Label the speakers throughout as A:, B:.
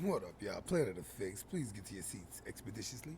A: What up, y'all? Planet of Fix. Please get to your seats expeditiously.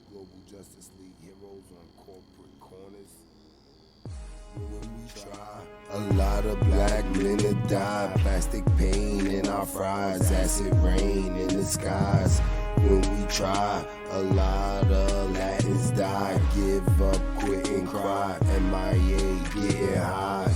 A: Global Justice League heroes on corporate corners. When we try, a lot of black men have died. Plastic pain in our fries, acid rain in the skies. When we try, a lot of Latins die. Give up, quit and cry. MIA getting high.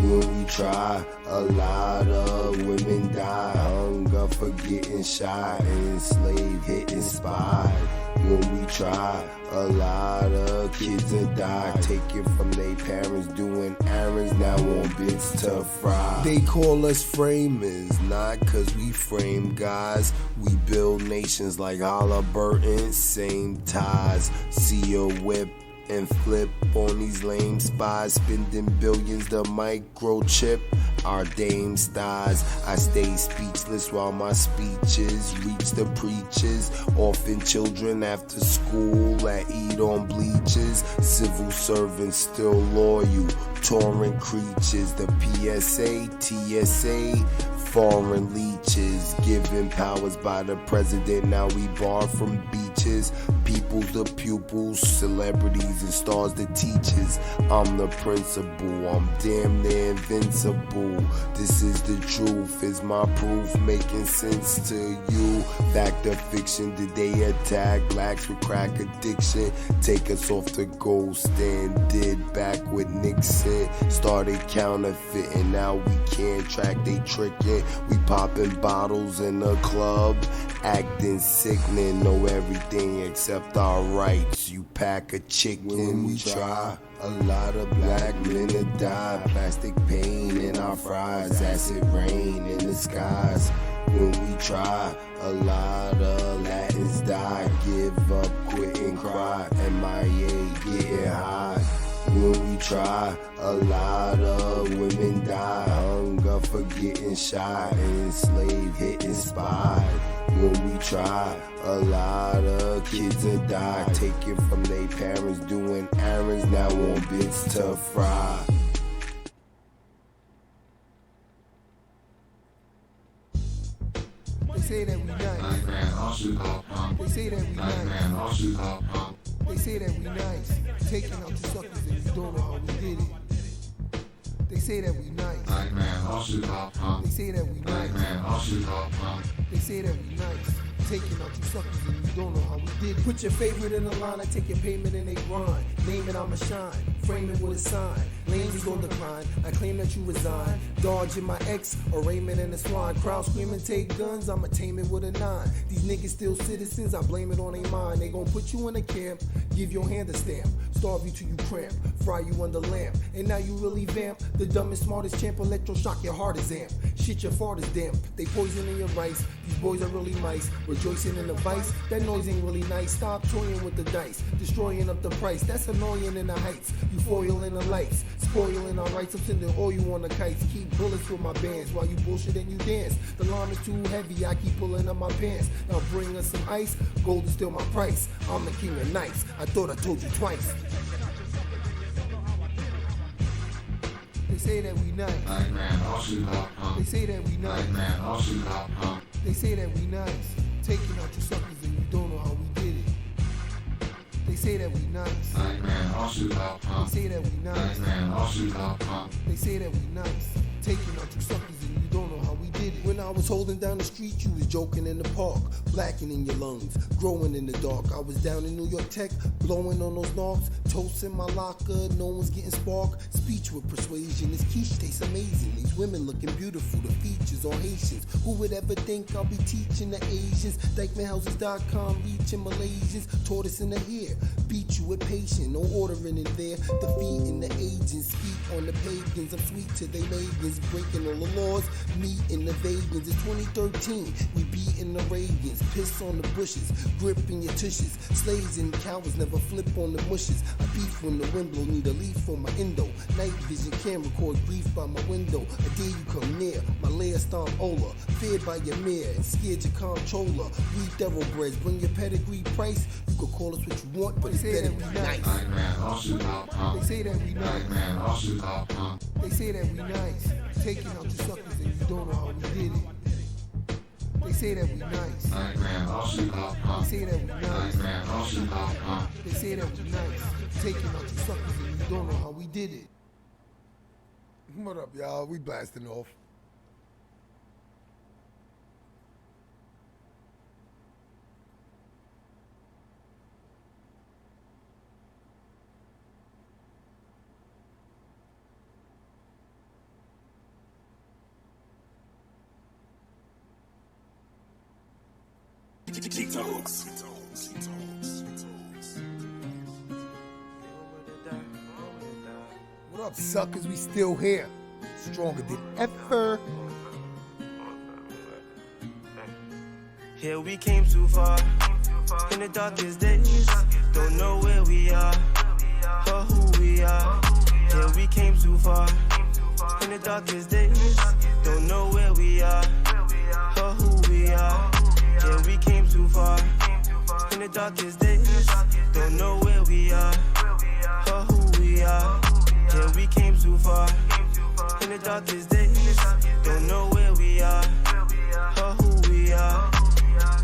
A: When we try, a lot of women die. Hunger for getting shot, enslaved, hit inspired. When we try, a lot of kids have died. Taken from their parents, doing errands, now on bits to fry. They call us framers, not cause we frame guys. We build nations like Halliburton, same ties. See a whip and flip on these lame spies, spending billions to microchip our dame's thighs. I stay speechless while my speeches reach the preachers. Orphan children after school that eat on bleachers. Civil servants still loyal, torrent creatures. The PSA, TSA, foreign leeches, given powers by the president. Now we bar from beaches. People's the pupils, celebrities and stars the teachers. I'm the principal, I'm damn near invincible. This is the truth, is my proof making sense to you? Fact or fiction, did they attack blacks with crack addiction? Take us off the gold standard, back with Nixon. Started counterfeiting, now we can't track they tricking. We popping bottles in the club, acting sickening. Know everything except our rights. You pack a chicken. When we try, a lot of black men have died. Plastic pain in our fries, acid rain in the skies. When we try, a lot of Latins die. Give up, quit and cry. MIA getting high. When we try, a lot of women die. Hunger for getting shot, enslaved, hit inspired. When we try, a lot of kids have died. Taken from their parents, doing errands, now on bits to fry.
B: They say that we nice. They say that we nice. They say that we nice. Taking out the suckers and you don't know how we did it. They say that we nice. They say that we nice. They say that we nice. Taking out you suckers and you don't know how we did it. Put your favorite in the line, I take your payment and they grind. Name it, I'ma shine. Frame it with a sign. Lanes gon' decline. I claim that you resign. Dodging my ex, arraignment and a swine. Crowd screaming, take guns, I'ma tame it with a 9. These niggas still citizens, I blame it on their mind. They gon' put you in a camp, give your hand a stamp. Starve you till you cramp, fry you under lamp. And now you really vamp. The dumbest, smartest champ, electroshock, your heart is amp. Shit, your fart is damp. They poisoning your rice. These boys are really mice. Rejoicing in the vice, that noise ain't really nice. Stop toying with the dice, destroying up the price. That's annoying in the heights. You foil in the lights, spoiling our rights. I'm sending oil on the kites. Keep bullets with my bands while you bullshit and you dance. The line is too heavy, I keep pulling up my pants. Now bring us some ice, gold is still my price. I'm the king of nights, I thought I told you twice. They say that we nice.
C: Black man, all shoot up pump.
B: They say that we nice.
C: Black man, all shoot up pump.
B: They say that we nice. Taking out you suckers and you don't know how we did it. They say that we nice.
C: Black man, all shoot up pump.
B: They say that we nice.
C: Black man, all shoot up pump.
B: They say that we nice. Taking out you suckers and you don't know how we did it. When I was holding down the street, you was joking in the park, blackening your lungs, growing in the dark. I was down in New York Tech, blowing on those knobs, toast in my locker, no one's getting spark. Speech with persuasion, this quiche tastes amazing. These women looking beautiful, the features on Haitians. Who would ever think I'll be teaching the Asians? DykemanHouses.com, reaching Malaysians, tortoise in the hair, beat you with patience, no ordering in there. Defeating the agents, speak on the pagans. I'm sweet to they Megans, breaking all the laws, me and the vegans. It's 2013, we beating the Reagans, piss on the bushes, gripping your tushes. Slaves and cowards never flip on the mushes. I beef when the wind blow, need a leaf for my endo. Night vision camera record brief by my window. I dare you come near, Maleah stomp Ola. Feared by your mayor and scared your controller. We thoroughbreds, bring your pedigree price. You can call us what you want, but it's better be nice.
C: Black man, all shoot up pump.
B: They say that we
C: Black
B: nice.
C: man, all shoot up pump.
B: They say that we nice. Taking out you suckers and you don't know how we did it. They say that we nice.
C: Black man, all shoot up
B: They
C: pump.
B: say that we
C: Black
B: nice.
C: man, all shoot up pump.
B: They say that we nice. Taking out you suckers and you don't know how we did it. What up, y'all? We blasting off. What up, suckers? We still here. Stronger than ever.
D: Here we came too far. In the darkest days, don't know where we are or who we are. Here we came too far. In the darkest days, don't know where we are or who we are. Here we came too far. In the darkest days, don't know where we are or who we are. Here we came too far. In the darkest days, don't know where we are or who we are.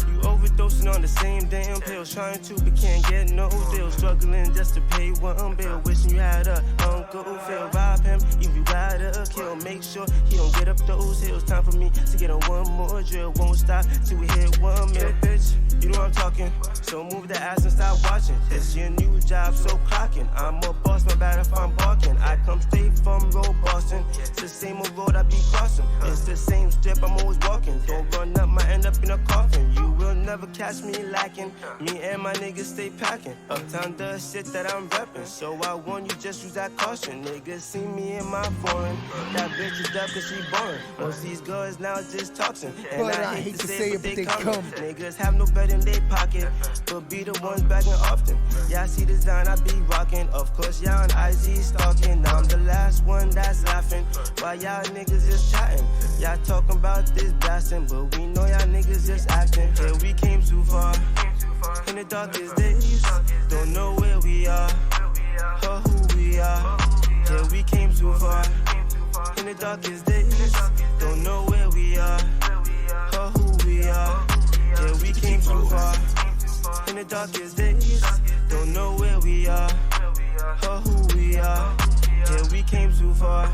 D: You overdosing on the same damn pills, trying to but can't get no deal. Struggling just to pay one bill, wishing you had a uncle. Feel rob him, if you gotta kill, make sure he don't get up those hills. Time for me to get on one more drill, won't stop till we hit 1 mil, bitch. You know I'm talking, so move the ass and stop watching. It's your new job, so clocking. I'm a boss, my bad if I'm barking. I come straight from road Boston. It's the same old road I be crossing. It's the same strip I'm always walking. Don't run up, might end up in a coffin. You will never catch me lacking. Me and my niggas stay packing. Uptown the shit that I'm repping. So I warn you, just use that caution. Niggas see me in my foreign. That bitch is up cause she boring. Most these girls now just toxin. And
B: But I hate to say it, but they come.
D: Niggas have no bread in their pocket, but be the ones bagging often. Y'all see the design I be rocking. Of course, y'all on IG stalking. Now I'm the last one that's laughing. While y'all niggas just chatting. Y'all talking about this blasting, but we know y'all niggas just acting. Here we came too far. In the darkest days, don't know where we are or who we are. Here we came too far. In the darkest days, don't know where we are or who we are. Here we came too far. In the darkest days, don't know where we are or who we are. Here we came too far.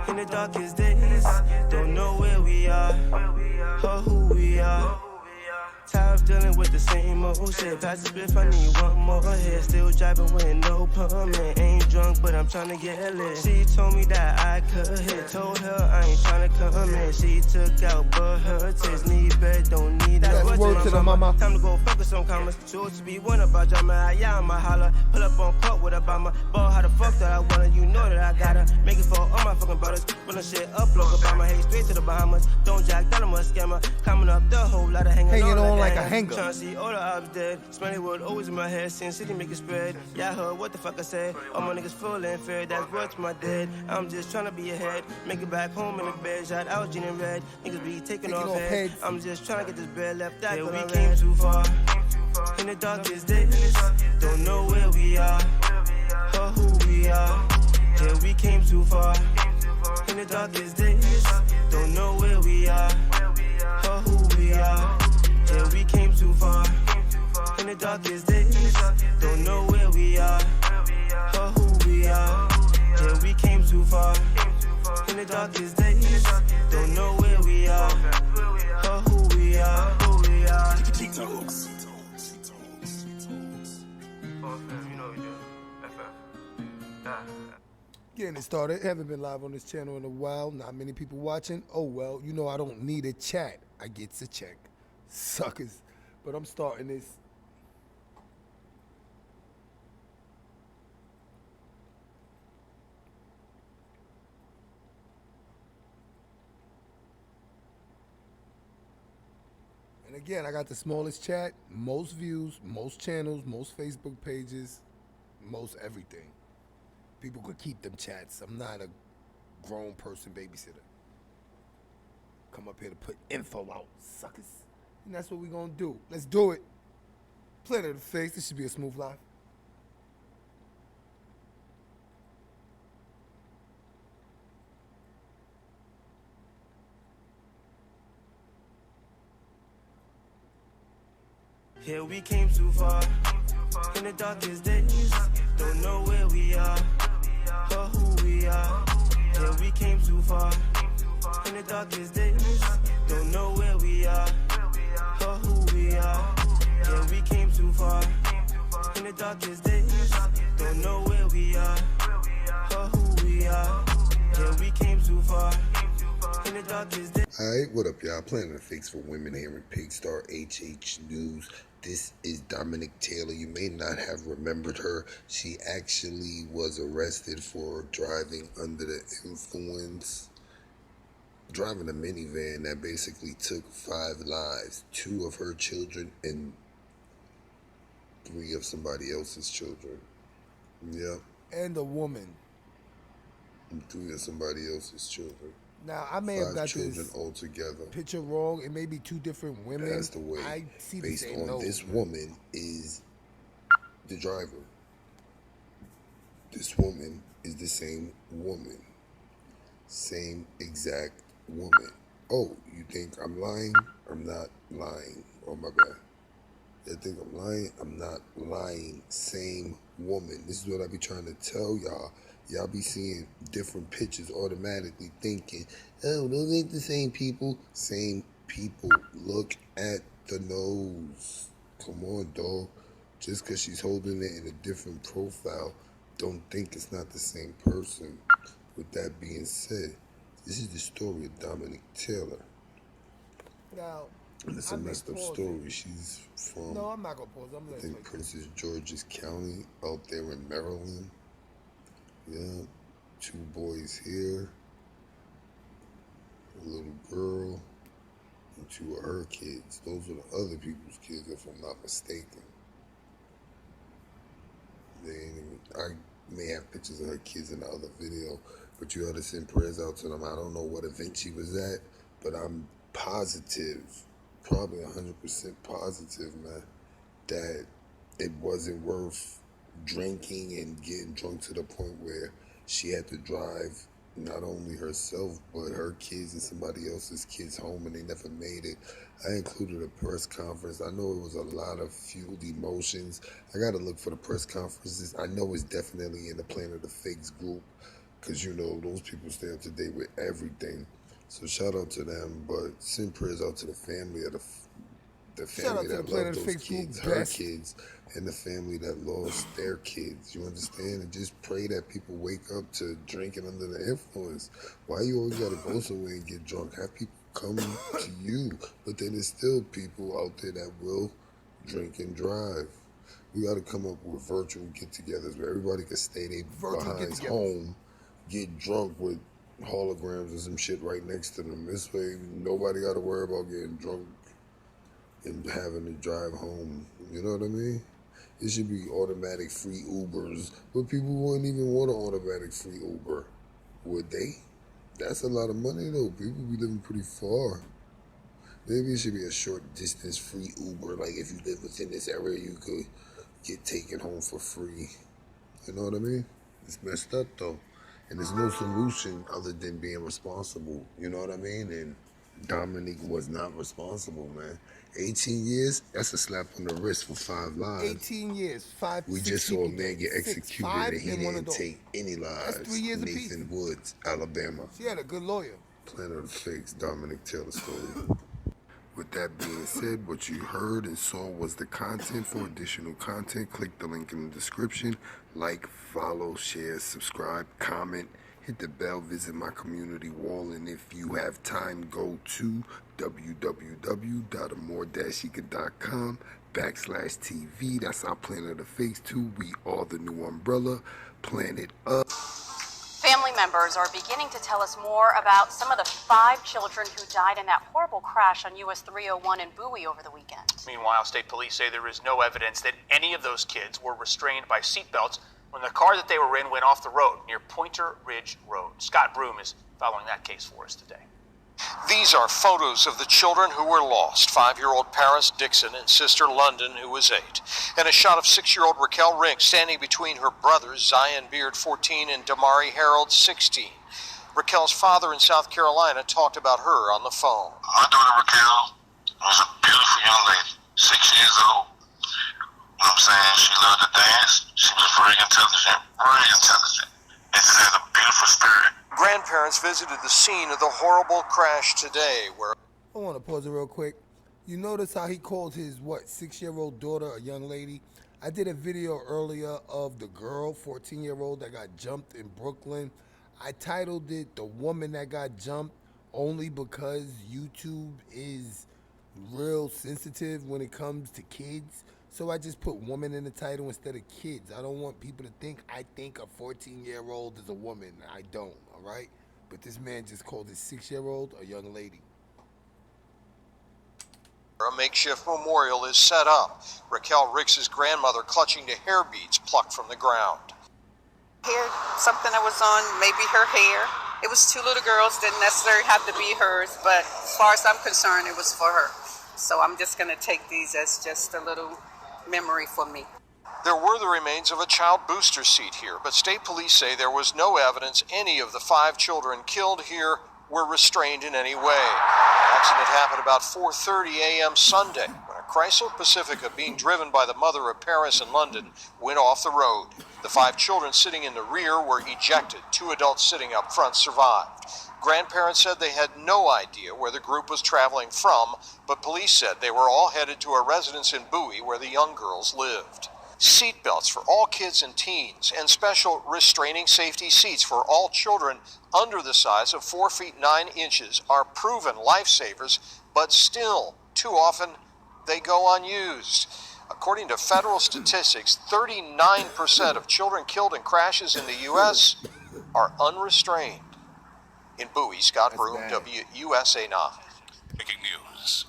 D: In the darkest days, don't know where we are or who we are. Tired of dealing with the same old shit. Pass the spliff, I need one more hit. Still driving with no permit. Ain't drunk, but I'm tryna get lit. She told me that I could hit. Told her I ain't tryna come in. She took out, but her tits need bed, don't need that.
B: That's word to the mama.
D: Time to go fuck with some commas. Choose to be one about drama. Yeah, I'ma holla. Pull up on court with Obama. Ball, how the fuck that I wanna? You know that I gotta make it for all my fucking brothers. Pulling shit up, local Obama. Hey, straight to the Bahamas. Don't jack down, I'm a scammer. Coming up the whole lot of hanging on
B: like a hanger.
D: Tryna see all the ops dead. Smelly wood always in my head. Sin City make it spread. Yeah, I heard what the fuck I said. All my niggas full and fair. That's word to my dead. I'm just tryna be ahead. Make it back home in the bed. Shout out Gene and Red. Niggas be taking off heads. I'm just tryna get this bread left out. Yeah, we came too far. In the darkest days, don't know where we are or who we are. Yeah, we came too far. in the darkest days. Don't know where we are or who we are. Yeah, we came too far in the darkest days. Don't know where we are or who we are. Yeah, we came too far in the darkest days. Don't know where we are or who we are.
B: Getting it started. Haven't been live on this channel in a while. Not many people watching. Oh well, you know I don't need a chat. I get to check. Suckers. But I'm starting this. And again, I got the smallest chat, most views, most channels, most Facebook pages, most everything. People could keep them chats. I'm not a grown person babysitter. Come up here to put info out, suckers. And that's what we gonna do. Let's do it. Planet of the Fakes. This should be a smooth life.
D: Here we came too far in the darkest days. Don't know where we are or who we are. Here we came too far in the darkest days. Don't know where we are or who we are. Here we came too far in the darkest days. Don't know where we are or who we are. Here we came too far in the darkest days.
A: Alright, what up, y'all? Planet of the Fakes for Women here in Pigstar HH News. This is Dominic Taylor. You may not have remembered her. She actually was arrested for driving under the influence, driving a minivan that basically took 5 lives, 2 of her children and 3 of somebody else's children. Yeah.
B: And a woman.
A: And 3 of somebody else's children.
B: Now, I may have got
A: children
B: this
A: altogether.
B: picture wrong. It may be 2 different women.
A: That's the way.
B: I see the
A: based
B: same
A: on
B: nose,
A: this
B: man.
A: woman is the driver. This woman is the same woman. Same exact woman. Oh, you think I'm lying? I'm not lying. Oh, my bad. You think I'm lying? I'm not lying. Same woman. This is what I be trying to tell y'all. Y'all be seeing different pictures automatically thinking, oh, those ain't the same people. Same people. Look at the nose. Come on, dog. Just because she's holding it in a different profile, don't think it's not the same person. With that being said, this is the story of Dominic Taylor.
B: Now,
A: And it's a messed up story. She's from,
B: no, I'm not going to pause. I'm
A: I
B: going to
A: think, Princess George's County out there in Maryland. Yeah, 2 boys here, a little girl, and 2 of her kids. Those are the other people's kids, if I'm not mistaken. They ain't even, I may have pictures of her kids in the other video, but you ought to send prayers out to them. I don't know what event she was at, but I'm positive, probably 100% positive, man, that it wasn't worth drinking and getting drunk to the point where she had to drive not only herself but her kids and somebody else's kids home, and they never made it. I included a press conference. I know it was a lot of fueled emotions. I gotta look for the press conferences. I know it's definitely in the Planet of the Fakes group, because you know those people stay up to date with everything. So shout out to them, but send prayers out to the family of the family that loved those kids, her kids, and the family that lost their kids. You understand? And just pray that people wake up to drinking under the influence. Why you always gotta go somewhere and get drunk? Have people come to you. But then there's still people out there that will drink and drive. We gotta come up with virtual get-togethers where everybody can stay their behinds home, get drunk with holograms and some shit right next to them. This way, nobody gotta worry about getting drunk and having to drive home. You know what I mean? It should be automatic free Ubers, but people wouldn't even want an automatic free Uber, would they? That's a lot of money though. People be living pretty far. Maybe it should be a short distance free Uber. Like if you live within this area, you could get taken home for free. You know what I mean? It's messed up though. And there's no solution other than being responsible. You know what I mean? And Dominic was not responsible, man. 18 years, that's a slap on the wrist for 5 lives.
B: 18 years, 5,
A: We
B: 6
A: just saw a
B: people
A: man
B: dead.
A: get
B: 6,
A: executed
B: 5,
A: and he
B: and one
A: didn't
B: adult.
A: take any lives.
B: That's 3 years apiece.
A: Nathan Woods, Alabama.
B: She had a good lawyer.
A: Planet of the Fakes, Dominic Taylor story. With that being said, what you heard and saw was the content. For additional content, click the link in the description. Like, follow, share, subscribe, comment, hit the bell, visit my community wall, and if you have time, go to www.amore-eka.com/TV. That's our Planet of the Fakes too. We are the new umbrella, Planet of.
E: Family members are beginning to tell us more about some of the 5 children who died in that horrible crash on US 301 in Bowie over the weekend.
F: Meanwhile, state police say there is no evidence that any of those kids were restrained by seatbelts when the car that they were in went off the road near Pointer Ridge Road. Scott Broom is following that case for us today.
G: These are photos of the children who were lost. 5-year-old Paris Dixon and sister London, who was 8. And a shot of 6-year-old Raquel Rink standing between her brothers, Zion Beard, 14, and Damari Harold, 16. Raquel's father in South Carolina talked about her on the phone.
C: My daughter Raquel was a beautiful young lady, 6 years old. You know what I'm saying? She loved to dance. She was very intelligent, and she had a beautiful spirit.
G: Grandparents visited the scene of the horrible crash today, where
B: I want to pause it real quick. You notice how he called his, 6-year-old daughter a young lady? I did a video earlier of the girl, 14-year-old, that got jumped in Brooklyn. I titled it "The Woman That Got Jumped," only because YouTube is real sensitive when it comes to kids. So I just put woman in the title instead of kids. I don't want people to think I think a 14-year-old is a woman. I don't, all right? But this man just called his 6-year-old a young lady.
G: a makeshift memorial is set up. Raquel Rick's grandmother clutching to hair beads plucked from the ground.
H: Hair, something that was on, maybe her hair. It was 2 little girls, didn't necessarily have to be hers, but as far as I'm concerned, it was for her. So I'm just going to take these as just a little memory for me.
G: There were the remains of a child booster seat here, but state police say there was no evidence any of the 5 children killed here were restrained in any way. The accident happened about 4:30 a.m. Sunday when a Chrysler Pacifica being driven by the mother of Paris and London went off the road. The 5 children sitting in the rear were ejected. 2 adults sitting up front survived. Grandparents said they had no idea where the group was traveling from, but police said they were all headed to a residence in Bowie where the young girls lived. Seatbelts for all kids and teens, and special restraining safety seats for all children under the size of 4 feet 9 inches are proven lifesavers, but still, too often, they go unused. According to federal statistics, 39% of children killed in crashes in the U.S. are unrestrained. In Bowie, Scott Broom, WUSA 9.
C: Breaking news.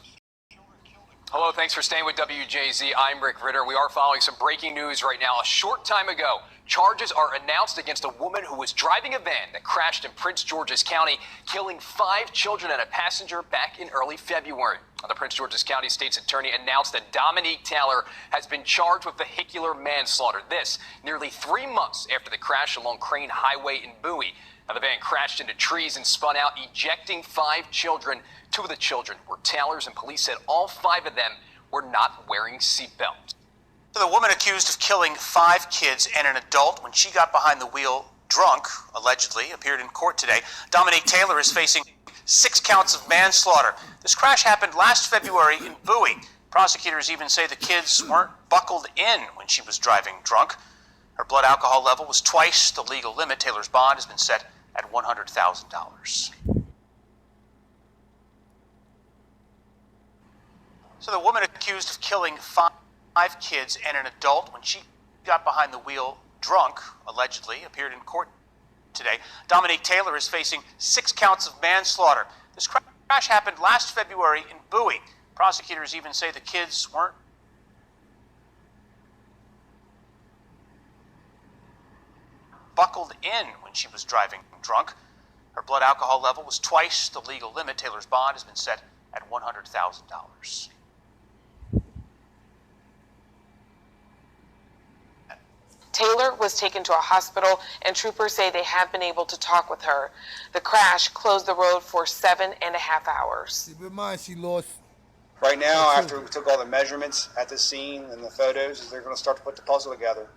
I: Hello, thanks for staying with WJZ. I'm Rick Ritter. We are following some breaking news right now. A short time ago, charges are announced against a woman who was driving a van that crashed in Prince George's County, killing 5 children and a passenger back in early February. The Prince George's County State's Attorney announced that Dominique Taylor has been charged with vehicular manslaughter. This nearly 3 months after the crash along Crane Highway in Bowie. Now, the van crashed into trees and spun out, ejecting 5 children. 2 of the children were Taylor's, and police said all 5 of them were not wearing seatbelts.
F: The woman accused of killing 5 kids and an adult when she got behind the wheel drunk, allegedly, appeared in court today. Dominique Taylor is facing 6 counts of manslaughter. This crash happened last February in Bowie. Prosecutors even say the kids weren't buckled in when she was driving drunk. Her blood alcohol level was twice the legal limit. Taylor's bond has been set at $100,000. So the woman accused of killing 5 kids and an adult when she got behind the wheel drunk, allegedly, appeared in court today. Dominique Taylor is facing 6 counts of manslaughter. This crash happened last February in Bowie. Prosecutors even say the kids weren't buckled in when she was driving drunk. Her blood alcohol level was twice the legal limit. Taylor's bond has been set at $100,000.
J: Taylor was taken to a hospital, and troopers say they have been able to talk with her. The crash closed the road for 7.5 hours.
B: Keep in mind, she lost.
K: Right now, after we took all the measurements at the scene and the photos, they're going to start to put the puzzle together,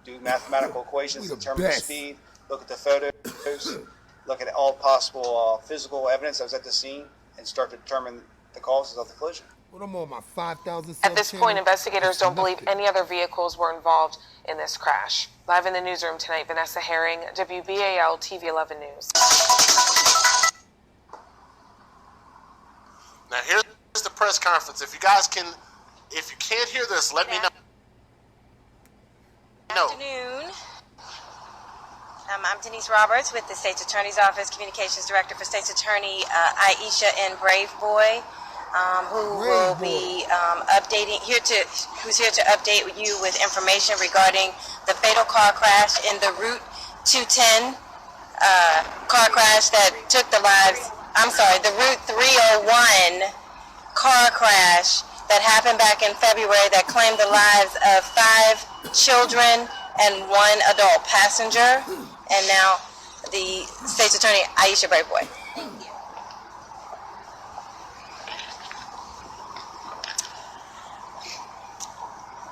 K: do mathematical equations, determine the speed, look at the photos, look at all possible physical evidence that was at the scene, and start to determine the causes of the collision.
B: What I'm on my 5,000.
J: At this point, investigators don't believe any other vehicles were involved in this crash. Live in the newsroom tonight, Vanessa Herring, WBAL TV 11 News.
L: Now here's the press conference. If you can't hear this, let me know.
M: Good afternoon. I'm Denise Roberts with the State's Attorney's Office, Communications Director for State's Attorney Aisha N. Braveboy, who will be who's here to update you with information regarding the fatal car crash in the Route 210 car crash that took the lives. The Route 301 car crash that happened back in February that claimed the lives of 5 children and 1 adult passenger. And now the State's Attorney, Aisha Braveboy.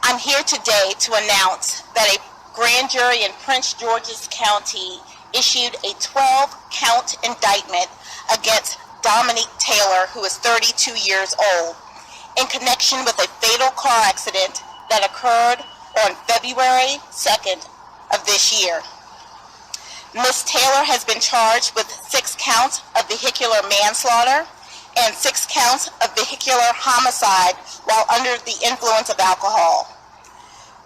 M: I'm here today to announce that a grand jury in Prince George's County issued a 12-count indictment against Dominique Taylor, who is 32 years old, in connection with a fatal car accident that occurred on February 2nd of this year. Ms. Taylor has been charged with 6 counts of vehicular manslaughter and 6 counts of vehicular homicide while under the influence of alcohol.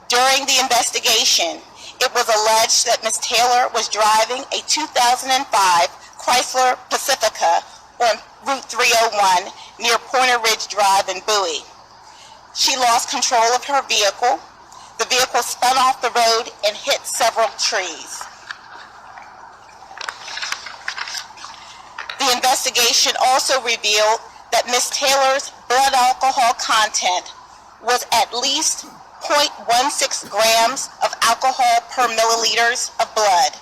M: During the investigation, it was alleged that Ms. Taylor was driving a 2005 Chrysler Pacifica on Route 301 near Pointer Ridge Drive in Bowie. She lost control of her vehicle. The vehicle spun off the road and hit several trees. The investigation also revealed that Ms. Taylor's blood alcohol content was at least 0.16 grams of alcohol per milliliters of blood.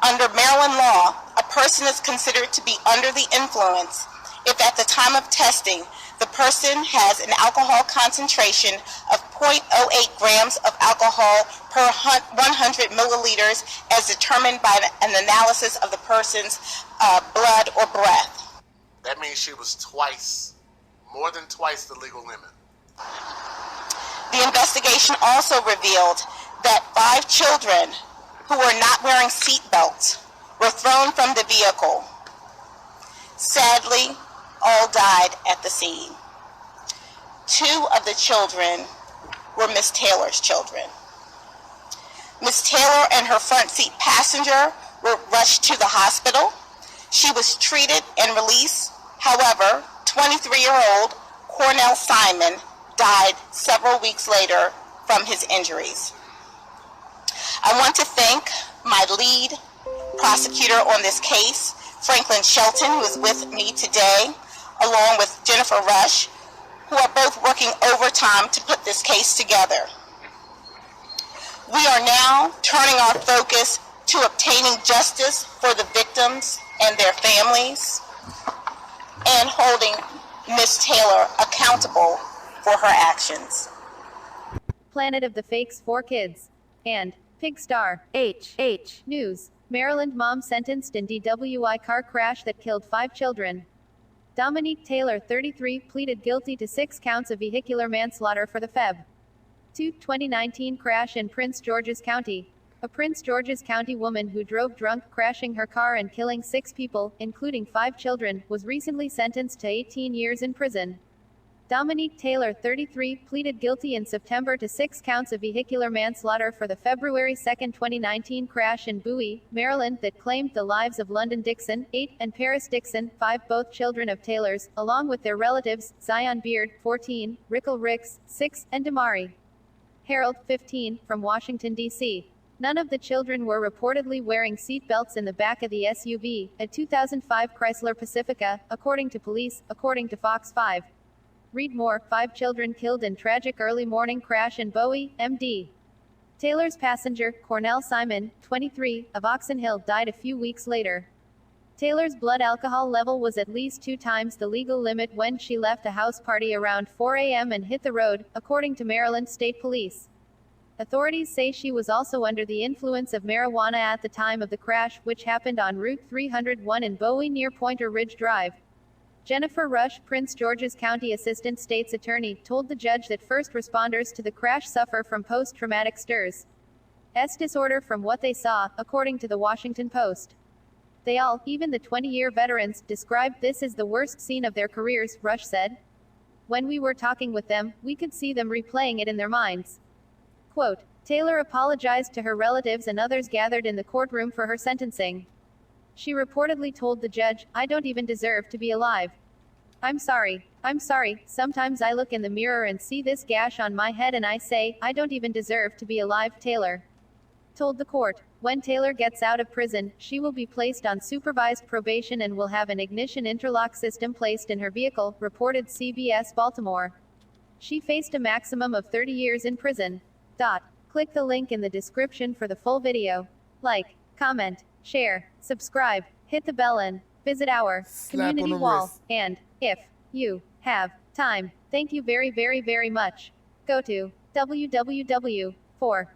M: Under Maryland law, a person is considered to be under the influence if at the time of testing the person has an alcohol concentration of 0.08 grams of alcohol per 100 milliliters as determined by an analysis of the person's blood or breath.
L: That means she was more than twice the legal limit.
M: The investigation also revealed that 5 children who were not wearing seat belts were thrown from the vehicle. Sadly, all died at the scene. 2 of the children were Miss Taylor's children. Miss Taylor and her front seat passenger were rushed to the hospital. She was treated and released. However, 23-year-old Cornell Simon died several weeks later from his injuries. I want to thank my lead prosecutor on this case, Franklin Shelton, who is with me today, along with Jennifer Rush, who are both working overtime to put this case together. We are now turning our focus to obtaining justice for the victims and their families and holding Ms. Taylor accountable for her actions.
N: Planet of the Fakes 4 Kids and Pigstar HH News. Maryland mom sentenced in DWI car crash that killed 5 children. Dominique Taylor, 33, pleaded guilty to 6 counts of vehicular manslaughter for the Feb. 2019 crash in Prince George's County. A Prince George's County woman who drove drunk, crashing her car and killing 6 people, including 5 children, was recently sentenced to 18 years in prison. Dominique Taylor, 33, pleaded guilty in September to 6 counts of vehicular manslaughter for the February 2, 2019 crash in Bowie, Maryland that claimed the lives of London Dixon, 8, and Paris Dixon, 5, both children of Taylor's, along with their relatives, Zion Beard, 14, Rickle Ricks, 6, and Damari Harold, 15, from Washington, D.C. None of the children were reportedly wearing seat belts in the back of the SUV, a 2005 Chrysler Pacifica, according to police, according to Fox 5. Read more. 5 children killed in tragic early morning crash in Bowie, MD. Taylor's passenger, Cornell Simon, 23, of Oxon Hill, died a few weeks later. Taylor's blood alcohol level was at least 2 times the legal limit when she left a house party around 4 a.m. and hit the road, according to Maryland State Police. Authorities say she was also under the influence of marijuana at the time of the crash, which happened on Route 301 in Bowie near Pointer Ridge Drive. Jennifer Rush, Prince George's County Assistant State's Attorney, told the judge that first responders to the crash suffer from post-traumatic stress disorder from what they saw, according to the Washington Post. They all, even the 20-year veterans, described this as the worst scene of their careers, Rush said. When we were talking with them, we could see them replaying it in their minds. Quote, Taylor apologized to her relatives and others gathered in the courtroom for her sentencing. She reportedly told the judge, I don't even deserve to be alive. I'm sorry. Sometimes I look in the mirror and see this gash on my head and I say, I don't even deserve to be alive, Taylor told the court. When Taylor gets out of prison, she will be placed on supervised probation and will have an ignition interlock system placed in her vehicle, reported CBS Baltimore. She faced a maximum of 30 years in prison. Click the link in the description for the full video. Like, comment, share, subscribe, hit the bell and visit our community wall. And, if you have time, thank you very, very, very much. Go to www.4.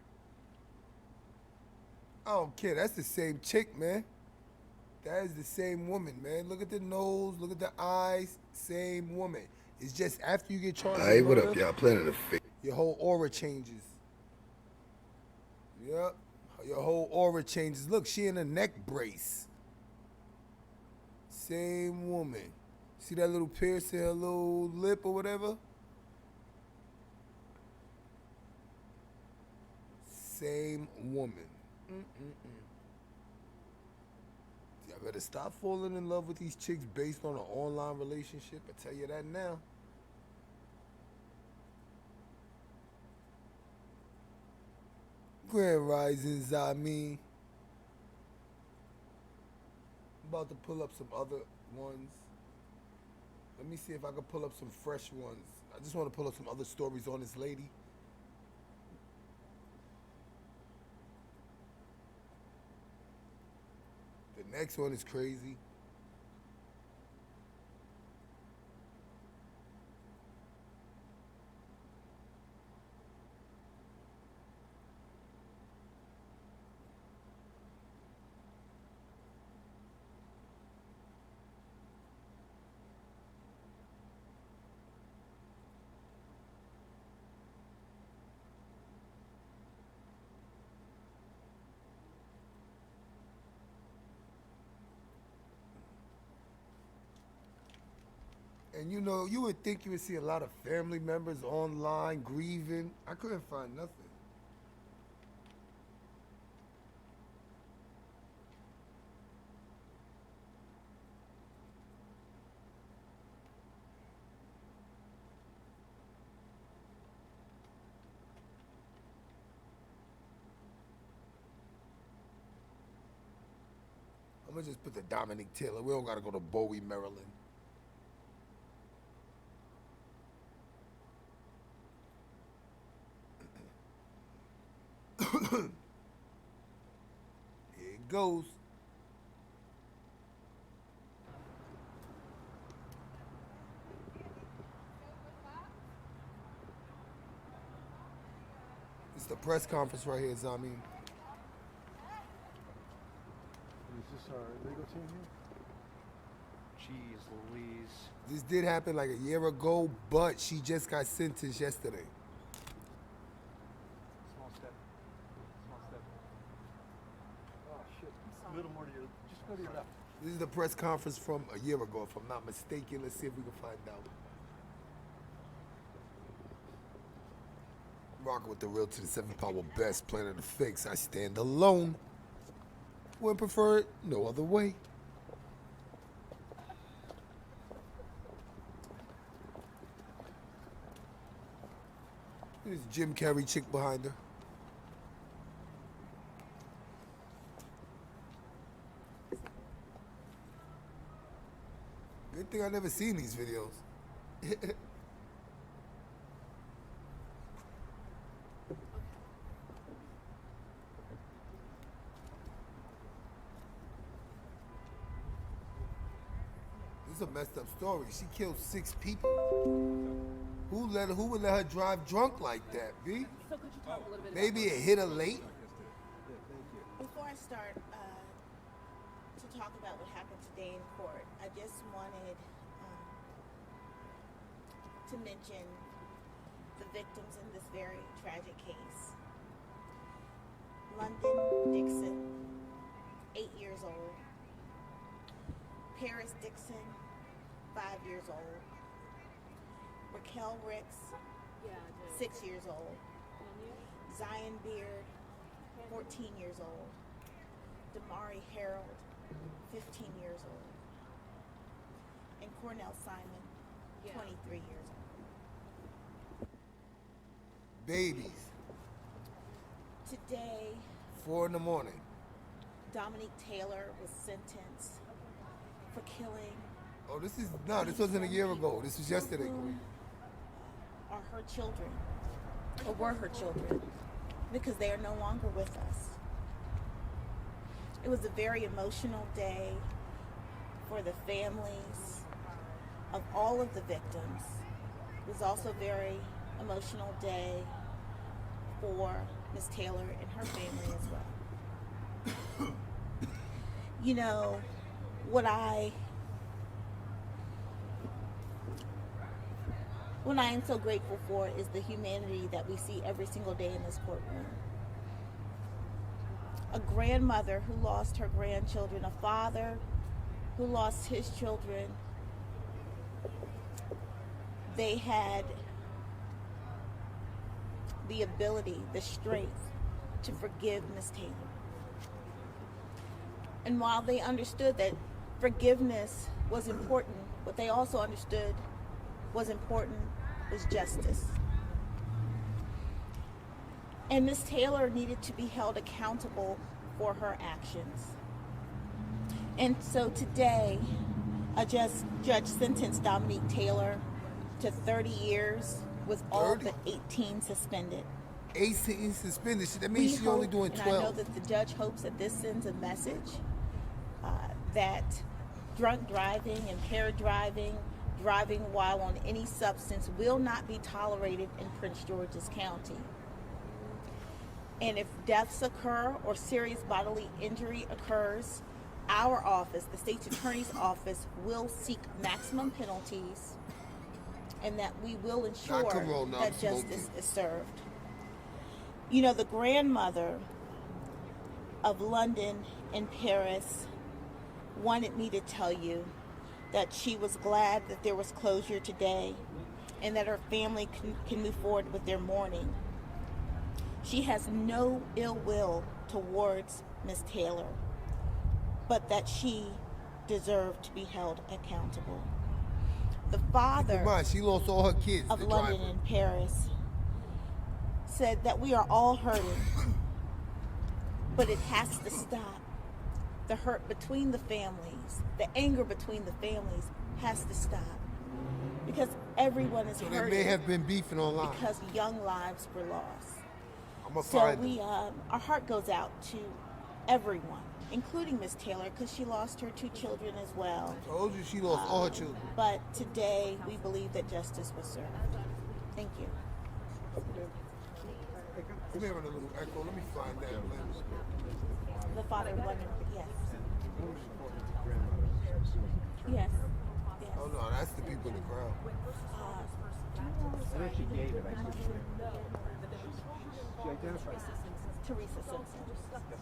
B: I don't care. That's the same chick, man. That is the same woman, man. Look at the nose. Look at the eyes. Same woman. It's just after you get charged.
A: Hey, what up, y'all? Planet of Fake.
B: Your whole aura changes. Yep. Your whole aura changes. Look, she in a neck brace. Same woman. See that little pierce in her little lip or whatever? Same woman. Y'all better stop falling in love with these chicks based on an online relationship. I tell you that now. Grand Risings, I mean. I'm about to pull up some other ones. Let me see if I can pull up some fresh ones. I just want to pull up some other stories on this lady. The next one is crazy. And you know, you would think you would see a lot of family members online grieving. I couldn't find nothing. I'm gonna just put the Dominic Taylor. We don't gotta go to Bowie, Maryland. Here it goes. It's the press conference right here, Zami.
O: Is this our legal team here? Jeez Louise.
B: This did happen like a year ago, but she just got sentenced yesterday.
O: Small step. Oh shit. A little more to your, just go to your left.
B: This is the press conference from a year ago, if I'm not mistaken. Let's see if we can find out. Rocking with the real to the 7th power best, Planet of Fix. I stand alone. Would prefer it no other way. There's Jim Carrey chick behind her. Good thing I never seen these videos. It's a messed up story. She killed 6 people. Who would let her drive drunk like that, B?
P: So could you talk a little bit
B: Maybe it hit her late.
Q: Before I start to talk about what happened today in court, I just wanted to mention the victims in this very tragic case. London Dixon, 8 years old. Paris Dixon, 5 years old. Raquel Ricks, 6 years old. Zion Beard, 14 years old. Damari Harold, 15 years old. And Cornell Simon, 23 years old.
B: Babies.
Q: Today,
B: 4 in the morning.
Q: Dominique Taylor was sentenced for killing.
B: Oh, this wasn't a year ago. This was yesterday.
Q: Are her children, or were her children, because they are no longer with us. It was a very emotional day for the families of all of the victims. It was also a very emotional day for Ms. Taylor and her family as well. You know, what I am so grateful for is the humanity that we see every single day in this courtroom. A grandmother who lost her grandchildren, a father who lost his children. They had the ability, the strength to forgive Ms. Taylor. And while they understood that forgiveness was important, what they also understood was important was justice. And Ms. Taylor needed to be held accountable for her actions. And so today, a judge sentenced Dominique Taylor to 30 years with all but 18 suspended.
B: 18 suspended. That means she's only doing 12.
Q: And I know that the judge hopes that this sends a message that drunk driving, impaired driving, driving while on any substance will not be tolerated in Prince George's County. And if deaths occur or serious bodily injury occurs, our office, the state's attorney's office, will seek maximum penalties, and that we will ensure that justice is served. You know, the grandmother of London and Paris wanted me to tell you that she was glad that there was closure today and that her family can move forward with their mourning. She has no ill will towards Ms. Taylor, but that she deserved to be held accountable. The father
B: she lost all her kids
Q: of London and Paris said that we are all hurting, but it has to stop. The hurt between the families, the anger between the families has to stop, because everyone is hurting.
B: They may have been beefing online
Q: because young lives were lost. Our heart goes out to everyone, including Ms. Taylor, because she lost her 2 children as well.
B: I told you she lost all her children.
Q: But today, we believe that justice was served. Thank you.
B: Come here with a little echo. Let me find that.
Q: The father of London, yes. Yes.
B: Oh no, that's the people in the crowd.
Q: She identified Teresa Simpson.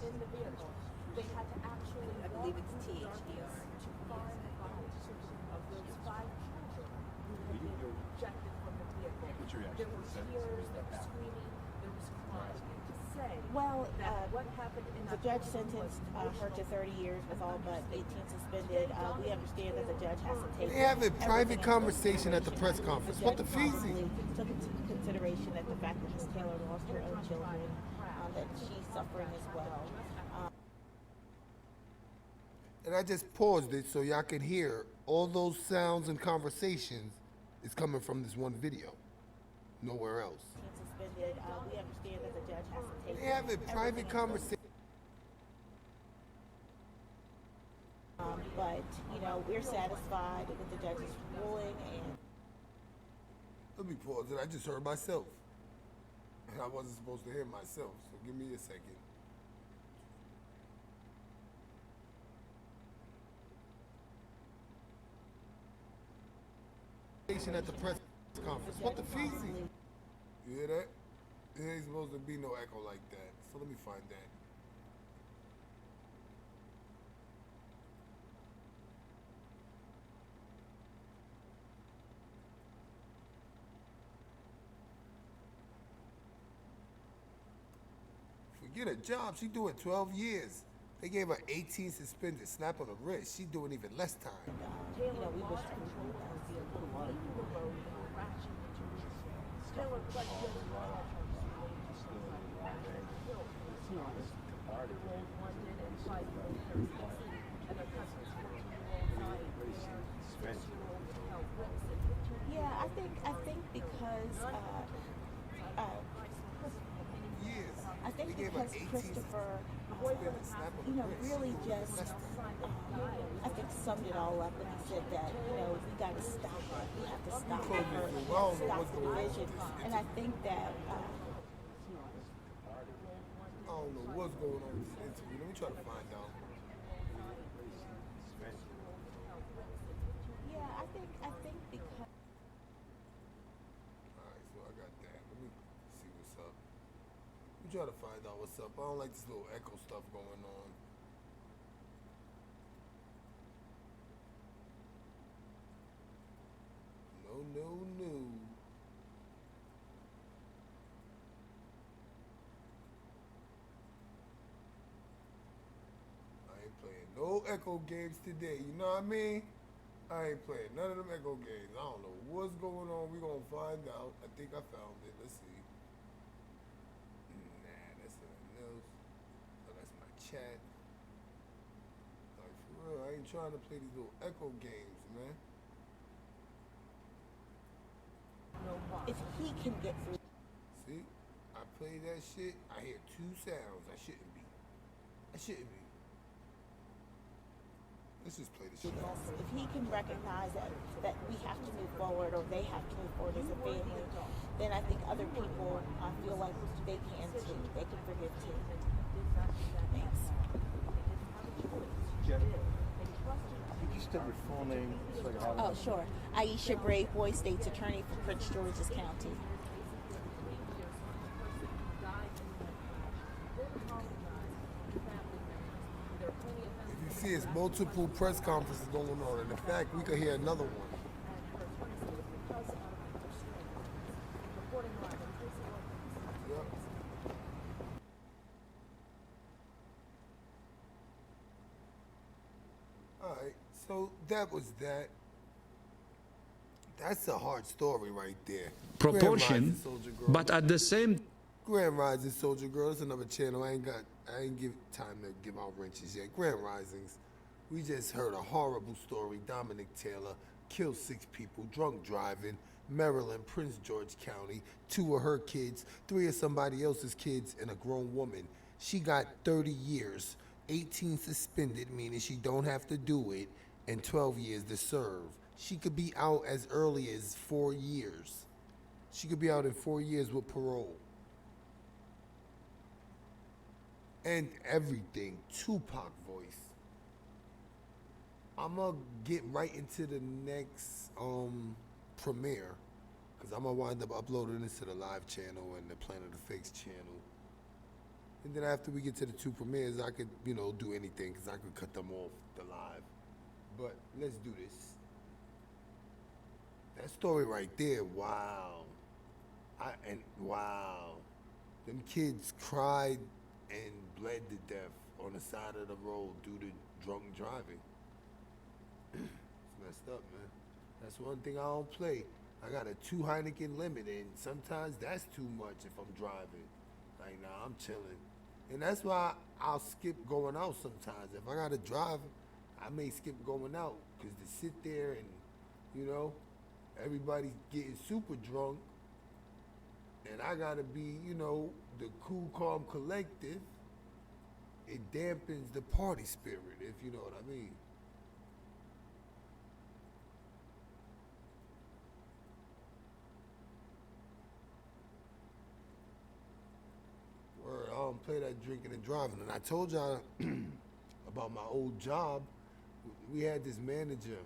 Q: In the vehicle. They had to actually, I believe it's THDR, to find the bodies of those 5 children who had been ejected from the vehicle. There were tears, there was screaming, there was crying. Well, what happened the judge sentenced her to 30 years with all but 18 suspended. We understand that the judge has to take.
B: They have a private conversation at the press conference. What the fees?
Q: Took into consideration that the fact that Ms. Taylor lost her own children, that she's suffering as well.
B: And I just paused it so y'all can hear all those sounds and conversations is coming from this one video. Nowhere else.
Q: Suspended. We understand that the judge has to take.
B: They have a private conversation.
Q: But you know, we're satisfied with the judge's ruling. And
B: let me pause it. I just heard myself. And I wasn't supposed to hear myself, so give me a second. At the press conference. What the feezy? You hear that? There ain't supposed to be no echo like that. So let me find that. Forget a job. She doing 12 years. They gave her 18 suspended, slap on the wrist. She doing even less time.
Q: You know, we wish to yeah, I think because I think because Christopher, you know, really just, I think summed it all up when he said that, you know, we got to stop it. We have to stop her. We have to stop the division. And I think that.
B: I don't know what's going on with this interview. Let me try to find out.
Q: Yeah, I think because.
B: Alright, so I got that. Let me see what's up. Let me try to find out what's up. I don't like this little echo stuff going on. No. I ain't playing no echo games today, you know what I mean? I ain't playing none of them echo games. I don't know what's going on. We gonna find out. I think I found it. Let's see. Nah, that's something else. Oh, that's my chat. Like, for real, I ain't trying to play these little echo games, man.
Q: If he can get through.
B: See, I play that shit. I hear two sounds. I shouldn't be. Let's just play the shit.
Q: If he can recognize that we have to move forward, or they have to move forward as a family, then I think other people feel like they can too. They can forgive too. Thanks.
O: I think you still your full name. So
Q: Oh, sure. Aisha Brave Boy, State's Attorney for Prince George's County.
B: If you see, it's multiple press conferences going on, and in fact, we could hear another one. Yep. All right, so that was that. That's a hard story right there.
P: Proportion, but at the same.
B: Grand Rising Soldier Girl. That's another channel. I ain't give time to give out wrenches yet. Grand Risings. We just heard a horrible story. Dominic Taylor killed 6 people, drunk driving, Maryland, Prince George County. 2 of her kids, 3 of somebody else's kids, and a grown woman. She got 30 years, 18 suspended, meaning she don't have to do it, and 12 years to serve. She could be out as early as 4 years. She could be out in 4 years with parole. And everything, Tupac voice. I'm gonna get right into the next premiere, because I'm gonna wind up uploading this to the live channel and the Planet of Fakes channel. And then after we get to the 2 premieres, I could, you know, do anything, because I could cut them off the live. But let's do this. That story right there, wow. Wow. Them kids cried and bled to death on the side of the road due to drunk driving. It's messed up, man. That's one thing I don't play. I got a 2 Heineken limit, and sometimes that's too much if I'm driving. Like, nah, I'm chilling. And that's why I'll skip going out sometimes. If I gotta drive, I may skip going out, because to sit there and, you know, everybody's getting super drunk, and I gotta be, you know, the cool, calm, collective, it dampens the party spirit, if you know what I mean. don't play that drinking and driving. And I told y'all about my old job. We had this manager,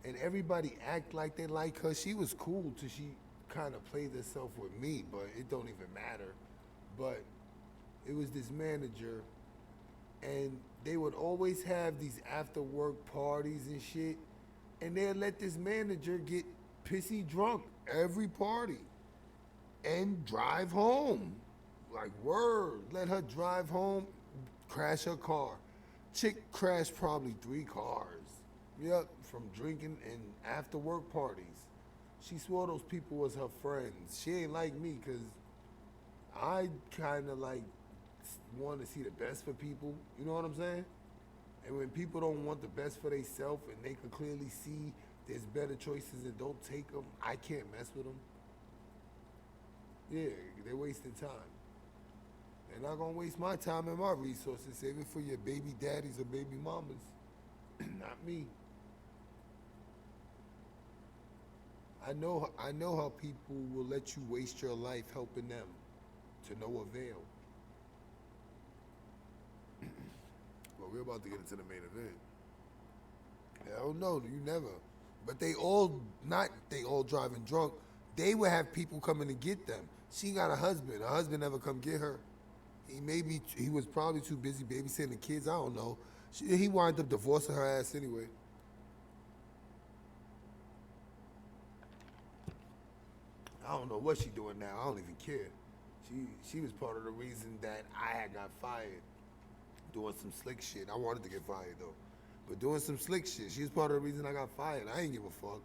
B: and everybody act like they like her. She was cool till she kind of played herself with me, but it don't even matter. But it was this manager, and they would always have these after work parties and shit, and they'd let this manager get pissy drunk every party and drive home. Like, word, let her drive home, crash her car. Chick crashed probably 3 cars. Yep, from drinking and after work parties. She swore those people was her friends. She ain't like me, because I kind of like want to see the best for people. You know what I'm saying? And when people don't want the best for themselves and they can clearly see there's better choices and don't take them, I can't mess with them. Yeah, they're wasting time. They're not going to waste my time and my resources. Save it for your baby daddies or baby mamas. Not me. I know how people will let you waste your life helping them to no avail. But we're about to get into the main event. Hell no, you never. But they all driving drunk. They would have people coming to get them. She got a husband. Her husband never come get her. He was probably too busy babysitting the kids. I don't know. He wound up divorcing her ass anyway. I don't know what she doing now. I don't even care. She was part of the reason that I had got fired. Doing some slick shit. I wanted to get fired though. But doing some slick shit. She was part of the reason I got fired. I ain't give a fuck.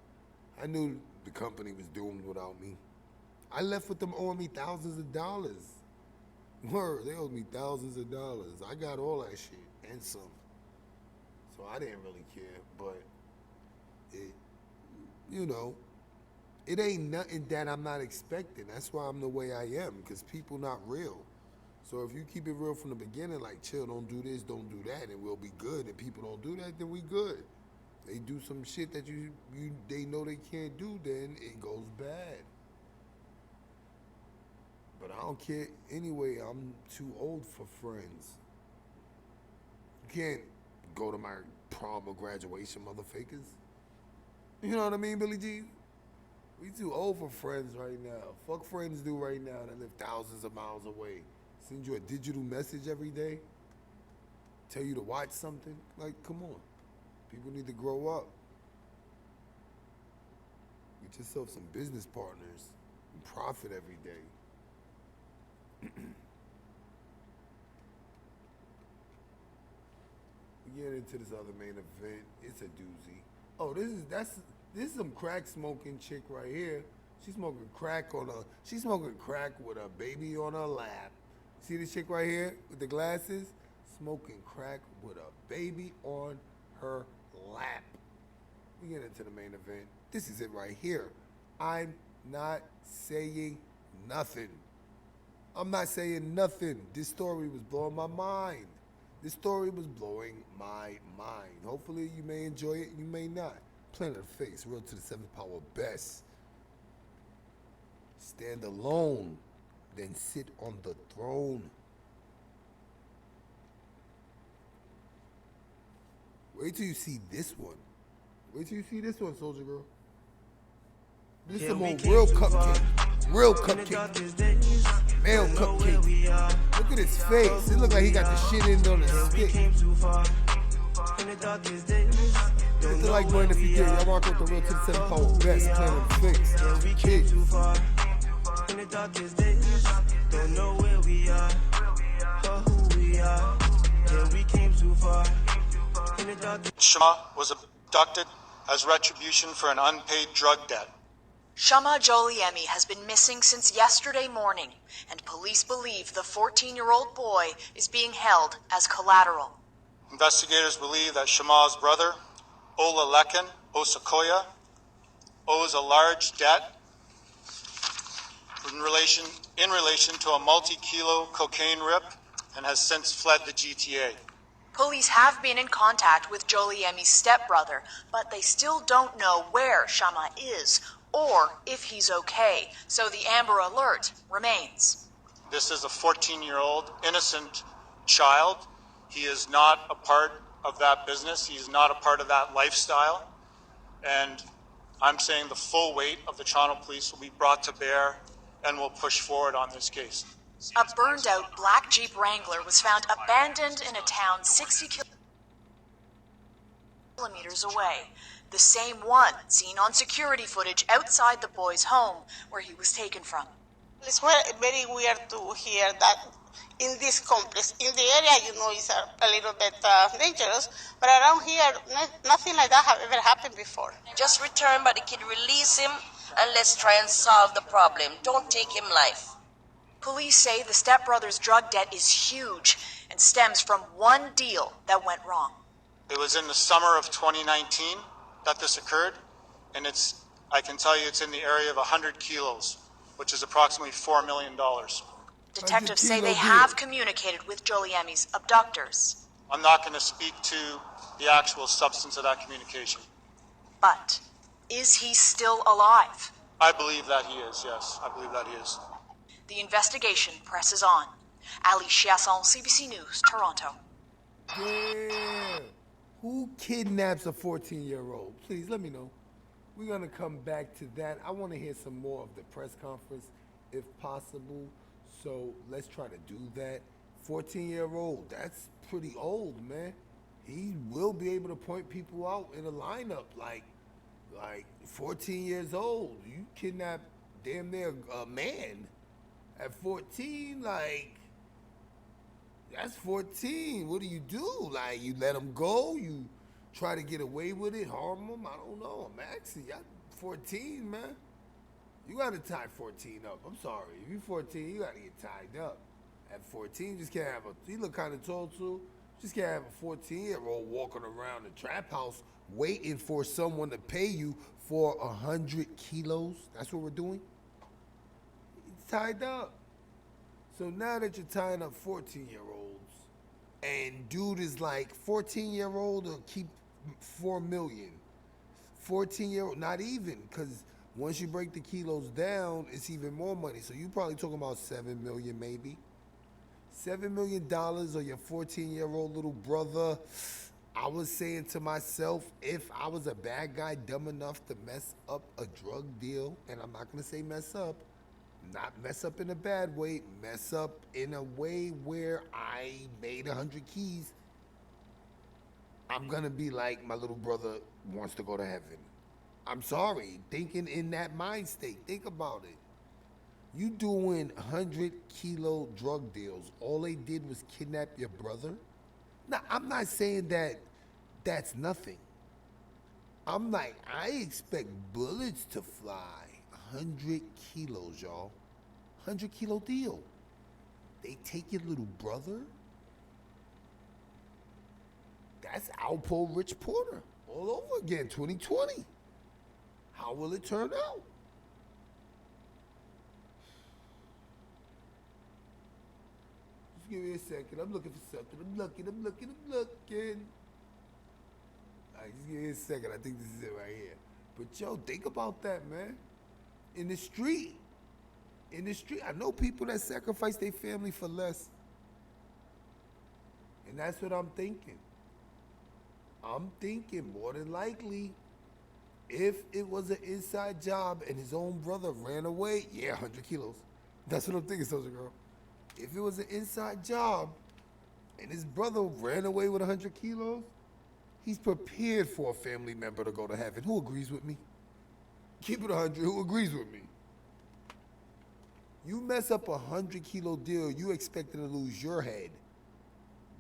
B: I knew the company was doomed without me. I left with them owing me thousands of dollars. Word, they owed me thousands of dollars. I got all that shit and some. So I didn't really care, but it ain't nothing that I'm not expecting. That's why I'm the way I am, because people not real. So if you keep it real from the beginning, like chill, don't do this, don't do that, and we'll be good, and people don't do that, then we good. They do some shit that they know they can't do, then it goes bad. But I don't care anyway. I'm too old for friends. You can't go to my prom or graduation, motherfuckers. You know what I mean, Billy G? We too old for friends right now. Fuck friends do right now that live thousands of miles away. Send you a digital message every day. Tell you to watch something. Like, come on. People need to grow up. Get yourself some business partners and profit every day. We get into this other main event. It's a doozy. Oh, this is some crack smoking chick right here. She's smoking crack with a baby on her lap. See this chick right here with the glasses? Smoking crack with a baby on her lap. We get into the main event. This is it right here. I'm not saying nothing. I'm not saying nothing. This story was blowing my mind. This story was blowing my mind. Hopefully you may enjoy it, you may not. Planet of Face, real to the 7th power best. Stand alone, then sit on the throne. Wait till you see this one. Wait till you see this one, Soldier Girl. This is some old real cupcake. Real cupcake. Male cupcake. Look at his face. It look like he got the shit in on his stick. It's like going if you did. Y'all walk with the real to the 7th power best. Planet of Face. Kid. In the darkest days, don't know where we are or who we are. Yeah, we came too far.
R: Shama was abducted as retribution for an unpaid drug debt.
S: Shama Joliemi has been missing since yesterday morning, and police believe the 14-year-old boy is being held as collateral.
R: Investigators believe that Shama's brother, Olalekan Osakoya, owes a large debt in relation to a multi-kilo cocaine rip and has since fled the GTA.
S: Police have been in contact with Joliemi's stepbrother, but they still don't know where Shama is or if he's okay, so the Amber Alert remains.
R: This is a 14-year-old innocent child. He is not a part of that business. He is not a part of that lifestyle. And I'm saying the full weight of the Toronto Police will be brought to bear and will push forward on this case.
S: A burned-out black Jeep Wrangler was found abandoned in a town 60 kilometers away. The same one seen on security footage outside the boy's home where he was taken from.
T: It's very weird to hear that in this complex. In the area, it's a little bit dangerous, but around here, nothing like that have ever happened before.
U: Just return, but the kid, release him, and let's try and solve the problem. Don't take him life.
S: Police say the stepbrother's drug debt is huge and stems from one deal that went wrong.
R: It was in the summer of 2019 that this occurred, and I can tell you it's in the area of 100 kilos, which is approximately $4 million.
S: Detectives say they have communicated with Joliemi's abductors.
R: I'm not going to speak to the actual substance of that communication.
S: But is he still alive?
R: I believe that he is, yes. I believe that he is.
S: The investigation presses on. Ali Chiasson, CBC News, Toronto.
B: Yeah. Who kidnaps a 14-year-old? Please let me know. We're going to come back to that. I want to hear some more of the press conference, if possible. So let's try to do that. 14-year-old, that's pretty old, man. He will be able to point people out in a lineup like 14 years old. You kidnap damn near a man at 14, that's 14. What do? You let him go? You try to get away with it, harm him? I don't know. I'm asking you. 14, man. You got to tie 14 up. I'm sorry. If you're 14, you got to get tied up. At 14, you just can't have he look kind of tall too. Just can't have a 14-year-old walking around the trap house waiting for someone to pay you for 100 kilos. That's what we're doing? It's tied up. So now that you're tying up 14-year-olds, and dude is like 14-year-old will keep 4 million. 14-year-old, not even, because once you break the kilos down, it's even more money. So you probably talking about 7 million maybe. $7 million on your 14-year-old little brother. I was saying to myself, if I was a bad guy dumb enough to mess up a drug deal, and I'm not gonna say mess up, not mess up in a bad way, mess up in a way where I made 100 keys, I'm gonna be like, my little brother wants to go to heaven. I'm sorry, thinking in that mind state, think about it. You doing 100-kilo drug deals, all they did was kidnap your brother? Now, I'm not saying that that's nothing. I'm like, I expect bullets to fly. 100 kilos, y'all. 100-kilo deal. They take your little brother? That's Alpo Rich Porter all over again, 2020. How will it turn out? Just give me a second. I'm looking for something. I'm looking. All right, just give me a second. I think this is it right here. But yo, think about that, man. In the street. I know people that sacrifice their family for less. And that's what I'm thinking. I'm thinking more than likely, if it was an inside job and his own brother ran away, yeah, 100 kilos. That's what I'm thinking, Soldier Girl. If it was an inside job and his brother ran away with 100 kilos, he's prepared for a family member to go to heaven. Who agrees with me? Keep it 100. Who agrees with me? You mess up a 100-kilo deal, you expected to lose your head.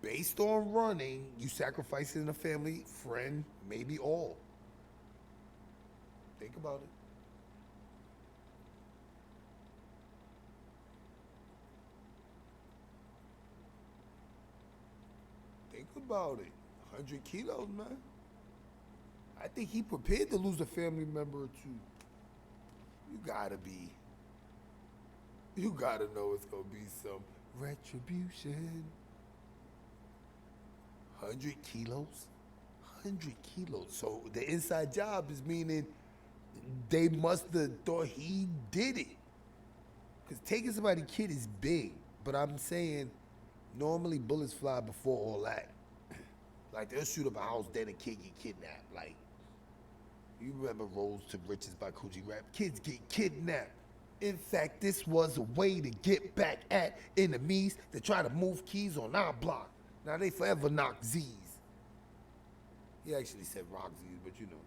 B: Based on running, you sacrificing a family, friend, maybe all. Think about it. Think about it. 100 kilos, man. I think he prepared to lose a family member or two. You gotta know it's gonna be some retribution. 100 kilos? 100 kilos. So the inside job is meaning they must have thought he did it. Because taking somebody's kid is big. But I'm saying, normally bullets fly before all that. Like, they'll shoot up a house, then a kid get kidnapped. Like, you remember Rolls to Riches by Coogee Rap? Kids get kidnapped. In fact, this was a way to get back at enemies that try to move keys on our block. Now they forever knock Z's. He actually said rock Z's, but you know.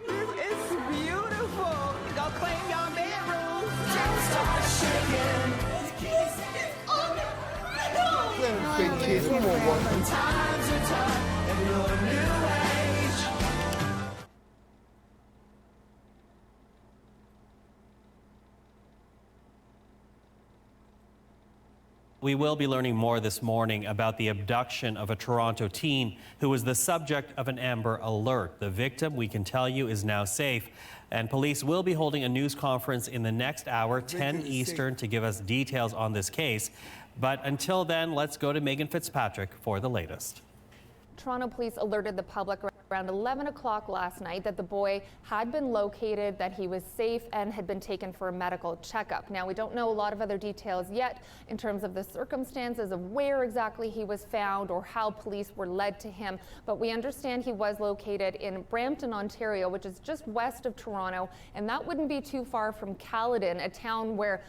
D: It's beautiful. Go claim your bedroom.
B: Start shaking. Fake kids, come on, one.
D: Times are tough and you're a new age.
V: We will be learning more this morning about the abduction of a Toronto teen who was the subject of an Amber Alert. The victim, we can tell you, is now safe. And police will be holding a news conference in the next hour, 10 Eastern, to give us details on this case. But until then, let's go to Megan Fitzpatrick for the latest.
W: Toronto police alerted the public around 11 o'clock last night that the boy had been located, that he was safe, and had been taken for a medical checkup. Now, we don't know a lot of other details yet in terms of the circumstances of where exactly he was found or how police were led to him, but we understand he was located in Brampton, Ontario, which is just west of Toronto, and that wouldn't be too far from Caledon, a town where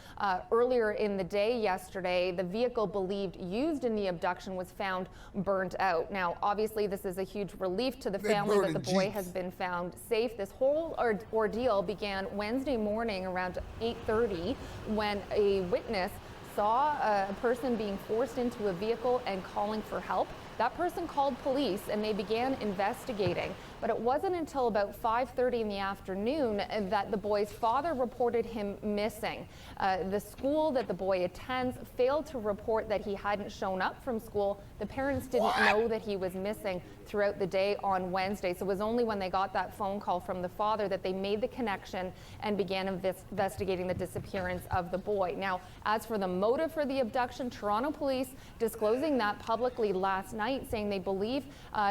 W: earlier in the day yesterday, the vehicle believed used in the abduction was found burnt out. Now, obviously, this is a huge relief to the family that the boy has been found safe. This whole ordeal began Wednesday morning around 8:30 when a witness saw a person being forced into a vehicle and calling for help. That person called police and they began investigating. But it wasn't until about 5:30 in the afternoon that the boy's father reported him missing. The school that the boy attends failed to report that he hadn't shown up from school. The parents didn't know that he was missing throughout the day on Wednesday. So it was only when they got that phone call from the father that they made the connection and began investigating the disappearance of the boy. Now, as for the motive for the abduction, Toronto police disclosing that publicly last night, saying they believe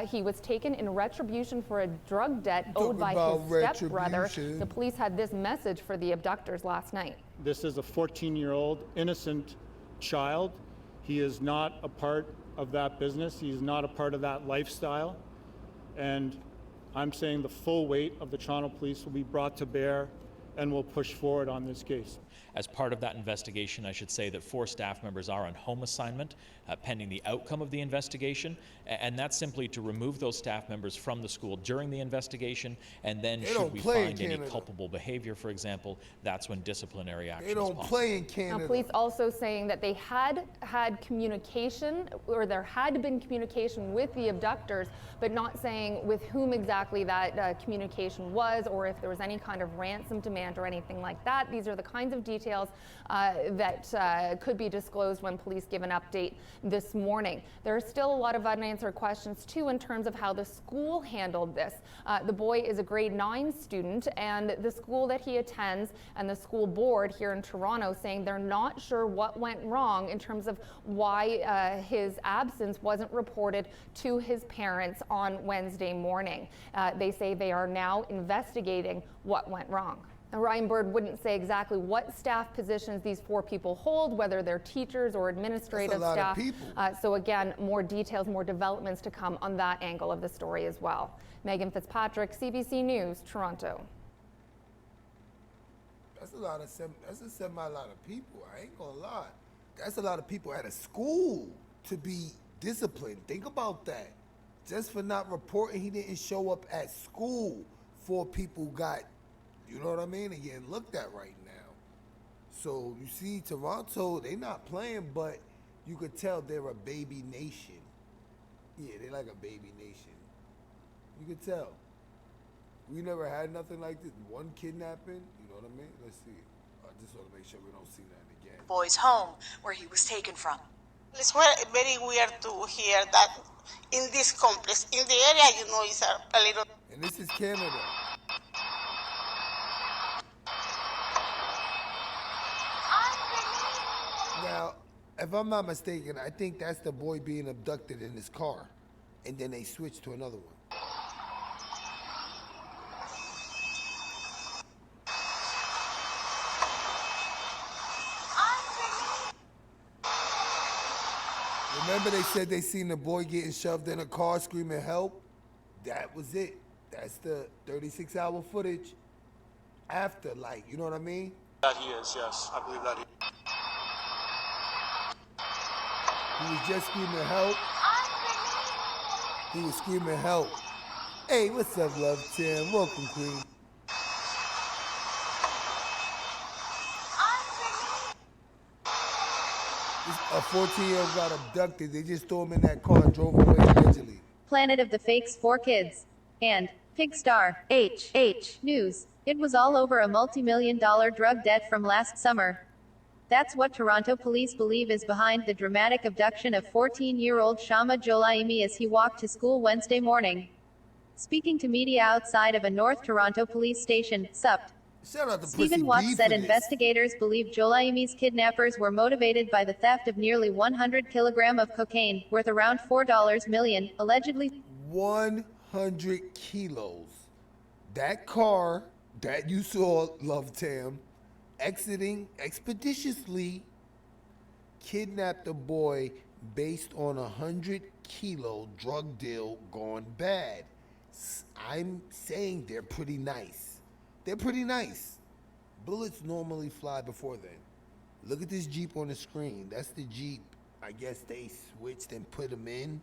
W: he was taken in retribution for a drug debt owed by his stepbrother. The police had this message for the abductors last night.
R: This is a 14-year-old innocent child. He is not a part of that business. He is not a part of that lifestyle. And I'm saying the full weight of the Toronto police will be brought to bear and will push forward on this case.
X: As part of that investigation, I should say that 4 staff members are on home assignment pending the outcome of the investigation, and that's simply to remove those staff members from the school during the investigation, and then should we find any culpable behavior, for example, that's when disciplinary action is possible. They don't play in
W: Canada. Now, police also saying that they had communication, or there had been communication with the abductors, but not saying with whom exactly that communication was, or if there was any kind of ransom demand or anything like that. These are the kinds of details that could be disclosed when police give an update this morning. There are still a lot of unanswered questions too in terms of how the school handled this. The boy is a grade 9 student, and the school that he attends and the school board here in Toronto saying they're not sure what went wrong in terms of why his absence wasn't reported to his parents on Wednesday morning. They say they are now investigating what went wrong. Ryan Bird wouldn't say exactly what staff positions these 4 people hold, whether they're teachers or administrative staff. So again, more details, more developments to come on that angle of the story as well. Megan Fitzpatrick, CBC News, Toronto.
B: That's a lot of people. I ain't gonna lie. That's a lot of people at a school to be disciplined. Think about that. Just for not reporting he didn't show up at school, 4 people got, you know what I mean, and getting looked at right now. So you see, Toronto, they not playing, but you could tell they're a baby nation. Yeah, they like a baby nation. You could tell. We never had nothing like this. One kidnapping, you know what I mean? Let's see. I just want to make sure we don't see that again.
S: Boy's home, where he was taken from.
T: It's very weird to hear that in this complex. In the area, you know, it's a little...
B: And this is Canada. Now, if I'm not mistaken, I think that's the boy being abducted in his car, and then they switched to another one. Remember they said they seen the boy getting shoved in a car screaming help? That was it. That's the 36-hour footage after, like, you know what I mean?
R: That he is, yes. I believe that he
B: He was just screaming help. He was screaming help. Hey, what's up, Love Tim? Welcome, Queen. A 14-year-old got abducted. They just threw him in that car and drove away allegedly.
N: Planet of the Fakes 4 Kids. And Pigstar, HH News. It was all over a multi-million-dollar drug debt from last summer. That's what Toronto police believe is behind the dramatic abduction of 14-year-old Shama Jolaimi as he walked to school Wednesday morning. Speaking to media outside of a North Toronto police station, SUPT, Stephen Watts said investigators believe Jolaimi's kidnappers were motivated by the theft of nearly 100 kilograms of cocaine, worth around $4 million, allegedly.
B: 100 kilos. That car that you saw, Love Tam, exiting expeditiously, kidnapped a boy based on a 100-kilo drug deal gone bad. I'm saying they're pretty nice. They're pretty nice. Bullets normally fly before then. Look at this Jeep on the screen. That's the Jeep. I guess they switched and put him in.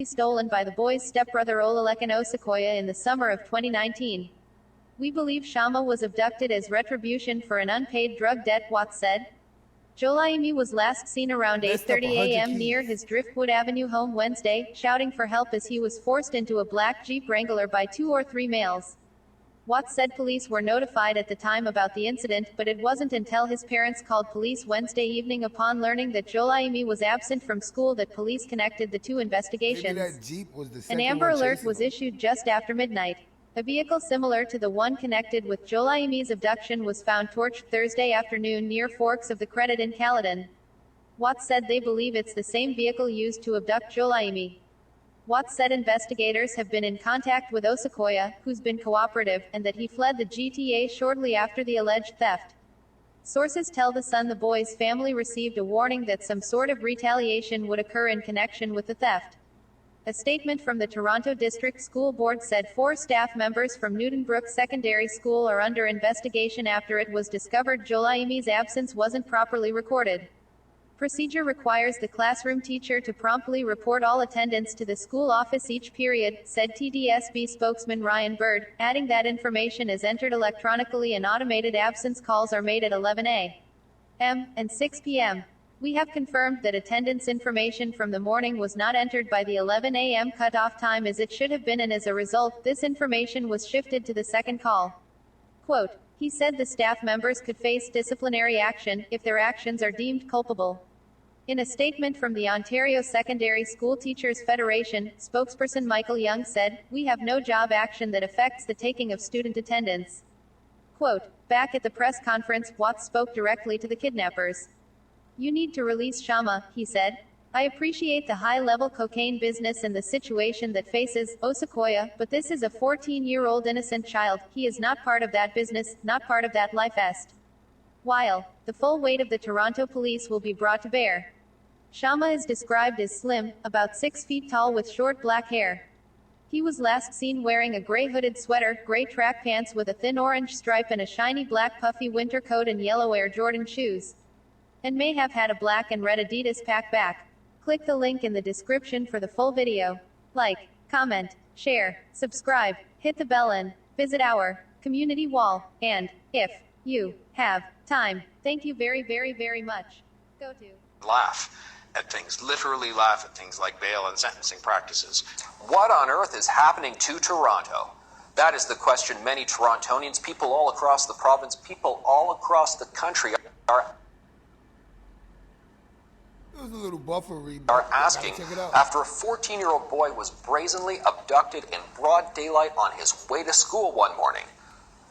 N: Stolen by the boy's stepbrother Olalekan Osakoya in the summer of 2019. We believe Shama was abducted as retribution for an unpaid drug debt, Watts said. Jolaimi was last seen around 8:30 a.m. near his Driftwood Avenue home Wednesday, shouting for help as he was forced into a black Jeep Wrangler by 2 or 3 males. Watts said police were notified at the time about the incident, but it wasn't until his parents called police Wednesday evening upon learning that Jolaimi was absent from school that police connected the two investigations.
B: Maybe that Jeep was the
N: An
B: second
N: Amber
B: one
N: Alert
B: chasing
N: was
B: him.
N: issued just after midnight. A vehicle similar to the one connected with Jolaimi's abduction was found torched Thursday afternoon near Forks of the Credit in Caledon. Watts said they believe it's the same vehicle used to abduct Jolaimi. Watts said investigators have been in contact with Osakoya, who's been cooperative, and that he fled the GTA shortly after the alleged theft. Sources tell The Sun the boy's family received a warning that some sort of retaliation would occur in connection with the theft. A statement from the Toronto District School Board said 4 staff members from Newton Brook Secondary School are under investigation after it was discovered Jolaimi's absence wasn't properly recorded. Procedure requires the classroom teacher to promptly report all attendance to the school office each period, said TDSB spokesman Ryan Bird, adding that information is entered electronically and automated absence calls are made at 11 a.m. and 6 p.m. We have confirmed that attendance information from the morning was not entered by the 11 a.m. cutoff time as it should have been, and as a result, this information was shifted to the second call. Quote, he said the staff members could face disciplinary action if their actions are deemed culpable. In a statement from the Ontario Secondary School Teachers Federation, spokesperson Michael Young said, we have no job action that affects the taking of student attendance. Quote, back at the press conference, Watts spoke directly to the kidnappers. You need to release Shama, he said. I appreciate the high-level cocaine business and the situation that faces Osakoya, but this is a 14-year-old innocent child. He is not part of that business, not part of that life est. While the full weight of the Toronto police will be brought to bear. Shama is described as slim, about 6 feet tall with short black hair. He was last seen wearing a gray hooded sweater, gray track pants with a thin orange stripe and a shiny black puffy winter coat and yellow Air Jordan shoes. And may have had a black and red Adidas pack back. Click the link in the description for the full video. Like, comment, share, subscribe, hit the bell and visit our community wall. And if you have time, thank you very, very, very much. Go to
C: laugh at things, literally laugh at things like bail and sentencing practices.
I: What on earth is happening to Toronto? That is the question many Torontonians, people all across the province, people all across the country are asking after a 14-year-old boy was brazenly abducted in broad daylight on his way to school one morning.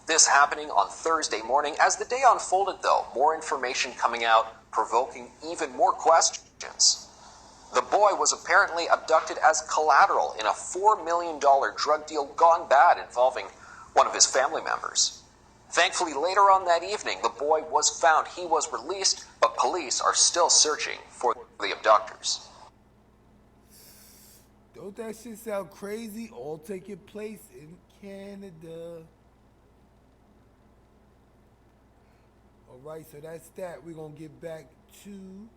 I: This happening on Thursday morning. As the day unfolded, though, more information coming out, provoking even more questions. The boy was apparently abducted as collateral in a $4 million drug deal gone bad involving one of his family members. Thankfully, later on that evening, the boy was found. He was released, but police are still searching for
C: the abductors.
B: Don't that shit sound crazy? All taking place in Canada. Alright, so that's that. We're gonna get back to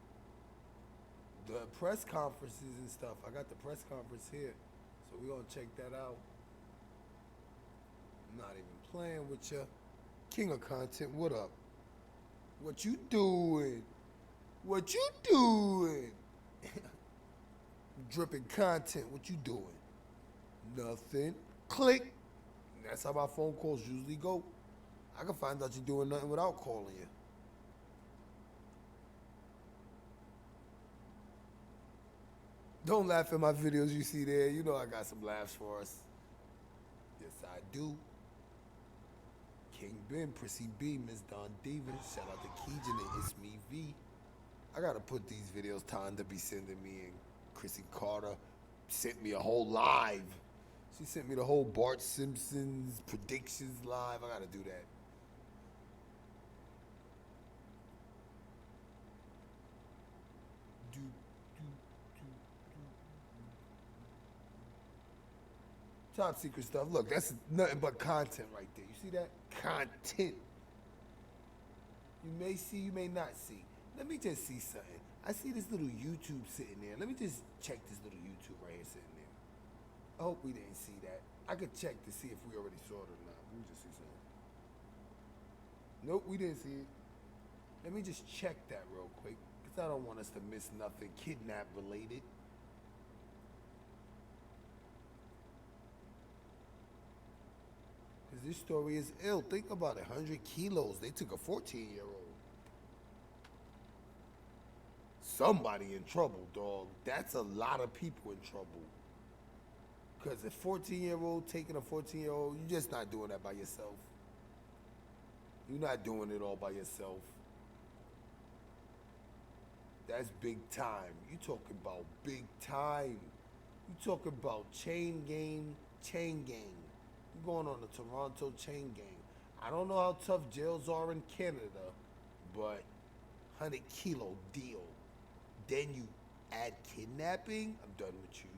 B: the press conferences and stuff. I got the press conference here, so we're gonna check that out. I'm not even playing with ya. King of content, what up? What you doing? What you doing? Dripping content, what you doing? Nothing. Click. That's how my phone calls usually go. I can find out you're doing nothing without calling you. Don't laugh at my videos you see there. You know I got some laughs for us. Yes, I do. King Ben, Prissy B, Miss Don Diva. Shout out to Keegan and It's Me V. I gotta put these videos Tonda be sending me, and Chrissy Carter sent me a whole live. She sent me the whole Bart Simpson's predictions live. I gotta do that. Top secret stuff. Look, that's nothing but content right there. You see that? Content. You may see, you may not see. Let me just see something. I see this little YouTube sitting there. Let me just check this little YouTube right here sitting there. I hope we didn't see that. I could check to see if we already saw it or not. Let me just see something. Nope, we didn't see it. Let me just check that real quick, because I don't want us to miss nothing kidnap related. Because this story is ill. Think about it, 100 kilos. They took a 14-year-old. Somebody in trouble, dog. That's a lot of people in trouble. Because a 14-year-old taking a 14-year-old, you're just not doing that by yourself. You're not doing it all by yourself. That's big time. You talking about big time. You talking about chain gang. You're going on a Toronto chain gang. I don't know how tough jails are in Canada, but 100-kilo deal. Then you add kidnapping, I'm done with you.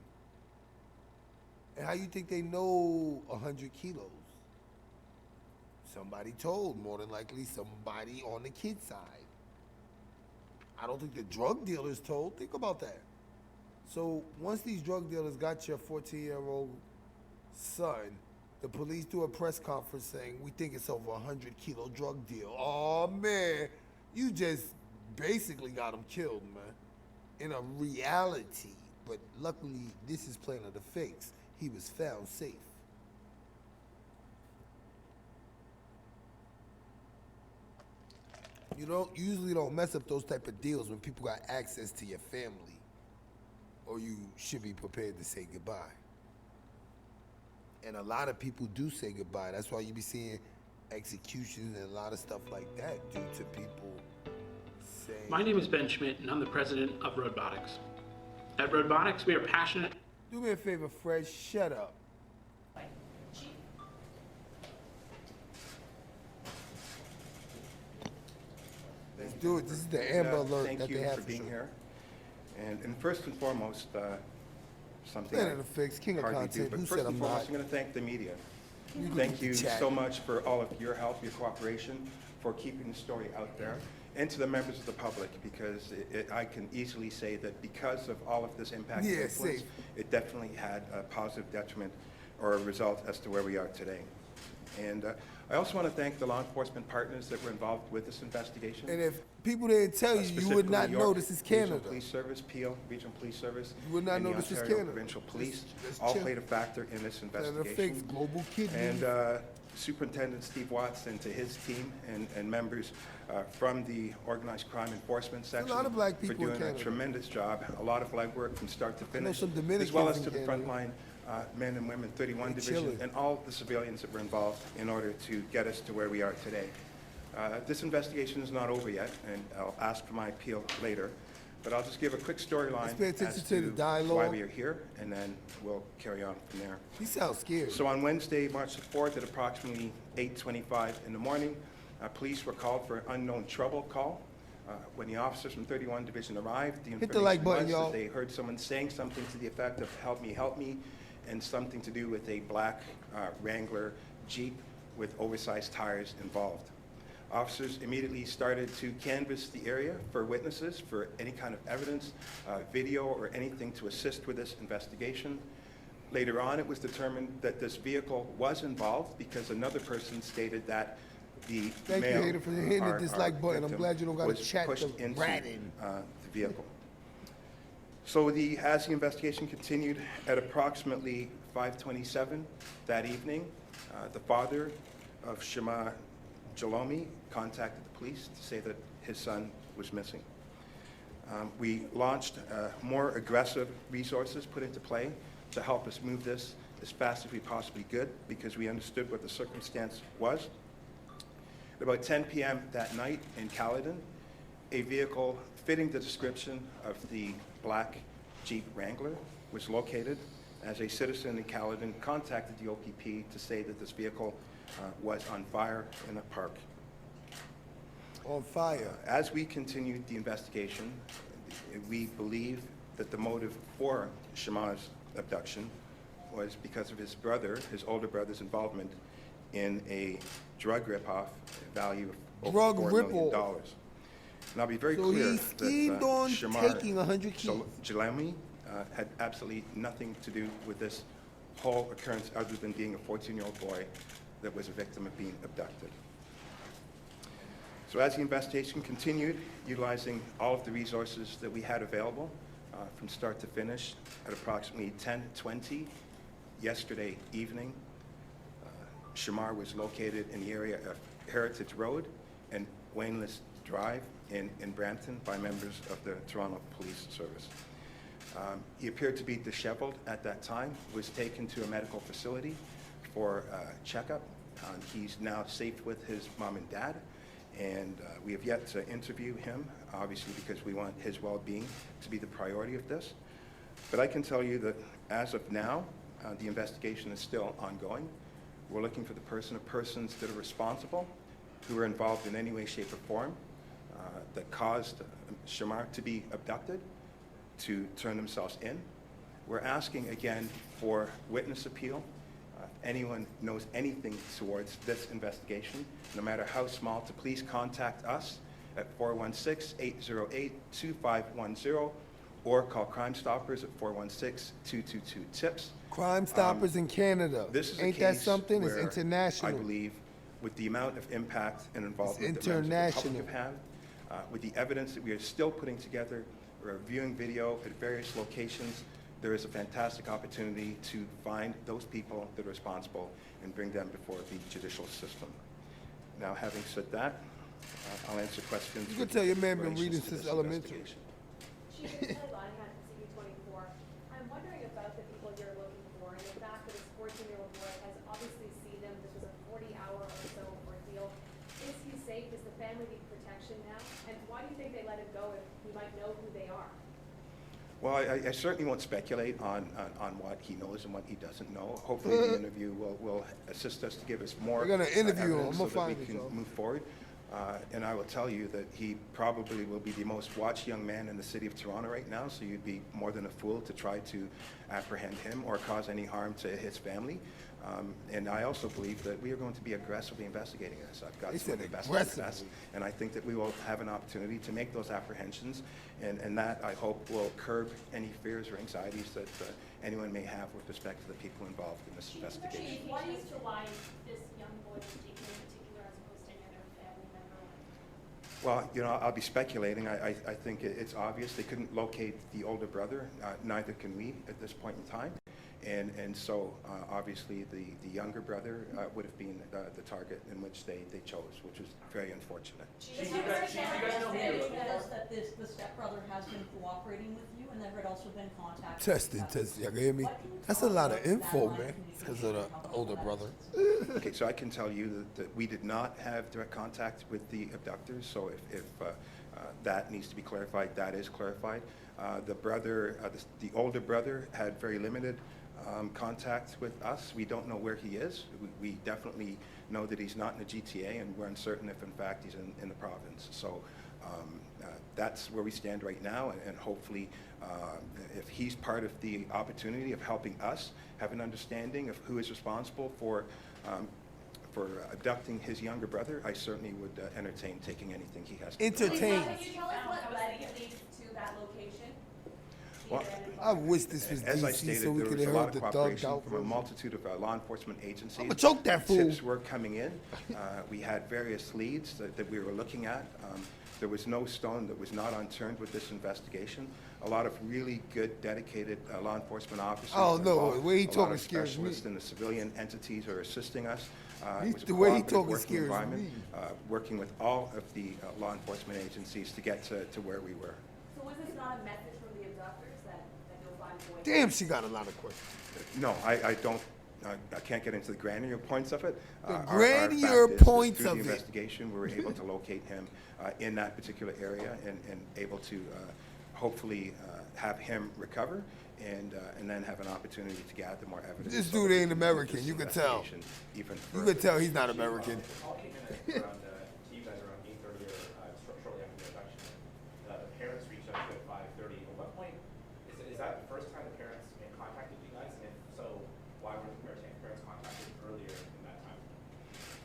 B: And how you think they know 100 kilos? Somebody told, more than likely somebody on the kid side. I don't think the drug dealers told. Think about that. So once these drug dealers got your 14-year-old son, the police do a press conference saying, we think it's over 100-kilo drug deal. Oh man, you just basically got him killed, man. In a reality, but luckily this is Planet of the Fakes. He was found safe. You usually don't mess up those type of deals when people got access to your family, or you should be prepared to say goodbye. And a lot of people do say goodbye. That's why you be seeing executions and a lot of stuff like that due to people saying...
E: My name is Ben Schmidt, and I'm the president of Roadbotics. At Roadbotics, we are passionate...
B: Do me a favor, Fred, shut up. Let's do it. This is the Amber Alert that they have
F: for being here. And first and foremost, something
B: Planet of the Fakes, King of Content.
F: But
B: Who
F: first
B: said
F: and
B: I'm
F: foremost,
B: not?
F: I'm going to thank the media. Thank you so much for all of your help, your cooperation, for keeping the story out there, and to the members of the public, because I can easily say that because of all of this impact and influence, it definitely had a positive detriment or a result as to where we are today. And I also want to thank the law enforcement partners that were involved with this investigation.
B: And if people didn't tell you, you would not know this is Canada.
F: Regional Police Service, Peel, Regional Police Service,
B: you would not know this is Canada.
F: Provincial Police all played a factor in this investigation.
B: Fakes, global kidney.
F: And Superintendent Steve Watts and to his team and members from the Organized Crime Enforcement Section
B: a lot of black people
F: for doing
B: in
F: a tremendous job. A lot of legwork from start to finish,
B: some
F: as well as
B: Dominicans
F: to the
B: in
F: front line men and women, 31 Division, and all the civilians that were involved in order to get us to where we are today. This investigation is not over yet, and I'll ask for my appeal later. But I'll just give a quick storyline as to why we are here, and then we'll carry on from there.
B: He sounds scared.
F: So on Wednesday, March the 4th, at approximately 8:25 in the morning, police were called for an unknown trouble call When the officers from 31 Division arrived, the
B: Hit the like
F: information
B: button,
F: was that
B: y'all.
F: they heard someone saying something to the effect of help me, and something to do with a black Wrangler Jeep with oversized tires involved. Officers immediately started to canvass the area for witnesses, for any kind of evidence, video, or anything to assist with this investigation. Later on, it was determined that this vehicle was involved because another person stated that the
B: Thank you,
F: male,
B: Hater, for hitting the
F: our
B: dislike button. I'm
F: victim,
B: glad you don't got to
F: was
B: chat
F: pushed
B: the
F: into
B: rat in.
F: the vehicle. So as the investigation continued at approximately 5:27 that evening, the father of Shema Jalomi contacted the police to say that his son was missing. We launched more aggressive resources put into play to help us move this as fast as we possibly could because we understood what the circumstance was. At about 10 p.m. that night in Caledon, a vehicle fitting the description of the black Jeep Wrangler was located as a citizen in Caledon contacted the OPP to say that this vehicle was on fire in a park.
B: On fire.
F: As we continued the investigation, we believe that the motive for Shema's abduction was because of his brother, his older brother's involvement in a drug ripoff value of over $4 million. And I'll be very
B: So
F: clear
B: he schemed on taking 100 keys.
F: Jalemi had absolutely nothing to do with this whole occurrence other than being a 14-year-old boy that was a victim of being abducted. So as the investigation continued, utilizing all of the resources that we had available from start to finish, at approximately 10:20 yesterday evening, Shamar was located in the area of Heritage Road and Wayneless Drive in Brampton by members of the Toronto Police Service. He appeared to be disheveled at that time, was taken to a medical facility for checkup. He's now safe with his mom and dad, and we have yet to interview him, obviously because we want his well-being to be the priority of this. But I can tell you that as of now, the investigation is still ongoing. We're looking for the person or persons that are responsible, who are involved in any way, shape, or form, that caused Shamar to be abducted, to turn themselves in. We're asking again for witness appeal. If anyone knows anything towards this investigation, no matter how small, to please contact us at 416-808-2510 or call Crime Stoppers at 416-222-TIPS.
B: Crime Stoppers in Canada.
F: This is
B: Ain't
F: a
B: that
F: case
B: something? It's
F: where
B: international.
F: I believe with the amount of impact and involvement
B: It's
F: that members of the
B: international.
F: public have had, with the evidence that we are still putting together, we're reviewing video at various locations, there is a fantastic opportunity to find those people that are responsible and bring them before the judicial system. Now, having said that, I'll answer questions.
B: You can tell your man been
F: in relation
B: reading
F: to
B: since
F: this
B: elementary.
F: investigation.
G: Chief, it's Headline at CB24. I'm wondering about the people you're looking for and the fact that this 14-year-old boy has obviously seen them. This was a 40-hour or so ordeal. Is he safe? Does the family need protection now? And why do you think they let him go if he might know who they are?
F: Well, I certainly won't speculate on what he knows and what he doesn't know. Hopefully the interview will assist us to give us more
B: We're gonna interview him.
F: evidence
B: I'm
F: so
B: gonna
F: that we
B: find
F: can
B: this
F: move forward. And I will tell you that he probably will be the most watched young man in the city of Toronto right now, so you'd be more than a fool to try to apprehend him or cause any harm to his family. And I also believe that we are going to be aggressively investigating this. I've got some of the best of the best, and I think that we will have an opportunity to make those apprehensions, and that, I hope, will curb any fears or anxieties that anyone may have with respect to the people involved in this investigation.
G: Why is July this young boy was taken in particular as opposed to any other family member?
F: Well, you know, I'll be speculating. I think it's obvious they couldn't locate the older brother. Neither can we at this point in time. And so, obviously, the younger brother would have been the target in which they chose, which was very unfortunate.
H: That the stepbrother has been cooperating with you, and there had also been contact.
B: Testing. You hear me? That's a lot of info, man, because of the older brother.
F: Okay, so I can tell you that we did not have direct contact with the abductors, so if that needs to be clarified, that is clarified. The older brother had very limited contact with us. We don't know where he is. We definitely know that he's not in the GTA, and we're uncertain if in fact he's in the province. So That's where we stand right now, and hopefully if he's part of the opportunity of helping us have an understanding of who is responsible for abducting his younger brother, I certainly would entertain taking anything he has to
B: Entertain.
G: Can you tell us what led you to that location?
F: Well,
B: I wish this was
F: as I
B: DC
F: stated,
B: so we
F: there
B: could
F: was
B: have
F: a lot
B: heard
F: of
B: the
F: cooperation
B: thugged out
F: from a
B: version.
F: multitude of law enforcement agencies.
B: I'ma choke that fool.
F: Tips were coming in. We had various leads that we were looking at. There was no stone that was not unturned with this investigation. A lot of really good, dedicated law enforcement officers.
B: Oh, no,
F: involved.
B: the way he
F: A lot
B: talking
F: of
B: scares
F: specialists
B: me.
F: in the civilian entities are assisting us.
B: He's-
F: It was a
B: the way he
F: cooperative
B: talking
F: working
B: scares
F: environment,
B: me.
F: working with all of the law enforcement agencies to get to where we were.
G: So was this not a message from the abductors that you'll find boys?
B: Damn, she got a lot of questions.
F: No, I don't. I can't get into the granular points of it.
B: The
F: Our
B: granular
F: fact is that
B: points
F: through
B: of
F: the
B: it.
F: investigation, we were able to locate him in that particular area and able to hopefully have him recover and then have an opportunity to gather more evidence.
B: This
F: so
B: dude
F: that we
B: ain't
F: can
B: American,
F: take
B: you
F: this
B: can tell.
F: investigation even
B: You
F: further.
B: could tell he's not American.
J: All came in around, to you guys around 8:30 or shortly after the abduction. The parents reached out to you at 5:30. At what point, is that the first time the parents contacted you guys? And if so, why were the parents contacted earlier in that time?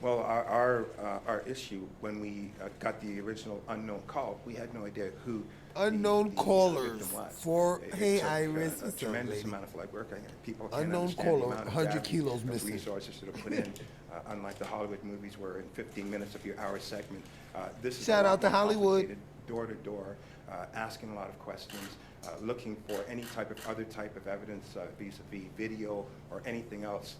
F: Well, our issue, when we got the original unknown call, we had no idea who
B: Unknown callers
F: victim was.
B: for,
F: It
B: hey,
F: took,
B: Iris,
F: a
B: what's up,
F: tremendous
B: lady?
F: amount of legwork. People can't
B: Unknown
F: understand the
B: caller,
F: amount of
B: 100
F: data,
B: kilos
F: of
B: missing.
F: resources that are put in, unlike the Hollywood movies where in 15 minutes of your hour segment, this is
B: Shout
F: a lot
B: out to
F: more
B: Hollywood.
F: complicated, door to door, asking a lot of questions, looking for any type of other type of evidence, vis-a-vis video or anything else.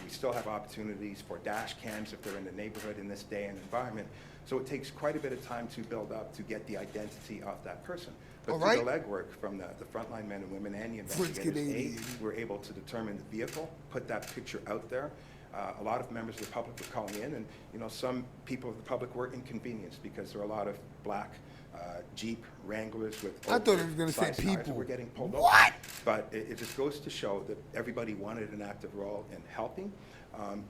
F: We still have opportunities for dash cams if they're in the neighborhood in this day and environment. So it takes quite a bit of time to build up to get the identity of that person. But
B: All
F: through
B: right.
F: the legwork from the frontline men and women and the
B: Fritz
F: investigators,
B: Canadian.
F: we're able to determine the vehicle, put that picture out there. A lot of members of the public were calling in, and some people of the public were inconvenienced because there are a lot of black Jeep Wranglers with
B: I thought he was gonna say
F: size tires that
B: people.
F: were getting pulled
B: What?
F: over. But it just goes to show that everybody wanted an active role in helping.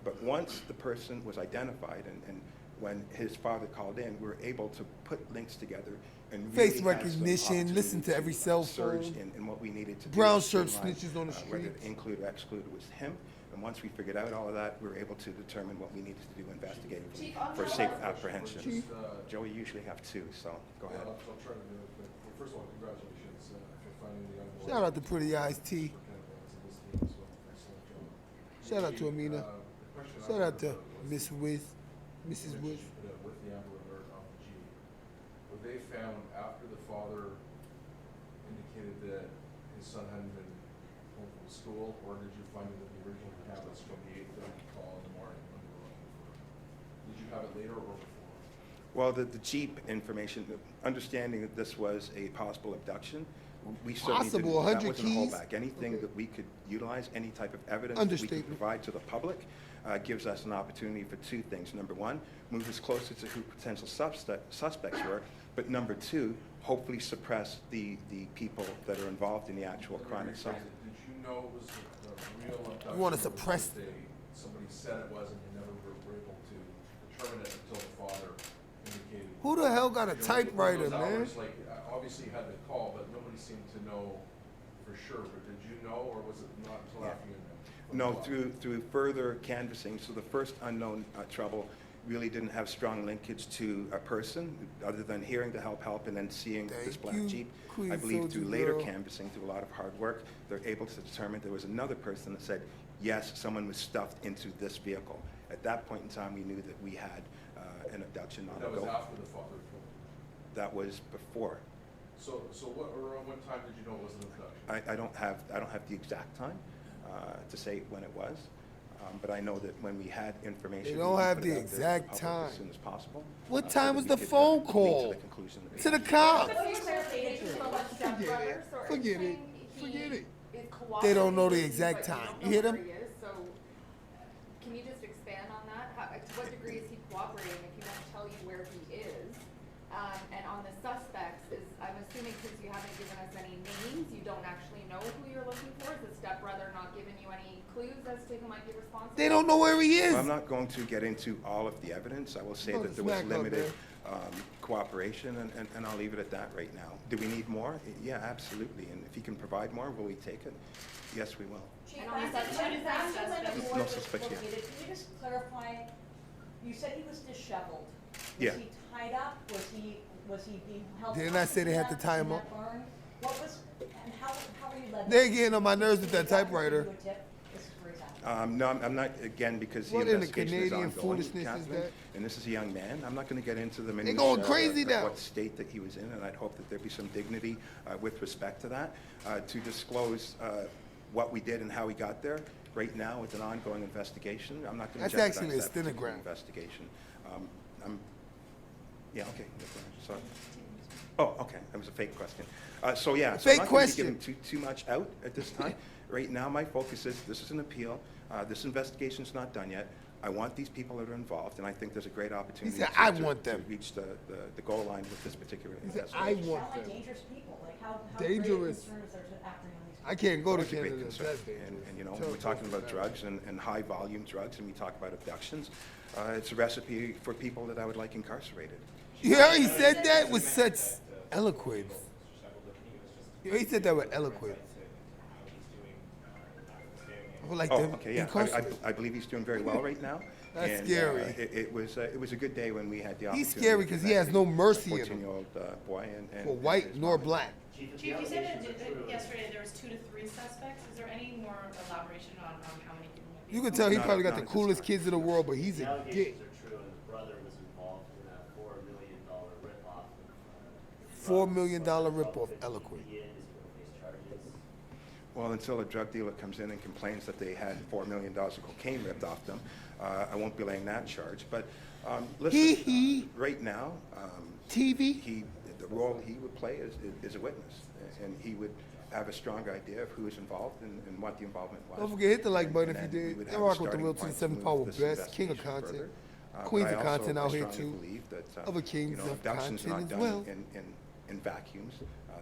F: But once the person was identified and when his father called in, we were able to put links together and really
B: Face
F: had some
B: recognition, listen to
F: opportunity
B: every cell
F: surge
B: phone.
F: in what we needed to do.
B: Brown
F: to
B: shirt
F: streamline,
B: snitches on the
F: whether
B: streets.
F: to include or exclude was him. And once we figured out all of that, we were able to determine what we needed to do investigatively for safe apprehension.
O: Chief.
F: Joey usually have two, so go ahead.
O: I'll try to do it quick. Well, first of all, congratulations for finding the young boy.
B: Shout out to Pretty Eyes T. Shout out to Amina. Shout out to Miss Wiz, Mrs. Wiz.
O: With the Amber Alert on the Jeep, were they found after the father indicated that his son hadn't been home from school, or did you find it in the original tablets from the 8:30 call in the morning when you were looking for it? Did you have it later or before?
F: Well, the Jeep information, understanding that this was a possible abduction, we certainly
B: Possible,
F: didn't, that
B: 100
F: wasn't a
B: keys?
F: holdback. Anything
B: Okay.
F: that we could utilize, any type of evidence that we could
B: Understatement.
F: provide to the public, gives us an opportunity for two things. Number one, move us closer to who potential suspects were, but number two, hopefully suppress the people that are involved in the actual crime itself.
O: Did you know it was the real abduction?
B: You wanna
O: or was
B: suppress-
O: it somebody said it was and you never were able to determine it until the father indicated.
B: Who the hell got a
O: You know,
B: typewriter,
O: those
B: man?
O: hours, like, obviously you had the call, but nobody seemed to know for sure. But did you know, or was it not until
F: Yeah.
O: after you knew?
F: No, through further canvassing, so the first unknown trouble really didn't have strong linkage to a person, other than hearing the help and then seeing this
B: Thank
F: black
B: you,
F: Jeep.
B: Queen
F: I believe
B: Soldier
F: through later
B: Girl.
F: canvassing, through a lot of hard work, they're able to determine there was another person that said, yes, someone was stuffed into this vehicle. At that point in time, we knew that we had an abduction on
O: That
F: the
O: was
F: go.
O: after the father told you.
F: That was before.
O: So what, around what time did you know it was an abduction?
F: I don't have the exact time to say when it was, but I know that when we had information,
B: They don't
F: we
B: have
F: put
B: the
F: it out there to
B: exact
F: public
B: time.
F: as soon as possible.
B: What
F: so
B: time
F: that
B: was
F: we
B: the
F: could,
B: phone
F: lead
B: call?
F: to the conclusion that we
B: To the
F: had.
B: cops.
G: A few clarifications on what stepbrothers, so are
B: Forget
G: you
B: it.
G: saying
B: Forget
G: he
B: it.
G: is
B: They don't know the
G: cooperating,
B: exact
G: but
B: time.
G: don't
B: You
G: know
B: hear
G: where
B: them?
G: he is, so can you just expand on that? To what degree is he cooperating if he won't tell you where he is? And on the suspects, I'm assuming since you haven't given us any names, you don't actually know who you're looking for? Is the stepbrother not giving you any clues as to who might be responsible?
B: They don't know where he is.
F: Well, I'm not going to get into all of the evidence. I will say
B: Oh,
F: that
B: the
F: there was
B: smack up
F: limited cooperation, and I'll leave it at that right now. Do we need more? Yeah, absolutely. And if he can provide more, will we take it? Yes, we will.
H: Chief, no
F: suspects yet.
H: Can you just clarify? You said he was disheveled.
F: Yeah.
H: Was he tied up? Was he being held?
B: Didn't I say they had to tie him
H: in
B: up?
H: that barn? What was and how were you led?
B: They're getting on my nerves with that typewriter.
F: No, I'm not, again, because the
B: What in the
F: investigation is
B: Canadian
F: ongoing,
B: foolishness is
F: Catherine,
B: that?
F: and this is a young man. I'm not going to get into the
B: They're
F: minutiae
B: going crazy
F: of
B: now.
F: what state that he was in, and I'd hope that there be some dignity with respect to that. To disclose what we did and how we got there, right now it's an ongoing investigation. I'm not going to
B: That's
F: jeopardize
B: actually a
F: that particular
B: stenograph.
F: investigation. Yeah, okay. So, oh, okay. That was a fake question. So yeah, so I'm not going to be giving too much out at this time. Right now, my focus is this is an appeal. This investigation is not done yet. I want these people that are involved, and I think there's a great opportunity to reach the goal line with this particular investigation.
B: I want them.
H: Dangerous people. Like how
B: Dangerous.
H: concern is there to acting on these people?
B: I can't go to
F: That's a great
B: Canada.
F: concern.
B: That's dangerous.
F: And you know, we're talking about drugs and high volume drugs, and we talk about abductions. It's a recipe for people that I would like incarcerated.
B: You heard he said that with such eloquence. He said that with eloquence. I would like to
F: okay, yeah. I believe he's doing very well right now.
B: That's
F: and,
B: scary.
F: It was a good day when we had the opportunity.
B: He's scary because he has no mercy in him.
F: 14-year-old boy and
B: For white nor black.
A: Chief, you said that yesterday there was 2 to 3 suspects. Is there any more elaboration on how many people?
B: You can tell he probably got the coolest kids in the world, but he's
K: The
B: a
K: allegations
B: dick.
K: are true, and the brother was involved in a $4 million ripoff.
B: $4 million ripoff, eloquent.
F: Well, until a drug dealer comes in and complains that they had $4 million of cocaine ripped off them, I won't be laying that charge. But listen, right now,
B: TV,
F: the role he would play is a witness, and he would have a strong idea of who is involved and what the involvement was.
B: Don't forget, hit the like button if you
F: And then we
B: did.
F: would
B: They're
F: have a
B: rocking with the
F: starting
B: Will to the
F: point
B: 7
F: move
B: Power
F: this
B: Best, king of
F: investigation
B: content,
F: further.
B: queens
F: But
B: of
F: I also
B: content out here
F: strongly
B: too.
F: believe that,
B: Other kings of
F: abduction's
B: content
F: not
B: as
F: done
B: well.
F: in vacuums.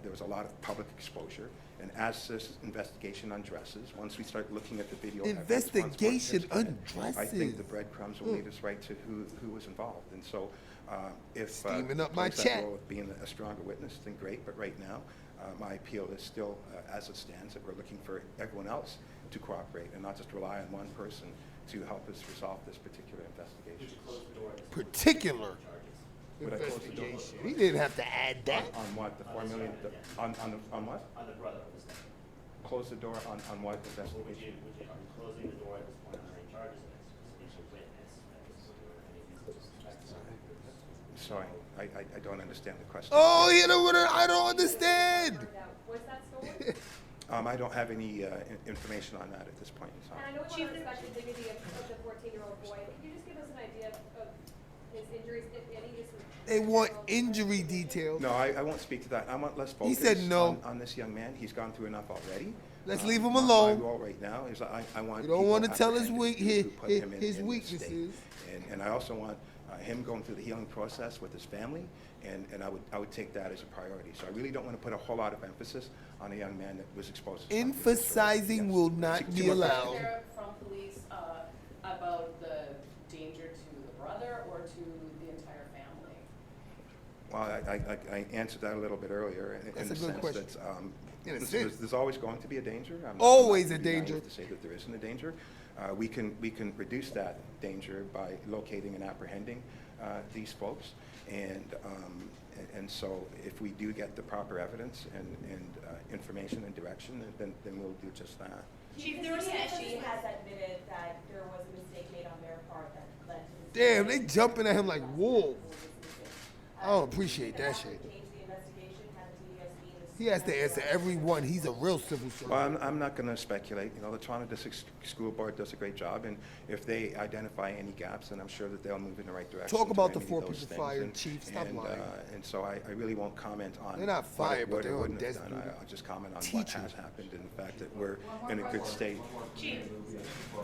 F: There was a lot of public exposure, and as this investigation undresses, once we start looking at the video evidence,
B: Investigation
F: I think the
B: undresses.
F: breadcrumbs will lead us right to who was involved. And so, if
B: Steaming up my
F: plays that
B: chat.
F: role of being a stronger witness, then great. But right now, my appeal is still, as it stands, that we're looking for everyone else to cooperate and not just rely on one person to help us resolve this particular investigation.
B: Particular
F: Would I close the door?
B: investigation. He didn't have to add that.
F: On what? The 4 million? On what?
K: On the brother of the state.
F: Close the door on what
K: Would
F: investigation?
K: you are you closing the door at this point on any charges against a witness?
F: Sorry, I don't understand the question.
B: Oh, you know what? I don't understand.
G: Was that stolen?
F: I don't have any information on that at this point in
G: And
F: time.
G: I know we want to respect the dignity of the 14-year-old boy, but can you just give us an idea of his injuries, if any?
B: They want injury details.
F: No, I won't speak to that. I want less focus
B: said no.
F: on this young man. He's gone through enough already.
B: Let's leave him
F: My
B: alone.
F: role right now is I want
B: You don't
F: people
B: want to tell his
F: apprehended who put him in
B: his
F: this
B: weaknesses.
F: state. And I also want him going through the healing process with his family, and I would take that as a priority. So I really don't want to put a whole lot of emphasis on a young man that was exposed to something that's
B: Emphasizing will not be allowed.
A: There from police about the danger to the brother or to the entire family?
F: Well, I answered that a little bit earlier in the sense that there's always going to be a danger. I'm
B: Always
F: not
B: a
F: naive
B: danger.
F: to say that there isn't a danger. We can reduce that danger by locating and apprehending these folks, and so if we do get the proper evidence and information and direction, then we'll do just that.
A: Chief,
G: there was
A: she
G: has admitted that there was a mistake made on their part that led to
B: Damn, they jumping at him like wolves. I don't appreciate that shit. He has to answer every one. He's a real civil servant.
F: Well, I'm not going to speculate. You know, the Toronto District School Board does a great job, and if they identify any gaps, then I'm sure that they'll move in the right direction.
B: Talk
F: to
B: about the
F: remedy
B: 4
F: those
B: people
F: things.
B: fired,
F: And-
B: Chief. Stop
F: and,
B: lying.
F: And so I really won't comment on.
B: They're not
F: what
B: fired, but
F: it
B: they're on
F: wouldn't have
B: desk
F: done.
B: duty.
F: I'll just comment on what
B: Teachers.
F: has happened and the fact that we're in a good state.
A: Chief.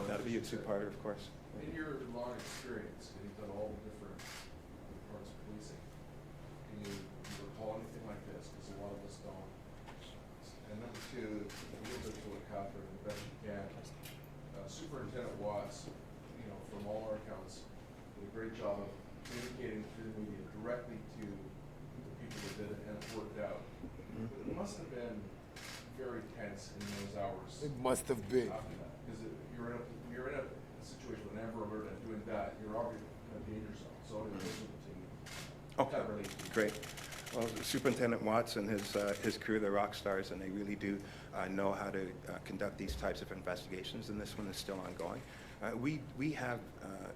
F: That'll be a two-parter, of course.
O: In your long experience, and you've done all different parts of policing, can you recall anything like this? Because a lot of us don't. And number two, a little bit to what Catherine, the best you can. Superintendent Watts, from all our accounts, did a great job of communicating through the media directly to the people that did it, and it worked out. But it must have been very tense in those hours.
B: It must have been.
O: Because you're in a situation with an Amber Alert and doing that, you're already in a danger zone. So it was
F: Okay, great. Well, Superintendent Watts and his crew, they're rock stars, and they really do know how to conduct these types of investigations, and this one is still ongoing. We have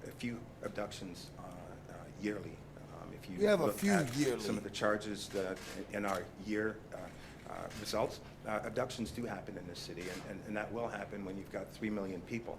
F: a few abductions yearly. If you
B: We have a
F: look
B: few
F: at
B: yearly.
F: some of the charges that in our year results, abductions do happen in this city, and that will happen when you've got 3 million people.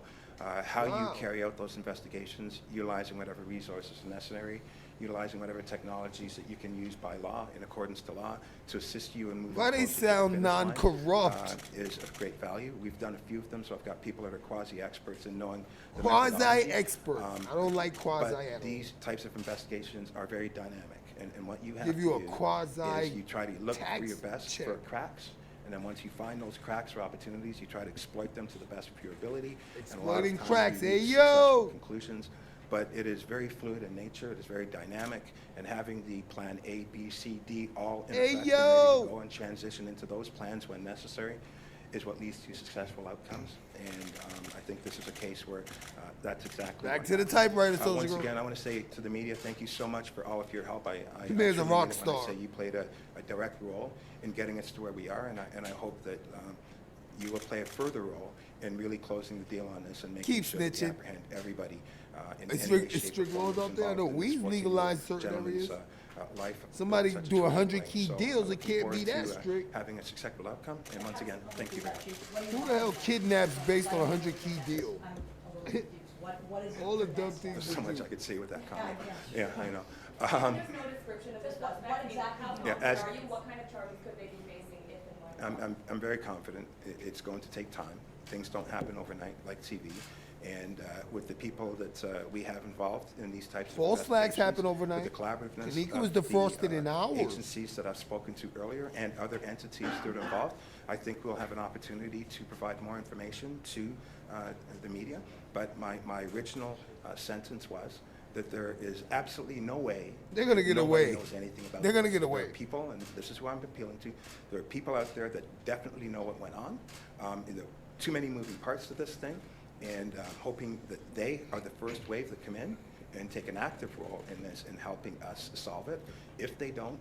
F: How
B: Wow.
F: you carry out those investigations, utilizing whatever resources are necessary, utilizing whatever technologies that you can use by law, in accordance to law, to assist you in moving
B: Why they
F: closer to the
B: sound
F: finish line,
B: non-corrupt?
F: is of great value. We've done a few of them, so I've got people that are quasi-experts in knowing the methodology.
B: Quasi-expert. I don't like quasi
F: But
B: at all.
F: these types of investigations are very dynamic, and what you have
B: Give you
F: to
B: a
F: do
B: quasi
F: is you try to look for
B: tax
F: your best
B: check.
F: for cracks, and then once you find those cracks or opportunities, you try to exploit them to the best of your ability. And a lot of
B: Exploiting
F: times
B: cracks,
F: you
B: hey,
F: reach
B: yo!
F: successful conclusions. But it is very fluid in nature. It is very dynamic, and having the plan A, B, C, D all in
B: Hey,
F: effect and
B: yo!
F: ready to go and transition into those plans when necessary is what leads to successful outcomes. And I think this is a case where that's exactly
B: Back
F: what
B: to the
F: happened.
B: typewriter, Social
F: Once
B: Girl.
F: again, I want to say to the media, thank you so much for all of your help. I
B: You man's a
F: truly
B: rock
F: mean it when I
B: star.
F: say you played a direct role in getting us to where we are, and I hope that you will play a further role in really closing the deal on this and making
B: Keep
F: sure that we
B: snitching.
F: apprehend everybody in
B: It's
F: any way,
B: strict-
F: shape,
B: it's
F: or
B: strict
F: form
B: laws
F: that's
B: out there. I know
F: involved in this
B: we
F: 14-year-old
B: legalized certain
F: gentleman's,
B: areas.
F: Life.
B: Somebody
F: such a
B: do
F: terrible
B: 100
F: way.
B: key
F: So
B: deals,
F: I'm
B: it
F: looking
B: can't
F: forward
B: be that
F: to,
B: strict.
F: having a successful outcome, and once again, thank you very much.
B: Who the hell kidnaps based on a 100 key deal? All the dumb things.
F: There's so much I could say with that comment. Yeah, I know.
A: There's no description of the suspect.
W: what exactly
A: How
F: Yeah,
A: confident
F: as-
A: are you? What kind of charges could they be facing if and when?
F: I'm very confident. It's going to take time. Things don't happen overnight like TV. And with the people that we have involved in these types of
B: False flags
F: investigations,
B: happen overnight.
F: with the collaborativeness
B: Tanika
F: of
B: was
F: the,
B: defrosted in hours.
F: agencies that I've spoken to earlier and other entities that are involved, I think we'll have an opportunity to provide more information to the media. But my original sentence was that there is absolutely no way
B: They're gonna get
F: nobody
B: away.
F: knows anything about
B: They're gonna
F: this.
B: get
F: There
B: away.
F: are people, and this is who I'm appealing to, there are people out there that definitely know what went on. There are too many moving parts to this thing, and hoping that they are the first wave that come in and take an active role in this in helping us solve it. If they don't,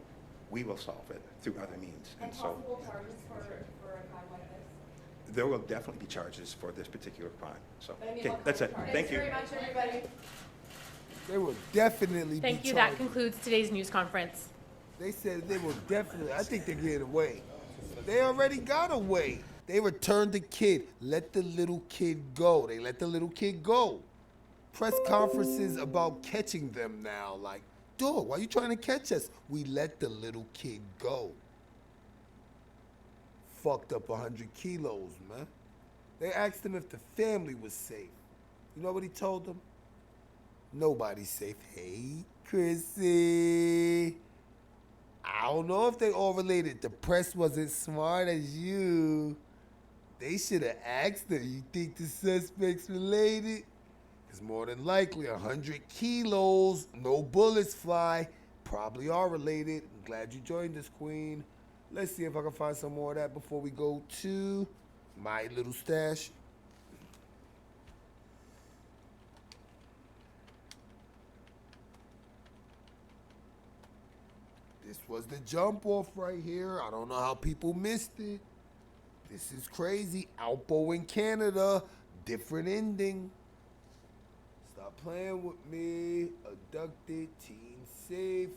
F: we will solve it through other means.
A: And
F: so
A: possible charges for a crime like this?
F: there will definitely be charges for this particular crime. So,
A: But I mean,
F: okay,
A: what
F: that's
A: kind
F: it.
A: of charges?
F: Thank you.
A: Thanks very much, everybody.
B: They will definitely
L: Thank
B: be
L: you. That
B: charged.
L: concludes today's news conference.
B: They said they will definitely. I think they get away. They already got away. They returned the kid. Let the little kid go. They let the little kid go. Press conferences about catching them now. Like, dog, why you trying to catch us? We let the little kid go. Fucked up 100 kilos, man. They asked him if the family was safe. You know what he told them? Nobody's safe. Hey, Chrissy. I don't know if they all related. The press wasn't smart as you. They should have asked her, you think the suspect's related? Because more than likely, 100 kilos, no bullets fly, probably are related. I'm glad you joined us, Queen. Let's see if I can find some more of that before we go to my little stash. This was the jump off right here. I don't know how people missed it. This is crazy. Alpo in Canada, different ending. Stop playing with me. Abducted, teen safe.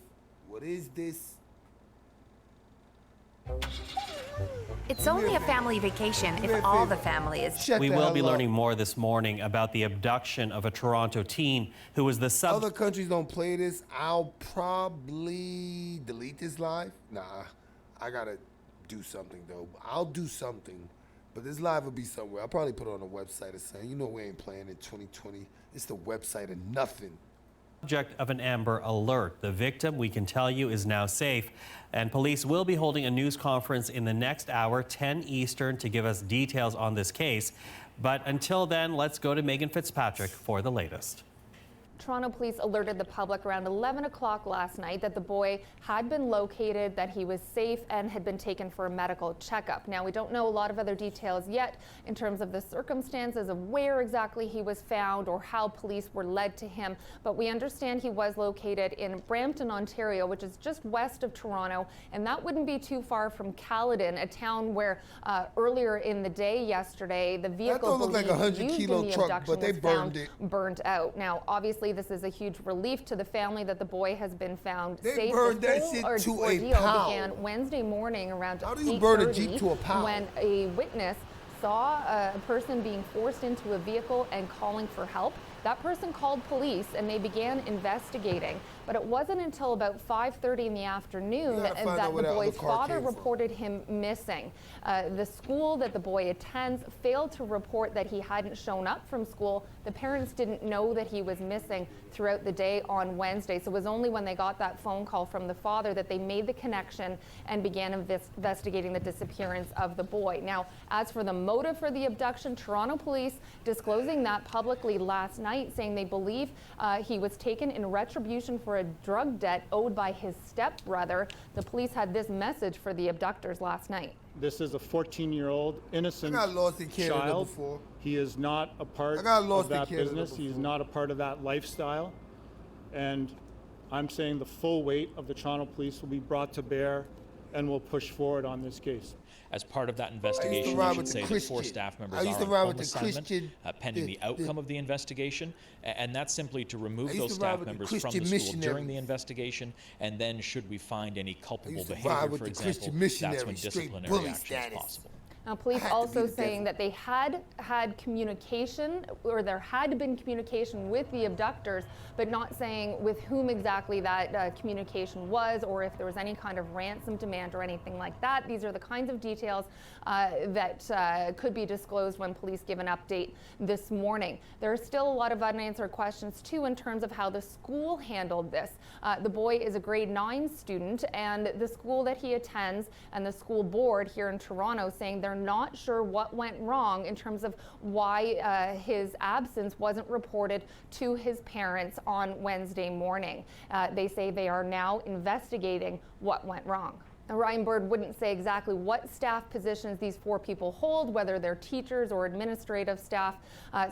B: What is this?
M: It's only a family vacation if all the family is.
V: We will be learning more this morning about the abduction of a Toronto teen who was the subject.
B: Other countries don't play this. I'll probably delete this live. Nah, I gotta do something though. I'll do something, but this live will be somewhere. I'll probably put it on a website or something. You know we ain't playing in 2020. It's the website and nothing.
V: Subject of an Amber Alert. The victim, we can tell you, is now safe, and police will be holding a news conference in the next hour, 10 Eastern, to give us details on this case. But until then, let's go to Megan Fitzpatrick for the latest.
W: Toronto police alerted the public around 11 o'clock last night that the boy had been located, that he was safe, and had been taken for a medical checkup. Now, we don't know a lot of other details yet in terms of the circumstances of where exactly he was found or how police were led to him, but we understand he was located in Brampton, Ontario, which is just west of Toronto, and that wouldn't be too far from Caledon, a town where earlier in the day yesterday, the vehicle
B: like a 100-kilo truck, but they
W: burnt out. Now, obviously, this is a huge relief to the family that the boy has been found
B: They
W: safe.
B: burned
W: The
B: that
W: whole
B: shit to a
W: ordeal
B: pound.
W: began Wednesday morning around 8:30.
B: How do you burn a Jeep to a pound?
W: When a witness saw a person being forced into a vehicle and calling for help. That person called police and they began investigating. But it wasn't until about 5:30 in the afternoon that the boy's father reported him missing. The school that the boy attends failed to report that he hadn't shown up from school. The parents didn't know that he was missing throughout the day on Wednesday. So it was only when they got that phone call from the father that they made the connection and began investigating the disappearance of the boy. Now, as for the motive for the abduction, Toronto police disclosing that publicly last night, saying they believe he was taken in retribution for a drug debt owed by his stepbrother. The police had this message for the abductors last night.
D: This is a 14-year-old innocent child. He is not a part of that business. He's not a part of that lifestyle. And I'm saying the full weight of the Toronto police will be brought to bear and will push forward on this case.
X: As part of that investigation, I should say that 4 staff members are on home assignment pending the outcome of the investigation, and that's simply to remove those staff members from the school during the investigation, and then should we find any culpable behavior, for example, that's when disciplinary action is possible.
W: Now, police also saying that they had communication, or there had been communication with the abductors, but not saying with whom exactly that communication was, or if there was any kind of ransom demand or anything like that. These are the kinds of details that could be disclosed when police give an update this morning. There are still a lot of unanswered questions, too, in terms of how the school handled this. The boy is a grade 9 student, and the school that he attends and the school board here in Toronto saying they're not sure what went wrong in terms of why his absence wasn't reported to his parents on Wednesday morning. They say they are now investigating what went wrong. Now, Ryan Bird wouldn't say exactly what staff positions these 4 people hold, whether they're teachers or administrative staff.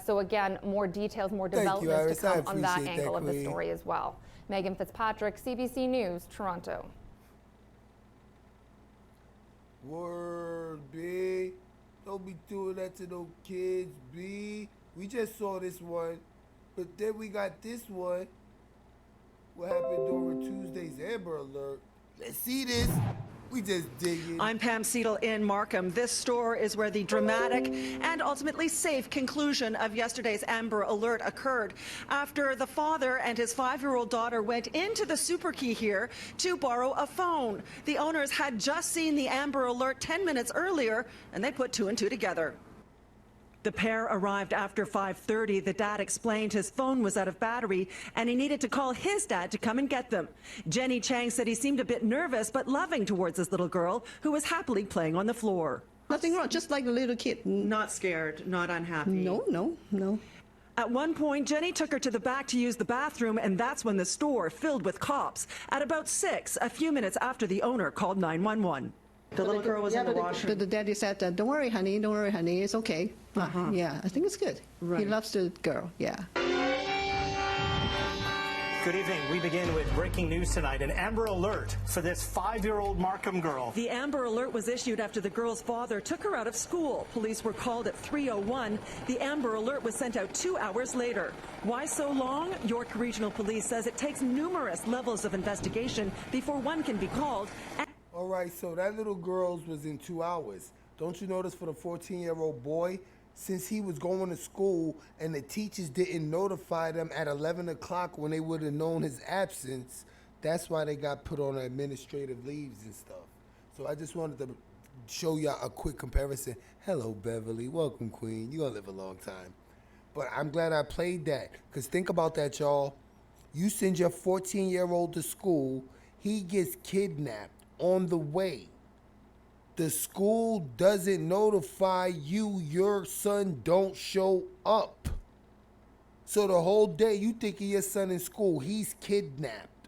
W: So again, more details, more developments to come on that angle of the story as well. Megan Fitzpatrick, CBC News, Toronto.
B: Word, B. Don't be doing that to those kids, B. We just saw this one, but then we got this one. What happened during Tuesday's Amber Alert? Let's see this. We just digging.
P: I'm Pam Seidel in Markham. This store is where the dramatic and ultimately safe conclusion of yesterday's Amber Alert occurred after the father and his 5-year-old daughter went into the Super Key here to borrow a phone. The owners had just seen the Amber Alert 10 minutes earlier, and they put 2 and 2 together. The pair arrived after 5:30. The dad explained his phone was out of battery and he needed to call his dad to come and get them. Jenny Chang said he seemed a bit nervous but loving towards his little girl who was happily playing on the floor.
Q: Nothing wrong, just like a little kid.
P: Not scared, not unhappy.
Q: No.
P: At one point, Jenny took her to the back to use the bathroom, and that's when the store filled with cops. At about 6, a few minutes after the owner called 911. The little girl was in the washroom.
Q: The daddy said, don't worry, honey, it's okay. Yeah, I think it's good. Right. He loves the girl, yeah.
U: Good evening. We begin with breaking news tonight, an Amber Alert for this 5-year-old Markham girl.
P: The Amber Alert was issued after the girl's father took her out of school. Police were called at 3:01. The Amber Alert was sent out 2 hours later. Why so long? York Regional Police says it takes numerous levels of investigation before one can be called.
B: All right, so that little girl's was in 2 hours. Don't you notice for the 14-year-old boy, since he was going to school and the teachers didn't notify them at 11 o'clock when they would have known his absence, that's why they got put on administrative leaves and stuff. So I just wanted to show y'all a quick comparison. Hello, Beverly. Welcome, Queen. You're going to live a long time. But I'm glad I played that, because think about that, y'all. You send your 14-year-old to school, he gets kidnapped on the way. The school doesn't notify you, your son don't show up. So the whole day you thinking your son in school, he's kidnapped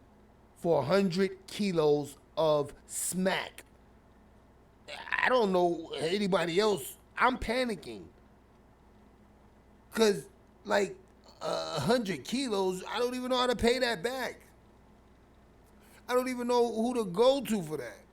B: for 100 kilos of smack. I don't know anybody else. I'm panicking. Cause like 100 kilos, I don't even know how to pay that back. I don't even know who to go to for that.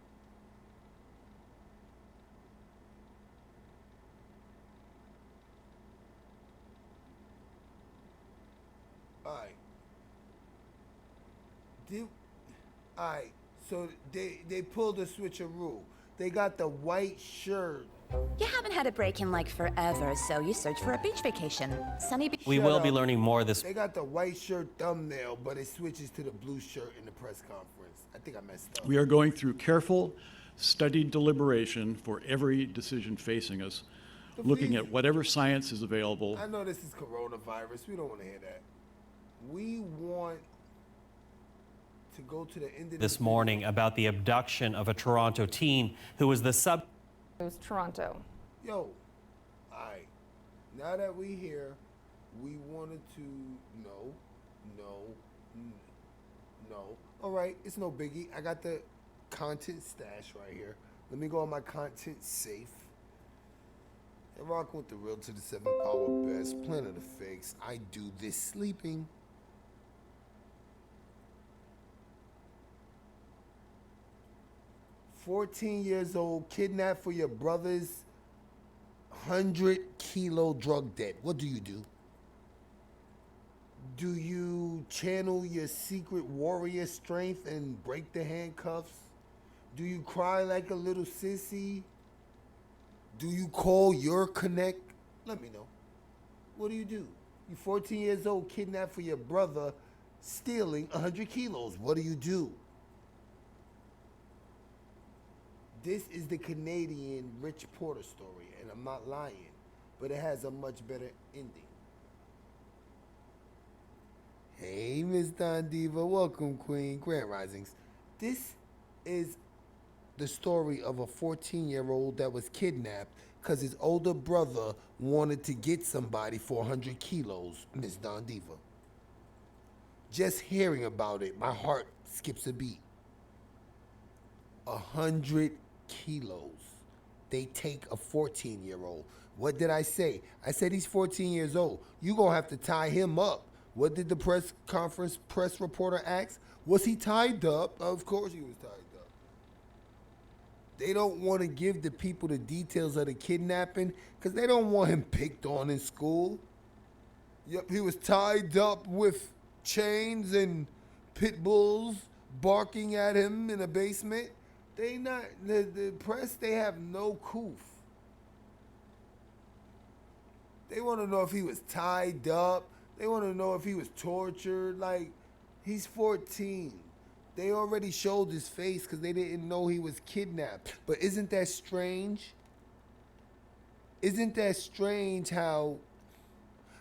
B: Alright, so they pulled a switcheroo. They got the white shirt.
N: You haven't had a break in like forever, so you search for a beach vacation. Sunny beach.
V: We will be learning more this.
B: They got the white shirt thumbnail, but it switches to the blue shirt in the press conference. I think I messed up.
R: We are going through careful, studied deliberation for every decision facing us, looking at whatever science is available.
B: I know this is coronavirus. We don't want to hear that. We want to go to the end of
V: this morning about the abduction of a Toronto teen who was the
W: News Toronto.
B: Yo, alright. Now that we here, we wanted to no. Alright, it's no biggie. I got the content stash right here. Let me go on my content safe. And rocking with the real to the 7 power best. Planet of fakes. I do this sleeping. "14 years old, kidnapped for your brother's 100-kilo drug debt." What do you do? Do you channel your secret warrior strength and break the handcuffs? Do you cry like a little sissy? Do you call your connect? Let me know. What do? You 14 years old, kidnapped for your brother, stealing 100 kilos. What do you do? This is the Canadian Rich Porter story, and I'm not lying, but it has a much better ending. Hey, Miss Don Diva, welcome, Queen. Grand Risings. This is the story of a 14-year-old that was kidnapped because his older brother wanted to get somebody for 100 kilos, Miss Don Diva. Just hearing about it, my heart skips a beat. 100 kilos. They take a 14-year-old. What did I say? I said he's 14 years old. You gonna have to tie him up. What did the press conference press reporter ask? Was he tied up? Of course he was tied up. They don't want to give the people the details of the kidnapping because they don't want him picked on in school. Yep, he was tied up with chains and pit bulls barking at him in a basement. They not, the press, they have no coof. They want to know if he was tied up. They want to know if he was tortured. Like, he's 14. They already showed his face because they didn't know he was kidnapped. But isn't that strange? Isn't that strange how...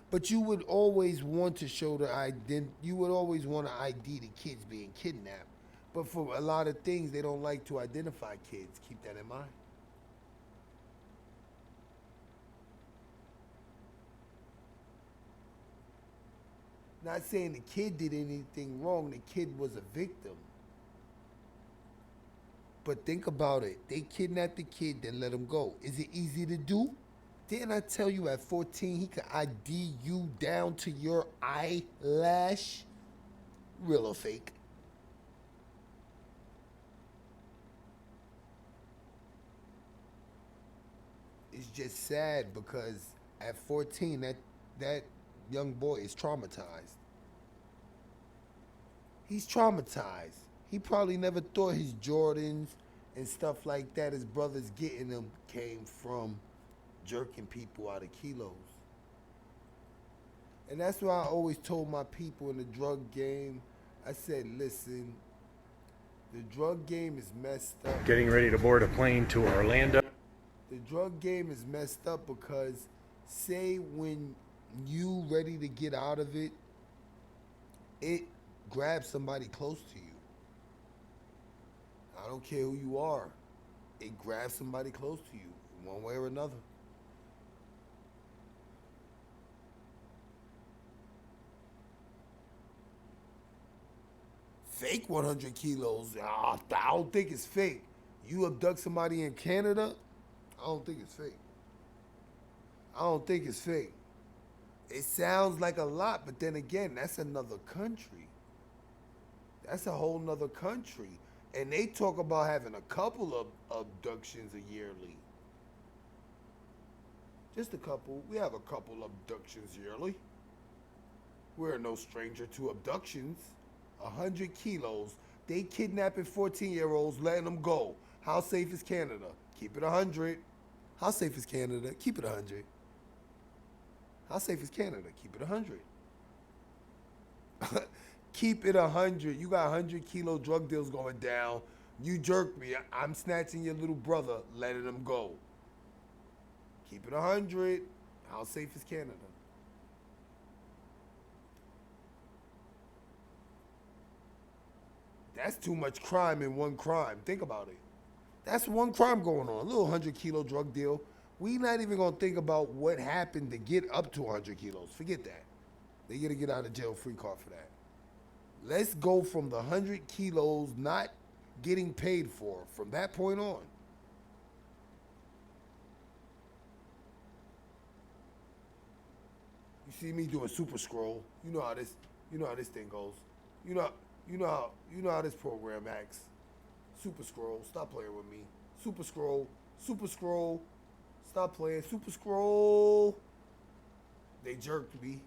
B: But you would always want to show the identity. You would always want to ID the kids being kidnapped. But for a lot of things, they don't like to identify kids. Keep that in mind. Not saying the kid did anything wrong. The kid was a victim. But think about it. They kidnapped the kid, then let him go. Is it easy to do? Didn't I tell you at 14 he could ID you down to your eyelash? Real or fake? It's just sad because at 14, that young boy is traumatized. He's traumatized. He probably never thought his Jordans and stuff like that, his brothers getting them, came from jerking people out of kilos. And that's why I always told my people in the drug game, I said, listen, the drug game is messed up.
S: Getting ready to board a plane to Orlando.
B: The drug game is messed up because say when you ready to get out of it, it grabs somebody close to you. I don't care who you are. It grabs somebody close to you, one way or another. Fake 100 kilos. I don't think it's fake. You abduct somebody in Canada? I don't think it's fake. I don't think it's fake. It sounds like a lot, but then again, that's another country. That's a whole nother country. And they talk about having a couple of abductions a yearly. Just a couple. We have a couple abductions yearly. We're no stranger to abductions. 100 kilos. They kidnapping 14-year-olds, letting them go. How safe is Canada? Keep it 100. How safe is Canada? Keep it 100. How safe is Canada? Keep it 100. Keep it 100. You got 100-kilo drug deals going down. You jerk me. I'm snatching your little brother, letting him go. Keep it 100. How safe is Canada? That's too much crime in one crime. Think about it. That's one crime going on. A little 100-kilo drug deal. We not even going to think about what happened to get up to 100 kilos. Forget that. They got to get out of jail free card for that. Let's go from the 100 kilos not getting paid for from that point on. You see me doing super scroll. You know how this thing goes. You know how this program acts. Super scroll. Stop playing with me. Super scroll. Super scroll. Stop playing. Super scroll. They jerked me.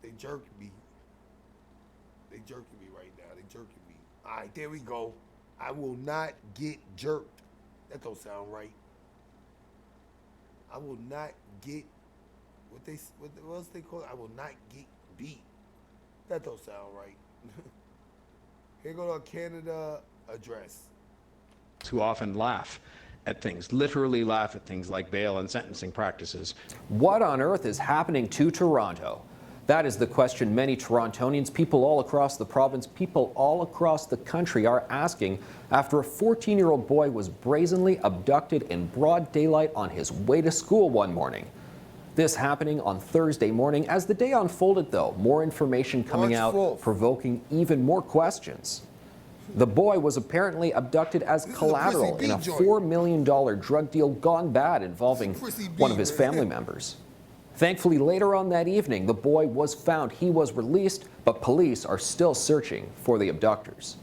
B: They jerked me. They jerking me right now. They jerking me. All right, there we go. I will not get jerked. That don't sound right. I will not get what else they call it? I will not get beat. That don't sound right. Here go our Canada address.
C: Who often laugh at things, literally laugh at things like bail and sentencing practices.
E: What on earth is happening to Toronto? That is the question many Torontonians, people all across the province, people all across the country are asking after a 14-year-old boy was brazenly abducted in broad daylight on his way to school one morning. This happening on Thursday morning. As the day unfolded, though, more information coming out, provoking even more questions. The boy was apparently abducted as collateral in a $4 million drug deal gone bad involving one of his family members. Thankfully, later on that evening, the boy was found. He was released, but police are still searching for the abductors.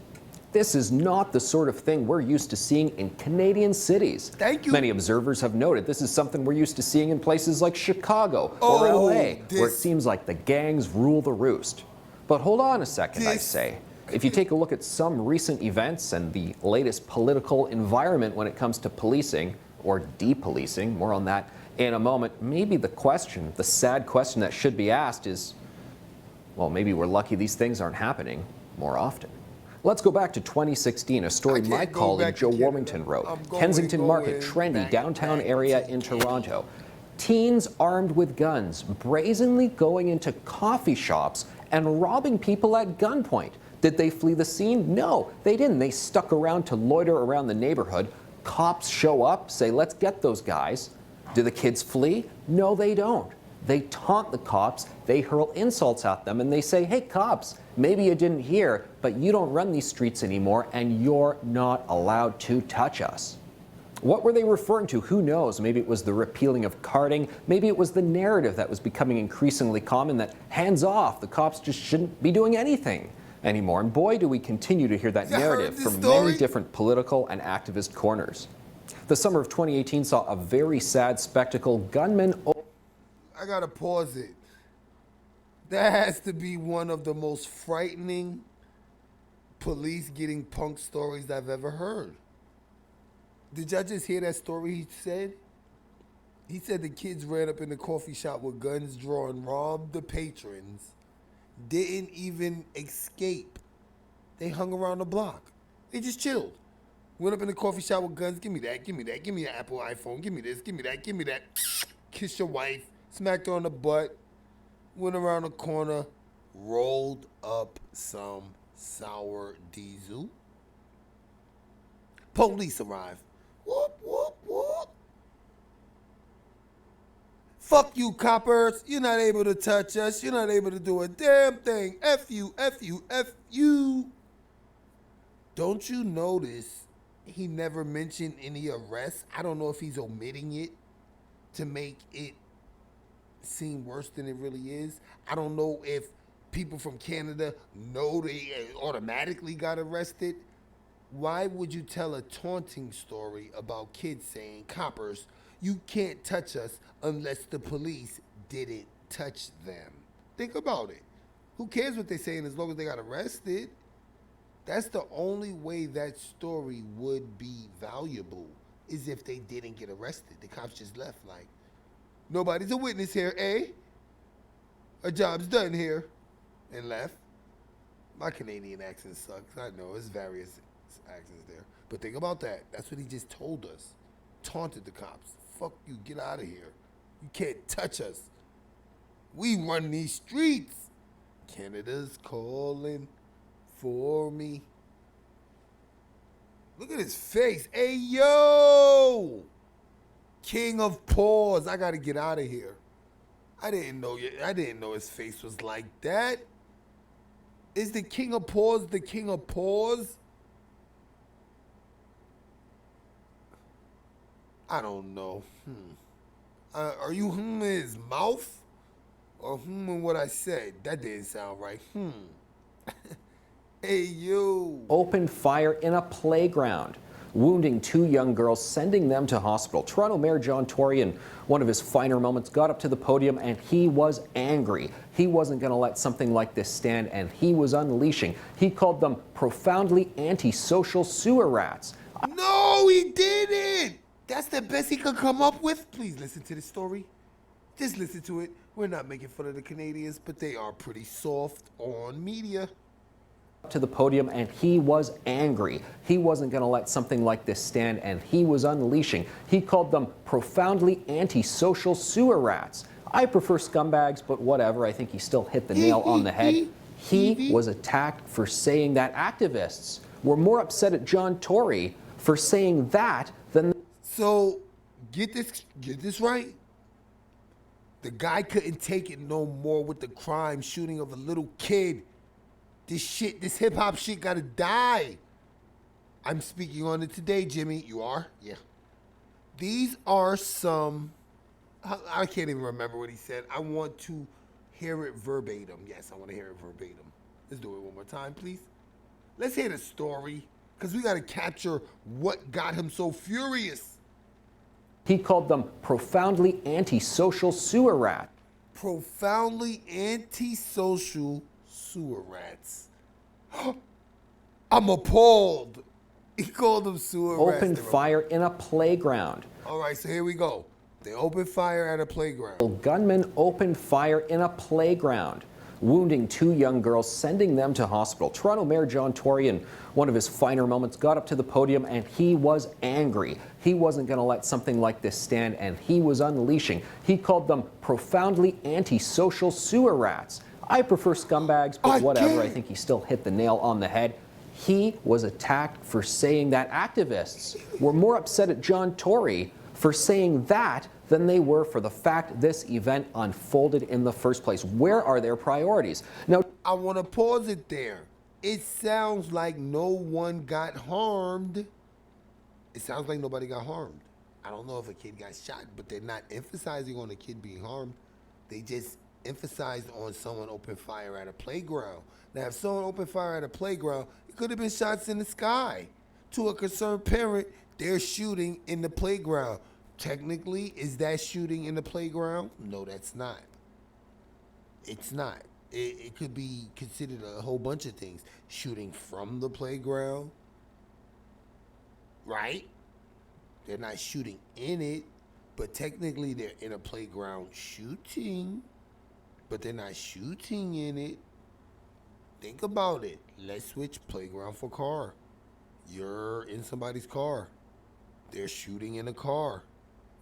E: This is not the sort of thing we're used to seeing in Canadian cities.
B: Thank you.
E: Many observers have noted this is something we're used to seeing in places like Chicago or LA, where it seems like the gangs rule the roost. But hold on a second, I say. If you take a look at some recent events and the latest political environment when it comes to policing or depolicing, more on that in a moment, maybe the question, the sad question that should be asked is, well, maybe we're lucky these things aren't happening more often. Let's go back to 2016, a story my colleague Joe Warmington wrote. Kensington Market, trendy downtown area in Toronto. Teens armed with guns, brazenly going into coffee shops and robbing people at gunpoint. Did they flee the scene? No, they didn't. They stuck around to loiter around the neighborhood. Cops show up, say, let's get those guys. Do the kids flee? No, they don't. They taunt the cops, they hurl insults at them, and they say, hey, cops, maybe you didn't hear, but you don't run these streets anymore, and you're not allowed to touch us. What were they referring to? Who knows? Maybe it was the repealing of carding. Maybe it was the narrative that was becoming increasingly common that hands off, the cops just shouldn't be doing anything anymore. And boy, do we continue to hear that narrative from many different political and activist corners. The summer of 2018 saw a very sad spectacle. Gunmen...
B: I gotta pause it. That has to be one of the most frightening police getting punked stories I've ever heard. Did y'all just hear that story he said? He said the kids ran up in the coffee shop with guns drawn, robbed the patrons, didn't even escape. They hung around the block. They just chilled. Went up in the coffee shop with guns. Give me that, give me that, give me an Apple iPhone, give me this, give me that, give me that. Kiss your wife, smacked her on the butt, went around the corner, rolled up some sour diesel. Police arrived. Whoop, whoop, whoop. Fuck you, coppers. You're not able to touch us. You're not able to do a damn thing. F you, F you, F you. Don't you notice he never mentioned any arrests? I don't know if he's omitting it to make it seem worse than it really is. I don't know if people from Canada know they automatically got arrested. Why would you tell a taunting story about kids saying, coppers, you can't touch us unless the police didn't touch them? Think about it. Who cares what they're saying as long as they got arrested? That's the only way that story would be valuable, is if they didn't get arrested. The cops just left like, nobody's a witness here, eh? Our job's done here. And left. My Canadian accent sucks. I know, there's various accents there. But think about that. That's what he just told us. Taunted the cops. Fuck you, get out of here. You can't touch us. We run these streets. Canada's calling for me. Look at his face. Hey, yo! King of paws. I gotta get out of here. I didn't know his face was like that. Is the king of paws the king of paws? I don't know. Are you in his mouth? Or in what I said? That didn't sound right. Hey, you.
E: Opened fire in a playground, wounding 2 young girls, sending them to hospital. Toronto Mayor John Tory, in one of his finer moments, got up to the podium and he was angry. He wasn't going to let something like this stand, and he was unleashing. He called them profoundly antisocial sewer rats.
B: No, he didn't. That's the best he could come up with. Please listen to the story. Just listen to it. We're not making fun of the Canadians, but they are pretty soft on media.
E: To the podium and he was angry. He wasn't going to let something like this stand, and he was unleashing. He called them profoundly antisocial sewer rats. I prefer scumbags, but whatever. I think he still hit the nail on the head. He was attacked for saying that. Activists were more upset at John Tory for saying that than...
B: So, get this right. The guy couldn't take it no more with the crime shooting of a little kid. This hip-hop shit gotta die. I'm speaking on it today, Jimmy. You are? Yeah. These are some... I can't even remember what he said. I want to hear it verbatim. Yes, I want to hear it verbatim. Let's do it one more time, please. Let's hear the story, because we gotta capture what got him so furious.
E: He called them profoundly antisocial sewer rats.
B: Profoundly antisocial sewer rats. I'm appalled. He called them sewer rats.
E: Opened fire in a playground.
B: All right, so here we go. They opened fire at a playground.
E: Gunmen opened fire in a playground, wounding 2 young girls, sending them to hospital. Toronto Mayor John Tory, in one of his finer moments, got up to the podium and he was angry. He wasn't going to let something like this stand, and he was unleashing. He called them profoundly antisocial sewer rats. I prefer scumbags, but whatever. I think he still hit the nail on the head. He was attacked for saying that. Activists were more upset at John Tory for saying that than they were for the fact this event unfolded in the first place. Where are their priorities? Now,
B: I want to pause it there. It sounds like no one got harmed. It sounds like nobody got harmed. I don't know if a kid got shot, but they're not emphasizing on a kid being harmed. They just emphasized on someone opened fire at a playground. Now, if someone opened fire at a playground, it could have been shots in the sky. To a concerned parent, they're shooting in the playground. Technically, is that shooting in the playground? No, that's not. It's not. It could be considered a whole bunch of things. Shooting from the playground, right? They're not shooting in it, but technically they're in a playground shooting, but they're not shooting in it. Think about it. Let's switch playground for car. You're in somebody's car. They're shooting in a car.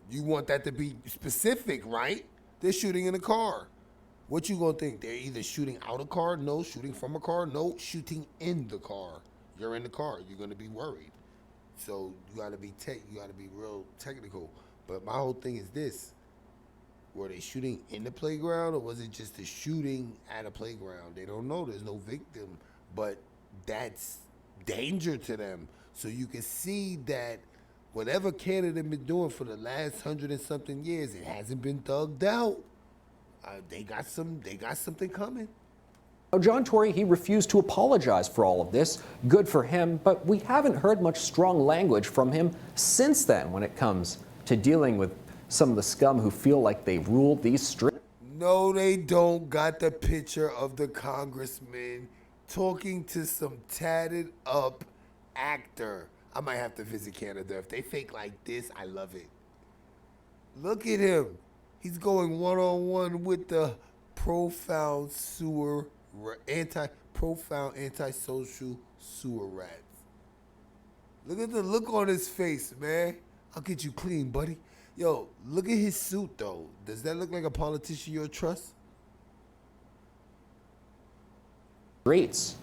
B: You want that to be specific, right? They're shooting in a car. What you gonna think? They're either shooting out a car? No. Shooting from a car? No. Shooting in the car. You're in the car. You're gonna be worried. So you gotta be real technical. But my whole thing is this: were they shooting in the playground or was it just a shooting at a playground? They don't know. There's no victim, but that's danger to them. So you can see that whatever Canada been doing for the last 100 and something years, it hasn't been thugged out. They got something coming.
E: Now, John Tory, he refused to apologize for all of this. Good for him, but we haven't heard much strong language from him since then when it comes to dealing with some of the scum who feel like they've ruled these streets.
B: No, they don't. Got the picture of the congressman talking to some tatted up actor. I might have to visit Canada. If they fake like this, I love it. Look at him. He's going one-on-one with the profound antisocial sewer rats. Look at the look on his face, man. I'll get you clean, buddy. Yo, look at his suit, though. Does that look like a politician you'll trust?
E: Streets.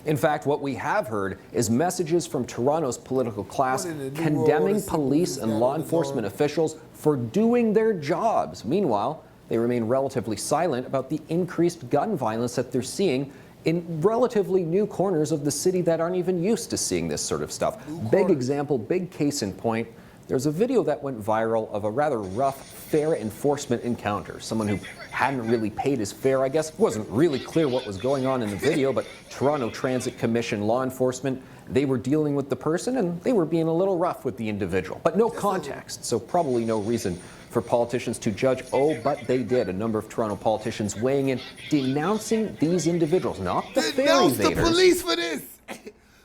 E: In fact, what we have heard is messages from Toronto's political class condemning police and law enforcement officials for doing their jobs. Meanwhile, they remain relatively silent about the increased gun violence that they're seeing in relatively new corners of the city that aren't even used to seeing this sort of stuff. Big example, big case in point. There's a video that went viral of a rather rough fare enforcement encounter. Someone who hadn't really paid his fare, I guess. It wasn't really clear what was going on in the video, but Toronto Transit Commission law enforcement, they were dealing with the person and they were being a little rough with the individual. But no context, so probably no reason for politicians to judge. Oh, but they did. A number of Toronto politicians weighing in, denouncing these individuals, not the fare evaders.
B: Denounce the police for this.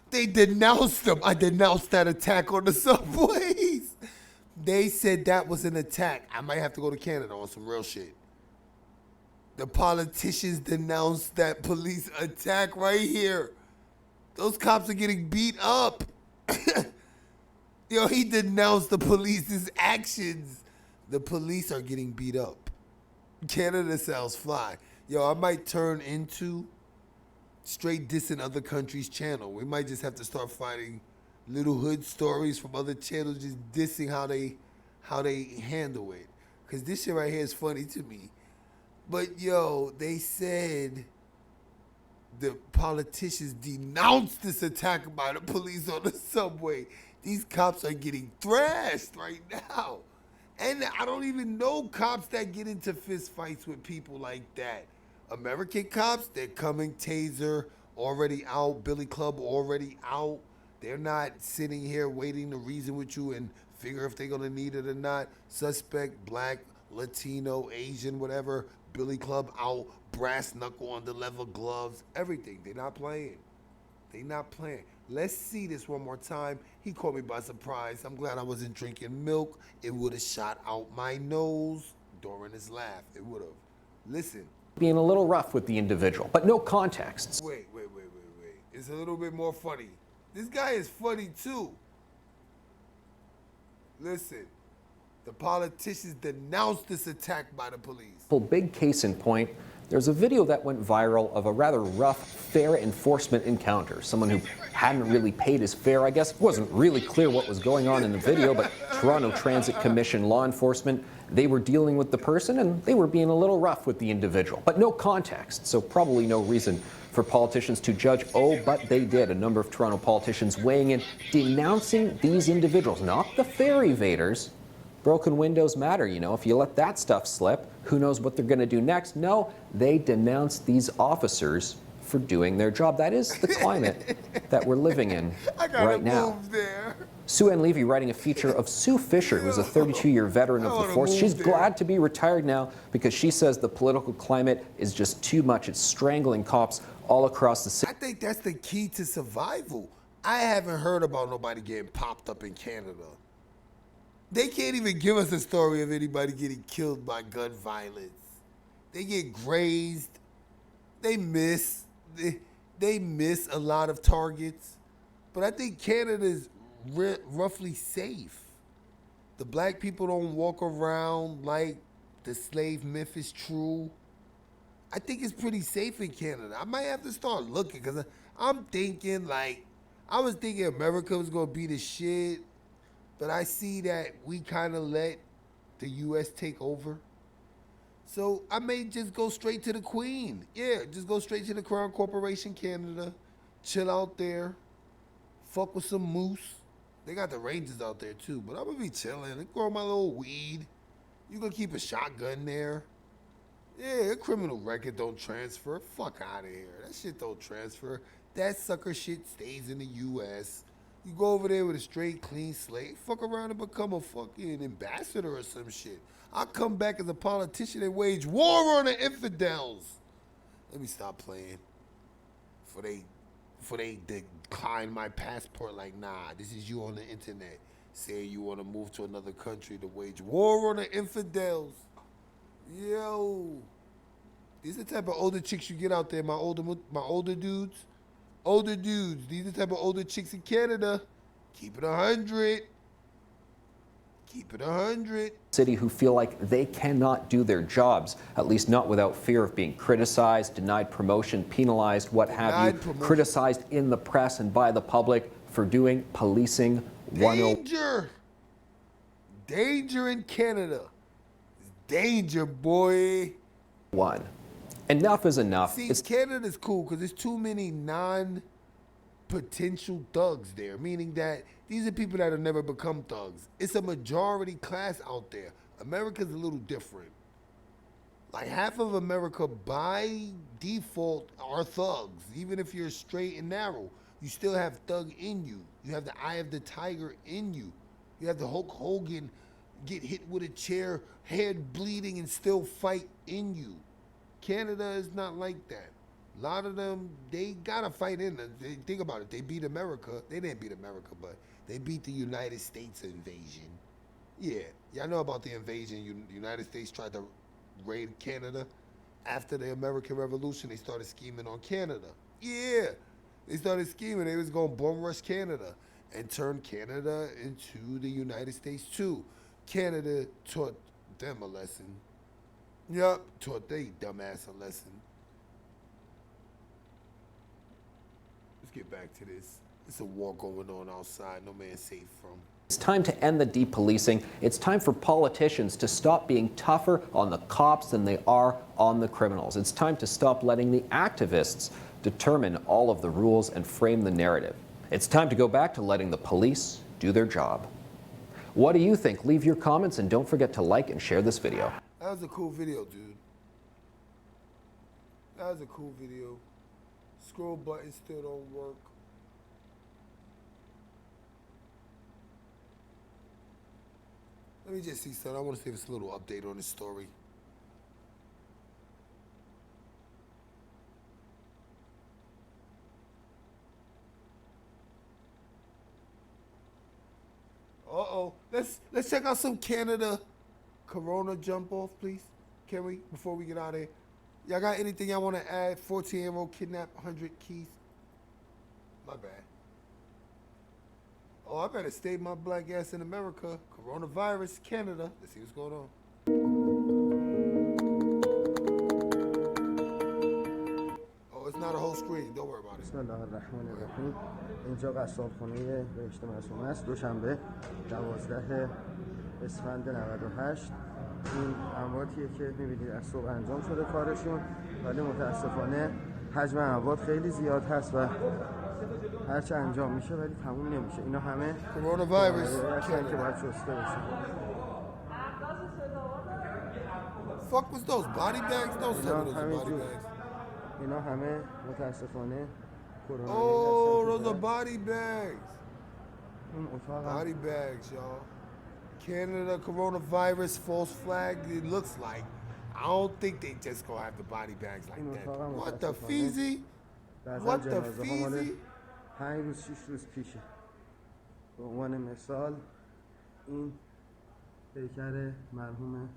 B: They denounced them. I denounced that attack on the subways. They said that was an attack. I might have to go to Canada on some real shit. The politicians denounced that police attack right here. Those cops are getting beat up. Yo, he denounced the police's actions. The police are getting beat up. Canada sells fly. Yo, I might turn into straight dissing other countries' channel. We might just have to start finding little hood stories from other channels, just dissing how they handle it. Cause this shit right here is funny to me. But yo, they said the politicians denounced this attack by the police on the subway. These cops are getting thrashed right now. And I don't even know cops that get into fist fights with people like that. American cops, they're coming, taser already out, billy club already out. They're not sitting here waiting to reason with you and figure if they're gonna need it or not. Suspect, black, Latino, Asian, whatever, billy club out, brass knuckle on the leather gloves, everything. They're not playing. They not playing. Let's see this one more time. He caught me by surprise. I'm glad I wasn't drinking milk. It would have shot out my nose during his laugh. It would have. Listen.
E: Being a little rough with the individual, but no context.
B: Wait. It's a little bit more funny. This guy is funny too. Listen. The politicians denounced this attack by the police.
E: Big case in point. There's a video that went viral of a rather rough fare enforcement encounter. Someone who hadn't really paid his fare, I guess. It wasn't really clear what was going on in the video, but Toronto Transit Commission law enforcement, they were dealing with the person and they were being a little rough with the individual. But no context, so probably no reason for politicians to judge. Oh, but they did. A number of Toronto politicians weighing in, denouncing these individuals, not the fare evaders. Broken windows matter, you know. If you let that stuff slip, who knows what they're going to do next? No, they denounced these officers for doing their job. That is the climate that we're living in right now. Sue Ann Levy writing a feature of Sue Fisher, who's a 32-year veteran of the force. She's glad to be retired now because she says the political climate is just too much. It's strangling cops all across the city.
B: I think that's the key to survival. I haven't heard about nobody getting popped up in Canada. They can't even give us a story of anybody getting killed by gun violence. They get grazed. They miss. They miss a lot of targets. But I think Canada's roughly safe. The black people don't walk around like the slave myth is true. I think it's pretty safe in Canada. I might have to start looking because I'm thinking I was thinking America was going to be the shit. But I see that we kind of let the U.S. take over. So I may just go straight to the Queen. Yeah, just go straight to the Crown Corporation Canada, chill out there, fuck with some moose. They got the Rangers out there too, but I'm gonna be chilling. I grow my little weed. You gonna keep a shotgun there. Yeah, a criminal record don't transfer. Fuck out of here. That shit don't transfer. That sucker shit stays in the U.S. You go over there with a straight, clean slate, fuck around and become a fucking ambassador or some shit. I'll come back as a politician and wage war on the infidels. Let me stop playing. Before they decline my passport, like, nah, this is you on the internet saying you want to move to another country to wage war on the infidels. Yo. These are the type of older chicks you get out there, my older dudes. Older dudes. These are the type of older chicks in Canada. Keep it 100. Keep it 100.
E: City who feel like they cannot do their jobs, at least not without fear of being criticized, denied promotion, penalized, what have you, criticized in the press and by the public for doing policing 101.
B: Danger! Danger in Canada. Danger, boy.
E: Enough is enough.
B: See, Canada's cool because there's too many non-potential thugs there, meaning that these are people that have never become thugs. It's a majority class out there. America's a little different. Like half of America by default are thugs. Even if you're straight and narrow, you still have thug in you. You have the eye of the tiger in you. You have the Hulk Hogan get hit with a chair, head bleeding and still fight in you. Canada is not like that. A lot of them, they gotta fight in them. Think about it, they beat America. They didn't beat America, but they beat the United States invasion. Yeah, y'all know about the invasion. The United States tried to raid Canada. After the American Revolution, they started scheming on Canada. Yeah, they started scheming. They was gonna bum rush Canada and turn Canada into the United States too. Canada taught them a lesson. Yup, taught they dumbass a lesson. Let's get back to this. It's a war going on outside, no man's safe from.
E: It's time to end the depolicing. It's time for politicians to stop being tougher on the cops than they are on the criminals. It's time to stop letting the activists determine all of the rules and frame the narrative. It's time to go back to letting the police do their job. What do you think? Leave your comments and don't forget to like and share this video.
B: That was a cool video, dude. That was a cool video. Scroll button still don't work. Let me just see something. I want to see if it's a little update on this story. Uh-oh. Let's check out some Canada Corona jump off, please. Can we? Before we get out of here. Y'all got anything y'all want to add? 14-year-old kidnapped, 100 keys. My bad. Oh, I better stay my black ass in America. Coronavirus, Canada. Let's see what's going on. Oh, it's not a whole screen. Don't worry about it.
H: بسم الله الرحمن الرحیم. اینجا قصابخونه بهشت معصومه است. دوشنبه 12 اسفند 98. این امواتیه که می‌بینید از صبح انجام شده کارشون، ولی متاسفانه حجم اموات خیلی زیاد هست و هرچه انجام میشه ولی تموم نمیشه. اینا همه
B: کرونا ویروس
H: که باید شسته بشه.
B: Fuck was those body bags? Those body bags.
H: اینا همه متاسفانه کرونا.
B: Oh, those are body bags. Body bags, y'all. Canada coronavirus false flag. It looks like. I don't think they just gonna have the body bags like that. What the feezy? What the feezy?
H: 5 روز 6 روز پیشه. به عنوان مثال این پیکر مرحوم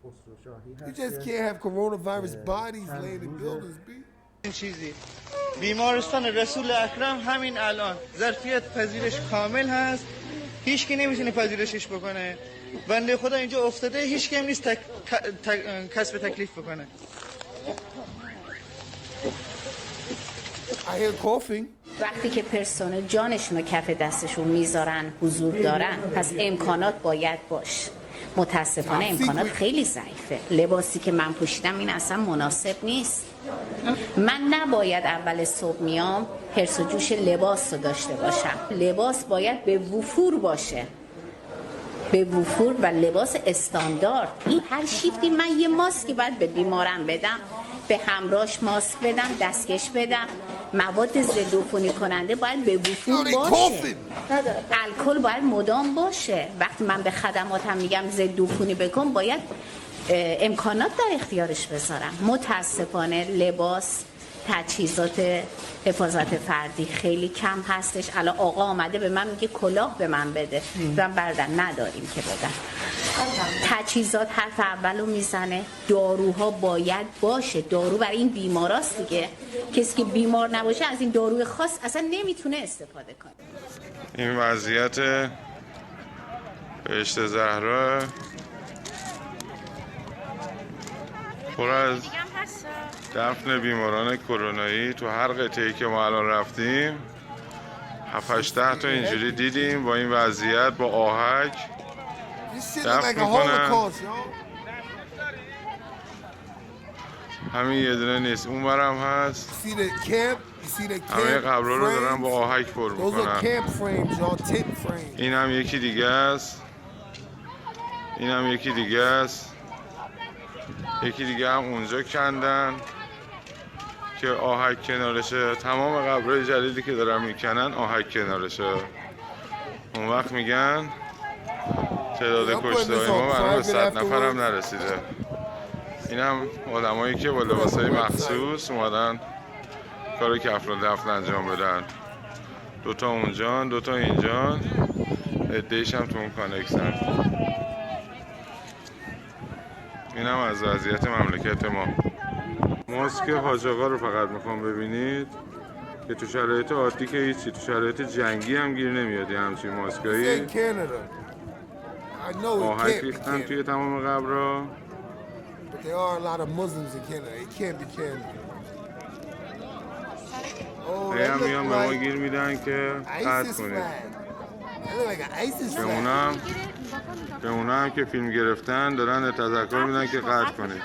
H: خسرو شاهی هست.
B: You just can't have coronavirus bodies laying in buildings, B.
I: این چیزی بیمارستان رسول اکرم همین الان ظرفیت پذیرش کامل هست، هیچ کی نمیتونه پذیرشش بکنه. بنده خدا اینجا افتاده، هیچ کی هم نیست کسب تکلیف بکنه.
B: I hear coughing.
J: وقتی که پرسنل جانشون رو کف دستشون میذارن حضور دارن، پس امکانات باید باشه.
G: متاسفانه امکانات خیلی ضعیفه. لباسی که من پوشیدم این اصلا مناسب نیست. من نباید اول صبح میام حرص و جوش لباس رو داشته باشم. لباس باید به وفور باشه، به وفور و لباس استاندارد. این هر شیفتی من یه ماسکی باید به بیمارم بدم، به همراهش ماسک بدم، دستکش بدم، مواد ضد عفونی کننده باید به وفور باشه، الکل باید مدام باشه. وقتی من به خدماتم میگم ضد عفونی بکن باید امکانات در اختیارش بذارم. متاسفانه لباس، تجهیزات حفاظت فردی خیلی کم هستش. الان آقا آمده به من میگه کلاه به من بده، من بردن نداریم که بدن. تجهیزات حرف اولو میزنه. داروها باید باشه، دارو برای این بیماراست دیگه. کسی که بیمار نباشه از این داروی خاص اصلا نمیتونه استفاده کنه.
J: این وضعیت بهشت زهرا پر از دفن بیماران کرونایی. تو هر قطعه‌ای که ما الان رفتیم 7-8 تا اینجوری دیدیم با این وضعیت، با آهک دفن میکنن. همین یه دونه نیست، اون برم هست. همه قبرها رو دارن با آهک پر میکنن. این هم یکی دیگه است، این هم یکی دیگه است، یکی دیگه هم اونجا کندن که آهک کنارشه. تمام قبرهای جدیدی که دارن میکنن آهک کنارشه. اون وقت میگن تعداد کشته‌های ما برای به 100 نفر هم نرسیده. این هم آدمایی که با لباسای مخصوص اومدن کار کفن و دفن انجام بدن. 2 تا اونجان، 2 تا اینجان، عده‌ایش هم تو اون کانکسن. این هم از وضعیت مملکت ما. ماسک حاج آقا رو فقط میخوام ببینید که تو شرایط عادی که هیچی، تو شرایط جنگی هم گیر نمیاد یه همچین ماسکایی. آهک ریختن توی تمام قبرها. هم میان به ما گیر میدن که قطع کنید. به اونم که فیلم گرفتن دارن تذکر میدن که قطع کنید.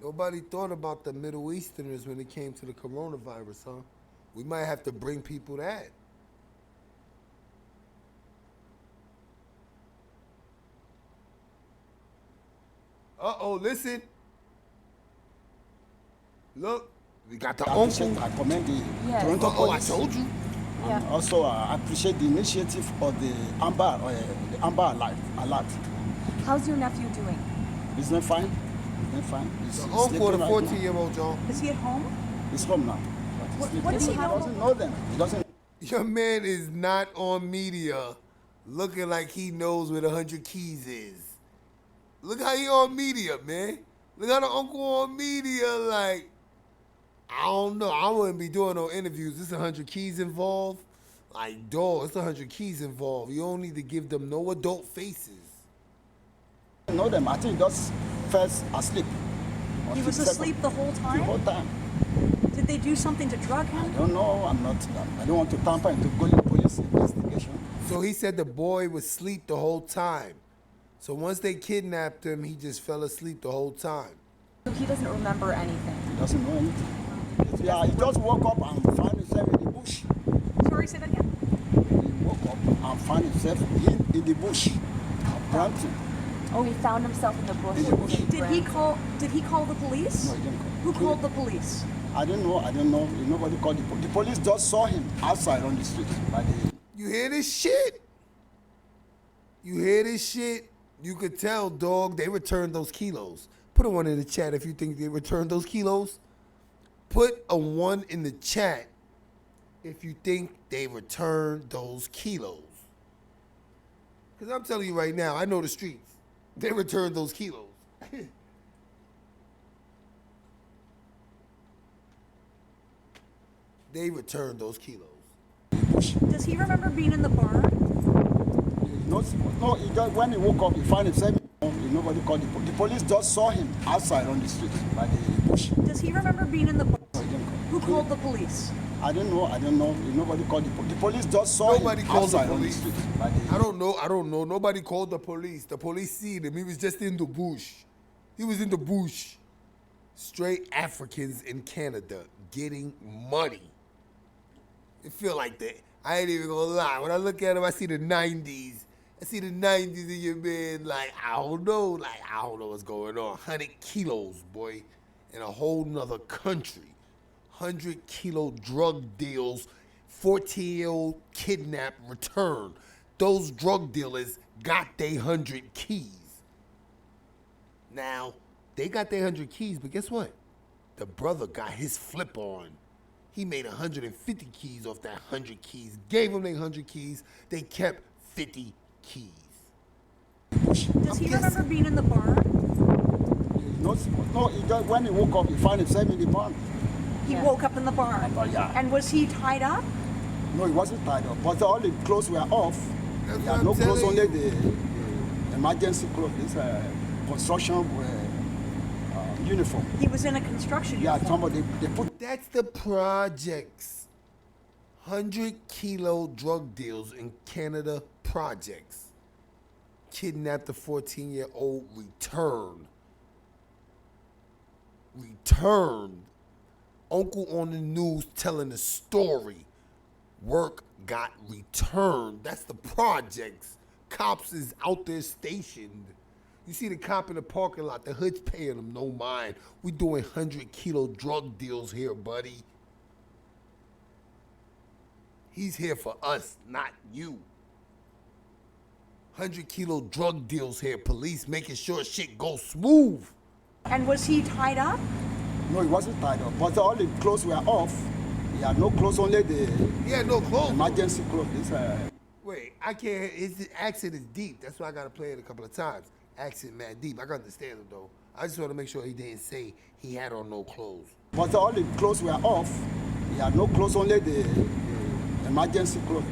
B: Nobody thought about the Middle Easterners when it came to the coronavirus, huh? We might have to bring people that. Uh-oh, listen. Look, we got the uncle.
K: I commend the Toronto police.
B: I told you.
K: And also, I appreciate the initiative of the Amber Alert.
T: How's your nephew doing?
K: He's not fine. He's not fine. He's
B: uncle, the 14-year-old John.
T: Is he at home?
K: He's home now.
T: What does he know?
K: He doesn't know them. He doesn't.
B: Your man is not on media looking like he knows where the 100 Keys is. Look how he on media, man. Look how the uncle on media, like, I don't know. I wouldn't be doing no interviews. There's 100 Keys involved. Like, dog, it's 100 Keys involved. You don't need to give them no adult faces.
K: I know them. I think he just fell asleep.
T: He was asleep the whole time?
K: The whole time.
T: Did they do something to drug him?
K: I don't know. I don't want to tamper into police investigation.
B: So he said the boy was asleep the whole time. So once they kidnapped him, he just fell asleep the whole time.
T: So he doesn't remember anything?
K: He doesn't know anything. Yeah, he just woke up and found himself in the bush.
T: Sorry, say that again?
K: He woke up and found himself in the bush, Brampton.
T: Oh, he found himself in the bush. Did he call the police?
K: No, he didn't call.
T: Who called the police?
K: I don't know. Nobody called the police. The police just saw him outside on the street.
B: You hear this shit? You hear this shit? You could tell, dog, they returned those kilos. Put a 1 in the chat if you think they returned those kilos. Put a 1 in the chat if you think they returned those kilos. Because I'm telling you right now, I know the streets. They returned those kilos. They returned those kilos.
T: Does he remember being in the barn?
K: No, when he woke up, he found himself. Nobody called the police. The police just saw him outside on the street by the bush.
T: Does he remember being in the barn? Who called the police?
K: I I don't know. Nobody called the police. The police just saw
B: Nobody
K: him
B: called the
K: outside on the
B: police.
K: street.
B: I don't know. Nobody called the police. The police seen him. He was just in the bush. He was in the bush. Straight Africans in Canada getting money. It feel like that. I ain't even gonna lie. When I look at him, I see the 90s. I see the 90s in your man. Like, I don't know what's going on. 100 kilos, boy, in a whole nother country. 100-kilo drug deals, 14-year-old kidnap, return. Those drug dealers got their 100 keys. Now, they got their 100 keys, but guess what? The brother got his flip on. He made 150 keys off that 100 keys, gave them their 100 keys. They kept 50 keys.
T: Does he remember being in the barn?
K: No, when he woke up, he found himself in the barn.
T: He woke up in the barn.
K: Yeah.
T: And was he tied up?
K: No, he wasn't tied up, but all the clothes were off.
B: That's
K: He had no clothes, only the emergency clothes, this construction uniform.
T: He was in a construction uniform.
K: Yeah, somebody, they put...
B: That's the projects. 100-kilo drug deals in Canada projects. Kidnapped a 14-year-old, returned. Uncle on the news telling the story. Work got returned. That's the projects. Cops is out there stationed. You see the cop in the parking lot. The hood's paying them no mind. We doing 100-kilo drug deals here, buddy. He's here for us, not you. 100-kilo drug deals here. Police making sure shit goes smooth.
T: And was he tied up?
K: No, he wasn't tied up, but all the clothes were off. He had no clothes, only the...
B: He had no clothes?
K: Emergency clothes.
B: Wait, I can't... His accent is deep. That's why I got to play it a couple of times. Accent mad deep. I can understand him, though. I just want to make sure he didn't say he had on no clothes.
K: But all the clothes were off. He had no clothes, only the emergency clothes.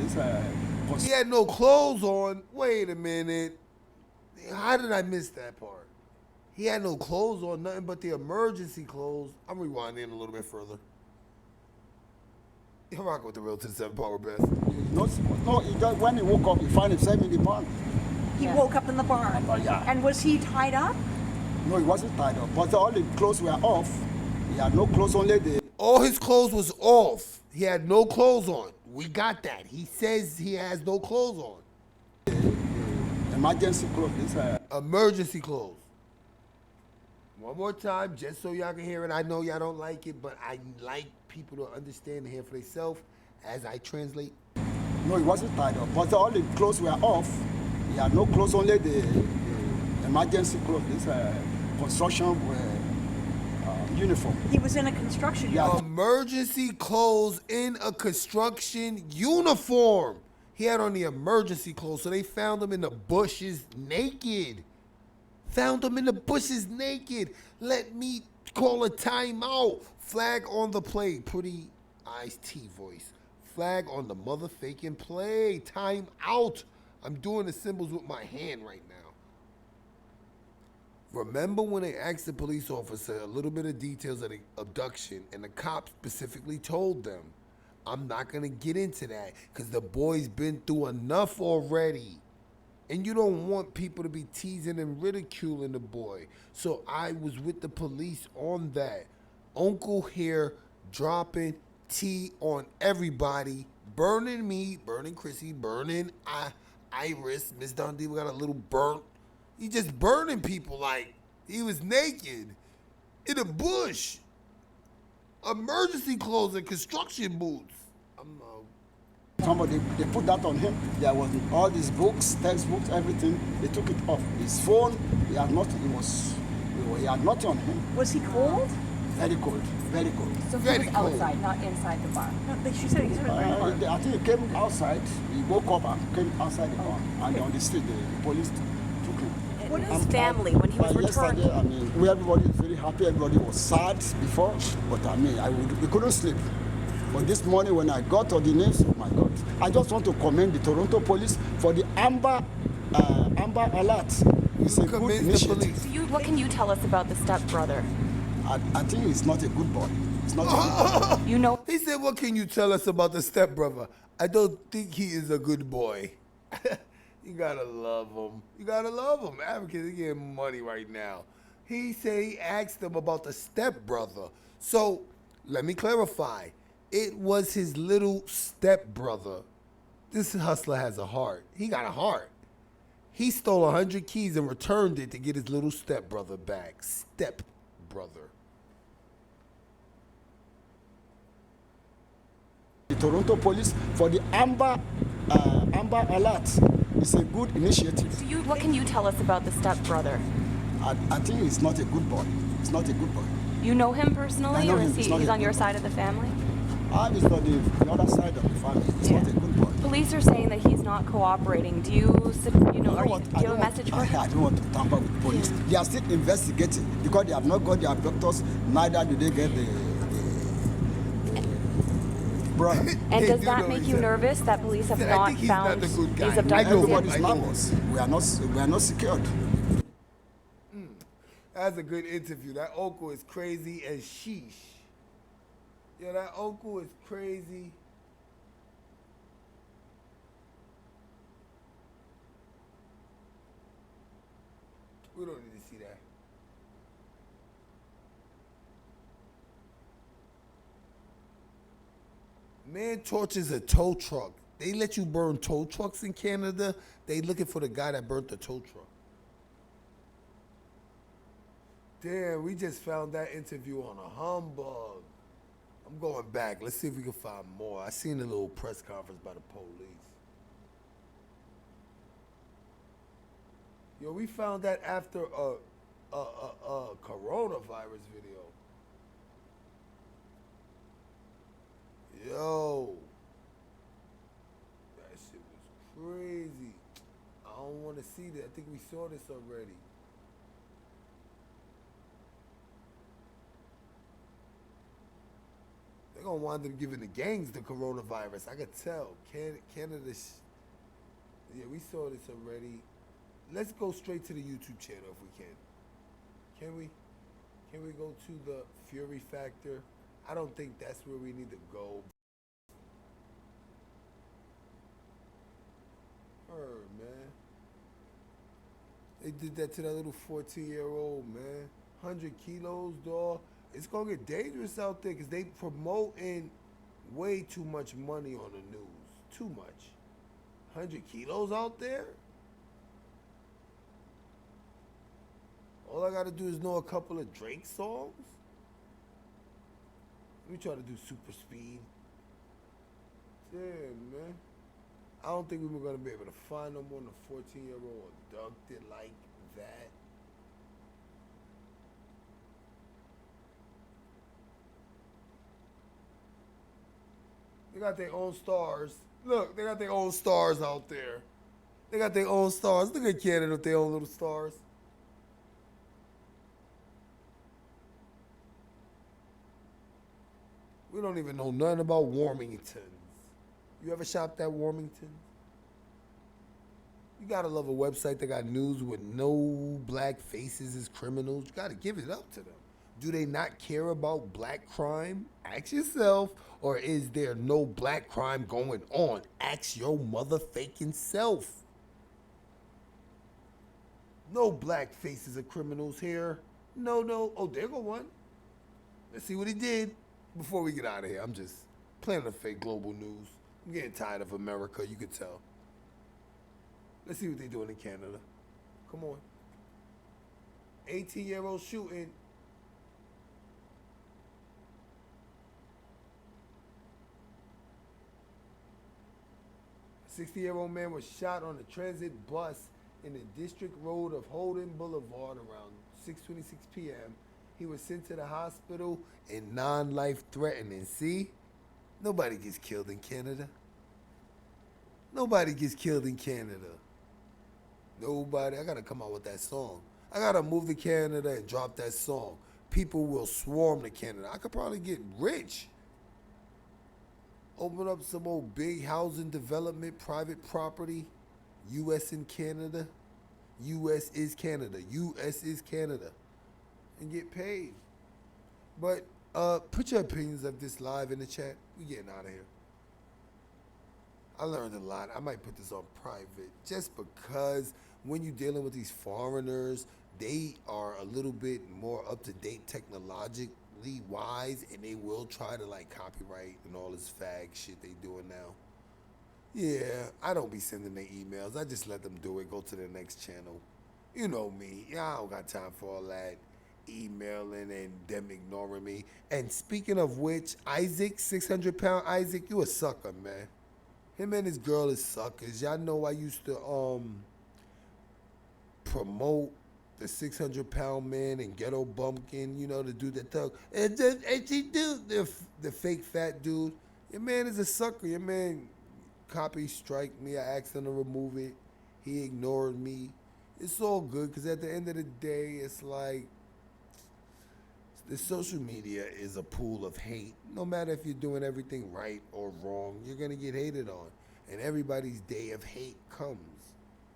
B: He had no clothes on? Wait a minute. How did I miss that part? He had no clothes on, nothing but the emergency clothes. I'm rewinding a little bit further. You're rocking with the Real to the 7 Power Best.
K: When he woke up, he found himself in the barn.
T: He woke up in the barn.
K: Yeah.
T: And was he tied up?
K: No, he wasn't tied up, but all the clothes were off. He had no clothes, only the...
B: All his clothes was off. He had no clothes on. We got that. He says he has no clothes on.
K: Emergency clothes.
B: Emergency clothes. One more time, just so y'all can hear it. I know y'all don't like it, but I like people to understand and hear for themselves as I translate.
K: No, he wasn't tied up, but all the clothes were off. He had no clothes, only the emergency clothes, construction uniform.
T: He was in a construction uniform.
B: Emergency clothes in a construction uniform. He had on the emergency clothes, so they found him in the bushes naked. Found him in the bushes naked. Let me call a timeout. Flag on the play. Pretty Ice-T voice. Flag on the mother faking play. Time out. I'm doing the symbols with my hand right now. Remember when they asked the police officer a little bit of details of the abduction and the cop specifically told them, I'm not going to get into that because the boy's been through enough already. And you don't want people to be teasing and ridiculing the boy. So I was with the police on that. Uncle here dropping tea on everybody, burning me, burning Chrissy, burning Iris. Miss Dundee, we got a little burnt. He just burning people like he was naked in a bush. Emergency clothes and construction boots.
K: Somebody, they put that on him. There was all these books, textbooks, everything. They took it off. His phone, he had nothing. He had nothing on him.
T: Was he cold?
K: Very cold, very cold.
T: So he was outside, not inside the barn. No, but she said he was in the barn.
K: I think he came outside. He woke up and came outside the barn. And on the street, the police took him.
T: What is his family when he was returned?
K: Yesterday, I mean, everybody is very happy. Everybody was sad before, but I mean, we couldn't sleep. But this morning when I got to the news, oh my God, I just want to commend the Toronto police for the Amber Alert. It's a good initiative.
M: What can you tell us about the stepbrother?
K: I think he's not a good boy. It's not a good boy.
T: You know.
B: He said, what can you tell us about the stepbrother? I don't think he is a good boy. You gotta love him. You gotta love him. Africans are getting money right now. He said he asked them about the stepbrother. So, let me clarify. It was his little stepbrother. This hustler has a heart. He got a heart. He stole 100 keys and returned it to get his little stepbrother back. Stepbrother.
K: The Toronto police for the Amber Alert is a good initiative.
T: What can you tell us about the stepbrother?
K: I think he's not a good boy. He's not a good boy.
T: You know him personally,
K: I know
T: or
K: him.
T: is
K: He's
T: he's
K: not
T: on
K: a
T: your
K: good
T: side of the family?
K: He's on the other side of the family. He's not a good boy.
T: Police are saying that he's not cooperating. Do you have a message for him?
K: I don't want to tamper with police. They are still investigating because they have not got their doctors, neither do they get the brother.
T: And does that make you nervous that police have not found these abductees?
K: Everybody's nervous. We are not secured.
B: That's a good interview. That uncle is crazy as sheesh. Yeah, that uncle is crazy. We don't need to see that. Man torches a tow truck. They let you burn tow trucks in Canada. They looking for the guy that burnt the tow truck. Damn, we just found that interview on a humbug. I'm going back. Let's see if we can find more. I seen a little press conference by the police. Yo, we found that after a coronavirus video. Yo, that shit was crazy. I don't want to see that. I think we saw this already. They're going to wind up giving the gangs the coronavirus. I could tell. Canada's... Yeah, we saw this already. Let's go straight to the YouTube channel if we can. Can we? Can we go to the Fury Factor? I don't think that's where we need to go. Man. They did that to that little 14-year-old, man. 100 kilos, dog. It's going to get dangerous out there because they promoting way too much money on the news. Too much. 100 kilos out there? All I got to do is know a couple of Drake songs. Let me try to do super speed. Damn, man. I don't think we were going to be able to find no more than a 14-year-old abducted like that. They got their own stars. Look, they got their own stars out there. They got their own stars. Look at Canada with their own little stars. We don't even know nothing about Warmington. You ever shopped at Warmington? You gotta love a website that got news with no black faces as criminals. You gotta give it up to them. Do they not care about black crime? Ask yourself. Or is there no black crime going on? Ask your mother faking self. No black faces of criminals here. No. Oh, there go one. Let's see what he did before we get out of here. I'm just playing a fake global news. I'm getting tired of America, you could tell. Let's see what they're doing in Canada. Come on. 18-year-old shooting. A 60-year-old man was shot on a transit bus in the district road of Holden Boulevard around 6:26 p.m. He was sent to the hospital in non-life threatening. See? Nobody gets killed in Canada. Nobody gets killed in Canada. Nobody. I gotta come out with that song. I gotta move to Canada and drop that song. People will swarm to Canada. I could probably get rich. Open up some old big housing development, private property. U.S. and Canada. U.S. is Canada. U.S. is Canada. And get paid. But Put your opinions of this live in the chat. We getting out of here. I learned a lot. I might put this on private just because when you're dealing with these foreigners, they are a little bit more up to date technologically wise, and they will try to like copyright and all this fag shit they doing now. Yeah, I don't be sending their emails. I just let them do it. Go to the next channel. You know me. I don't got time for all that emailing and them ignoring me. And speaking of which, Isaac, 600-pound Isaac, you a sucker, man. Him and his girl is suckers. Y'all know I used to promote the 600-pound man and Ghetto Bumpkin, you know, the dude that thug. And she do the fake fat dude. Your man is a sucker. Your man copy strike me. I asked him to remove it. He ignored me. It's all good because at the end of the day, it's like the social media is a pool of hate. No matter if you're doing everything right or wrong, you're going to get hated on. And everybody's day of hate comes.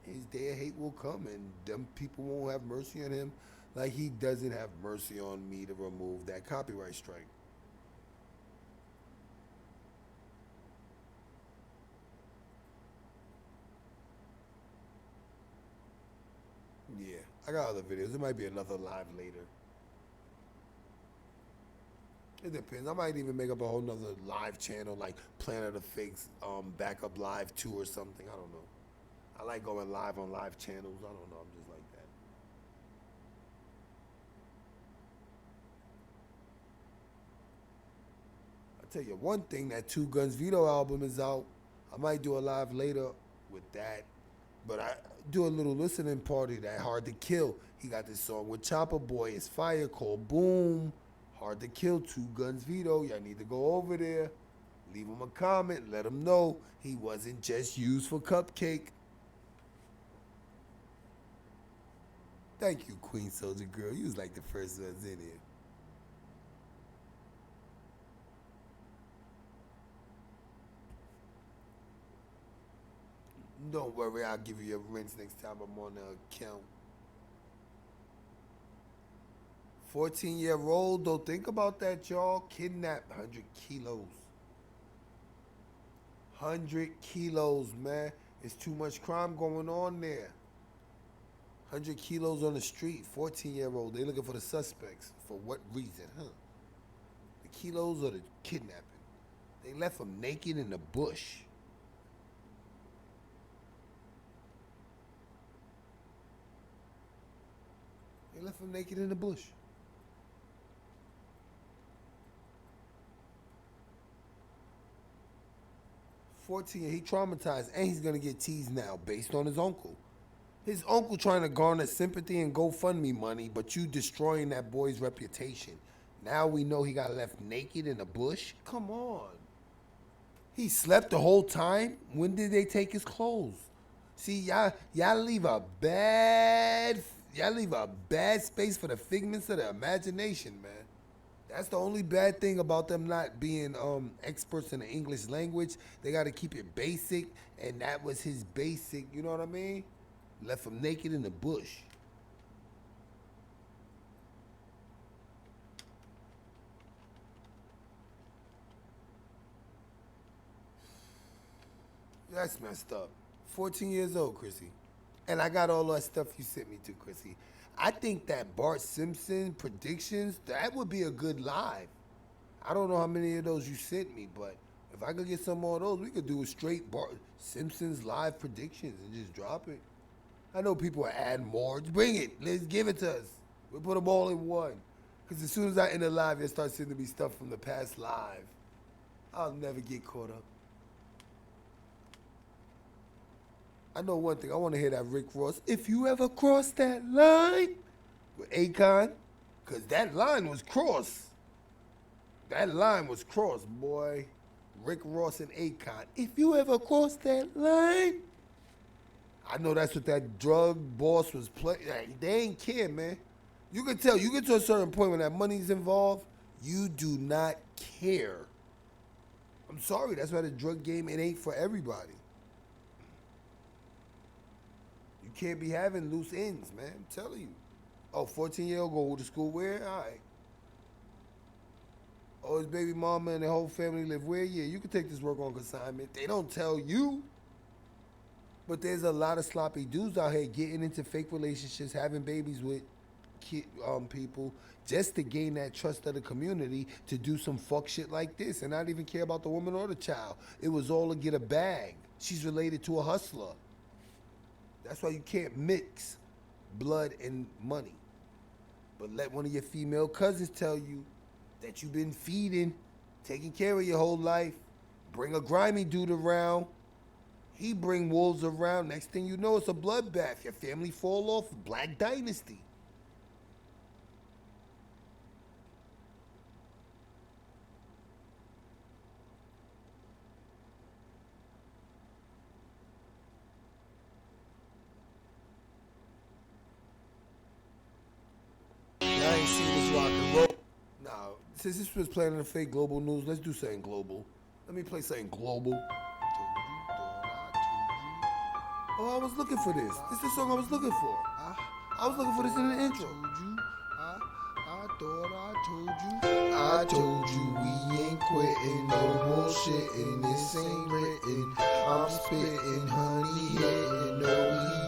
B: His day of hate will come, and them people won't have mercy on him like he doesn't have mercy on me to remove that copyright strike. Yeah, I got other videos. There might be another live later. It depends. I might even make up a whole nother live channel like Planet of Fakes Backup Live 2 or something. I don't know. I like going live on live channels. I don't know. I'm just like that. I'll tell you one thing. That Two Guns Vito album is out. I might do a live later with that. But I do a little listening party that Hard to Kill. He got this song with Chopper Boy. It's fire called Boom. Hard to Kill, Two Guns Vito. Y'all need to go over there. Leave him a comment. Let him know he wasn't just used for cupcake. Thank you, Queen Soldier Girl. You was like the first ones in here. Don't worry, I'll give you a rinse next time I'm on the account. 14-year-old, though, think about that, y'all. Kidnapped 100 kilos. 100 kilos, man. It's too much crime going on there. 100 kilos on the street, 14-year-old. They looking for the suspects. For what reason, huh? The kilos or the kidnapping? They left him naked in the bush. They left him naked in the bush. He traumatized, and he's gonna get teased now based on his uncle. His uncle trying to garner sympathy and GoFundMe money, but you destroying that boy's reputation. Now we know he got left naked in a bush. Come on. He slept the whole time? When did they take his clothes? See, y'all leave a bad space for the figments of the imagination, man. That's the only bad thing about them not being experts in the English language. They got to keep it basic, and that was his basic, you know what I mean? Left him naked in the bush. That's messed up. 14 years old, Chrissy. And I got all that stuff you sent me to, Chrissy. I think that Bart Simpson predictions, that would be a good live. I don't know how many of those you sent me, but if I could get some more of those, we could do a straight Bart Simpson's live predictions and just drop it. I know people are adding more. Bring it. Let's give it to us. We'll put them all in one. Because as soon as I end the live, you'll start sending me stuff from the past live. I'll never get caught up. I know one thing. I want to hear that Rick Ross. If you ever cross that line with Akon, because that line was crossed. That line was crossed, boy. Rick Ross and Akon. If you ever cross that line, I know that's what that drug boss was playing. They ain't care, man. You can tell. You get to a certain point when that money's involved, you do not care. I'm sorry. That's why the drug game, it ain't for everybody. You can't be having loose ends, man. I'm telling you. Oh, 14-year-old go to school where? All right. Oh, his baby mama and their whole family live where? Yeah, you can take this work on consignment. They don't tell you. But there's a lot of sloppy dudes out here getting into fake relationships, having babies with people just to gain that trust of the community to do some fuck shit like this and not even care about the woman or the child. It was all to get a bag. She's related to a hustler. That's why you can't mix blood and money. But let one of your female cousins tell you that you've been feeding, taking care of your whole life. Bring a grimy dude around. He bring wolves around. Next thing you know, it's a bloodbath. Your family fall off. Black Dynasty. I ain't seen this rock and roll. Nah, since this was playing in the fake global news, let's do something global. Let me play something global. Oh, I was looking for this. This is the song I was looking for. I was looking for this in the intro. I told you we ain't quitting, no bullshitting, this ain't written. I'm spitting, honey hitting, no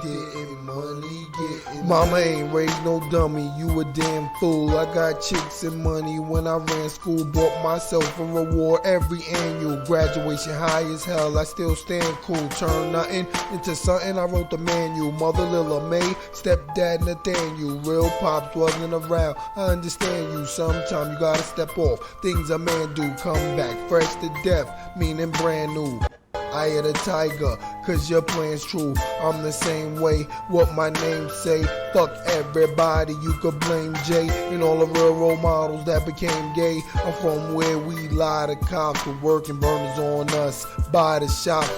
B: he didn't, money getting. Mama ain't raised no dummy, you a damn fool. I got chicks and money when I ran school, bought myself a reward every annual. Graduation high as hell, I still stand cool. Turn nothing into something, I wrote the manual. Mother Lila May, stepdad Nathaniel. Real pops wasn't around, I understand you. Sometime you gotta step off, things a man do. Come back fresh to death, meaning brand new. I am the tiger, cause your plan's true. I'm the same way, what my name say. Fuck everybody, you could blame Jay and all the real role models that became gay. I'm from where we lie to cops for working burners on us. By the shop,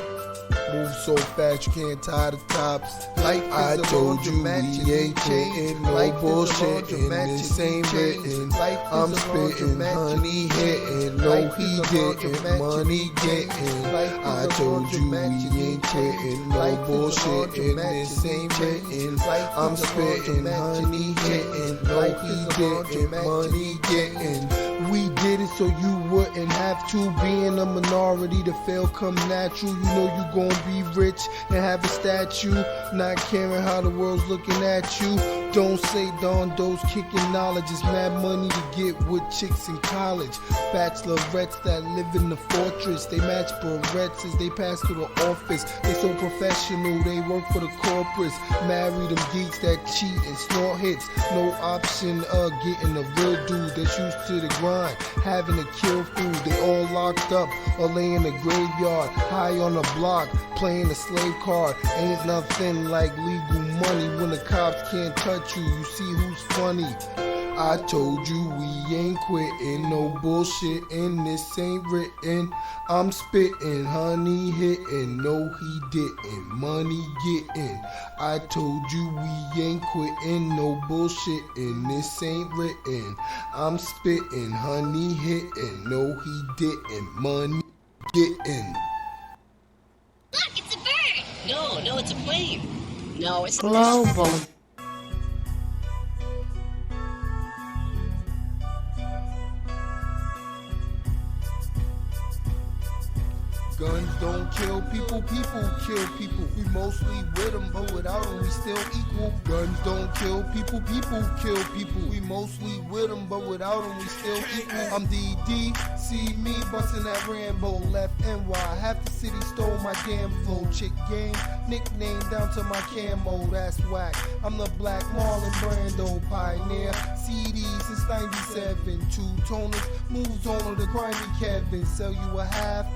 B: move so fast you can't tie the tops. Life I told you we ain't quitting, no bullshitting, this ain't written. I'm spitting, honey hitting, no he didn't, money getting. I told you we ain't quitting, no bullshitting, this ain't written. I'm spitting, honey hitting, no he didn't, money getting. We did it so you wouldn't have to. Being a minority to fail come natural. You know you gon' be rich and have a statue, not caring how the world's looking at you. Don't say Don Doe's kicking knowledge. It's mad money to get with chicks in college. Bachelorettes that live in the fortress. They match barrettes as they pass through the office. They so professional, they work for the corporates. Marry them geeks that cheat and snort hits. No option of getting a real dude that's used to the grind, having to kill food. They all locked up or lay in the graveyard, high on the block, playing the slave card. Ain't nothing like legal money when the cops can't touch you. You see who's funny. I told you we ain't quitting, no bullshit, and this ain't written. I'm spitting, honey hitting, no he didn't, money getting. I told you we ain't quitting, no bullshit, and this ain't written. I'm spitting, honey hitting, no he didn't, money getting.
A: Look, it's a bird. No, it's a plane. No, it's a
B: global. Guns don't kill people, people kill people. We mostly with them, but without them we still equal. Guns don't kill people, people kill people. We mostly with them, but without them we still equal. I'm DD, see me bustin' that Rambo. Left NY, half the city stole my damn flow. Chick game, nickname down to my camo, that's whack. I'm the Black Marlon Brando pioneer. CD since 97, two-toners, moves on to the grimy Kevin. Sell you a half,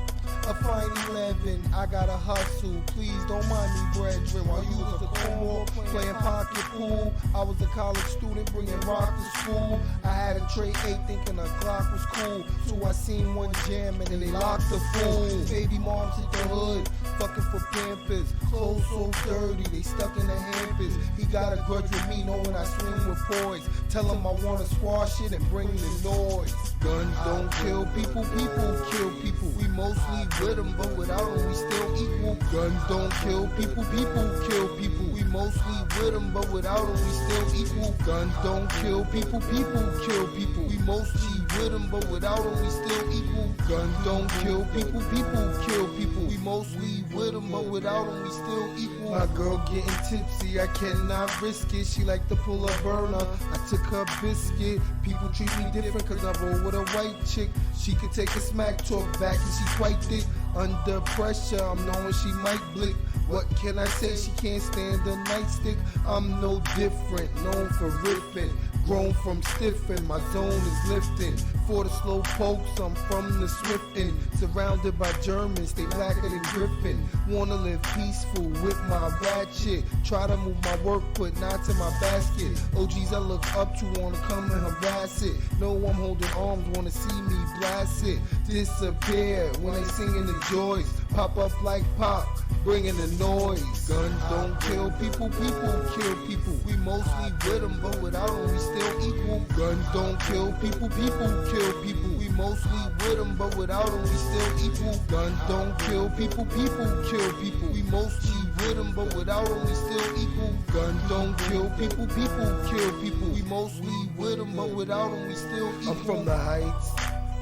B: a fine 11, I got a hustle. Please don't mind me, brethren. While you was a cornball playing pocket pool, I was a college student bringing rock to school. I had a tray 8 thinking a Glock was cool, so I seen one jamming and they locked the fool. Baby moms hit the hood, fucking for Pampers. Clothes so dirty, they stuck in the hampers. He got a grudge with me, knowing I swing with poise. Tell him I wanna squash it and bring the noise. Guns don't kill people, people kill people. We mostly with them, but without them we still equal. Guns don't kill people, people kill people. We mostly with with them, but without them we still equal. Guns don't kill people, people kill people. We mostly with them, but without them we still equal. Guns don't kill people, people kill people. We mostly with them, but without them we still equal. My girl getting tipsy, I cannot risk it. She like to pull a burner, I took her biscuit. People treat me different cause I roll with a white chick. She could take a smack talk back and she quite thick. Under pressure, I'm knowing she might blick. What can I say? She can't stand the nightstick. I'm no different, known for riffing. Grown from stiffing, my zone is lifting. For the slow pokes, I'm from the Swiftin'. Surrounded by Germans, they blacker than Griffin. Wanna live peaceful with my ratchet. Try to move my work, put knots in my basket. OGs I look up to wanna come and harass it. Know I'm holding arms, wanna see me blast it. Disappear when they singing the joys. Pop up like pop, bringing the noise. Guns don't kill people, people kill people. We mostly with them, but without them we still equal. Guns don't kill people, people kill people. We mostly with them, but without them we still equal. Guns don't kill people, people kill people. We mostly with them, but without them we still equal. Guns don't kill people, people kill people. We mostly with them, but without them we still equal. I'm from the heights.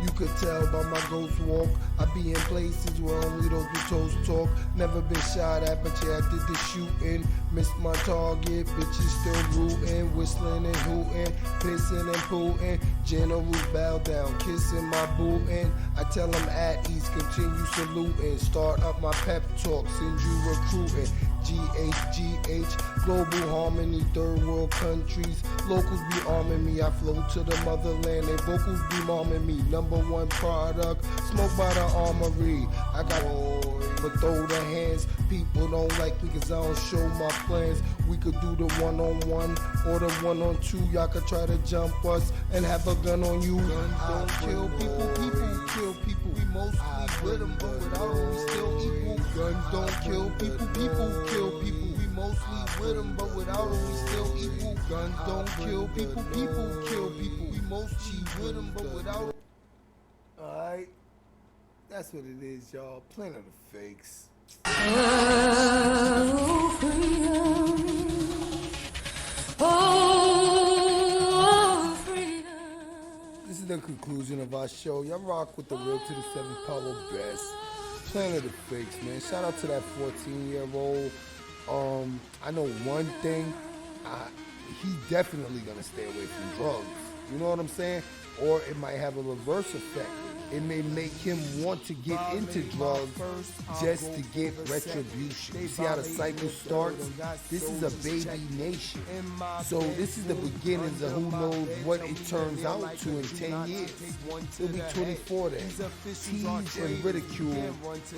B: You could tell by my ghost walk. I be in places where only those with toes talk. Never been shot at, but yeah, I did the shooting. Missed my target, bitches still rooting. Whistling and hooting, pissing and pooting. Generals bow down, kissing my bootin'. I tell them at ease, continue saluting. Start up my pep talk, send you recruiting. GHGH, global harmony, third world countries. Locals be arming me, I flow to the motherland. They vocals be marming me. #1 product, smoked by the armory. I got but throw the hands. People don't like me cause I don't show my plans. We could do the 1-on-1 or the 1-on-2. Y'all could try to jump us and have a gun on you. Guns don't kill people, people kill people. We mostly with them, but without them we still equal. Guns don't kill people, people kill people. We mostly with them, but without them we still equal. Guns don't kill people, people kill people. We mostly with them, but without them. Alright, that's what it is, y'all. Planet of the Fakes.
D: Oh, freedom. Oh, freedom.
B: This is the conclusion of our show. Y'all rock with the real to the 7 Paulo best. Planet of the Fakes, man. Shout out to that 14-year-old. I know one thing. He definitely gonna stay away from drugs. You know what I'm saying? Or it might have a reverse effect. It may make him want to get into drugs just to get retribution. You see how the cycle starts? This is a baby nation. So this is the beginnings of who knows what it turns out to in 10 years. He'll be 24 then. Teased and ridiculed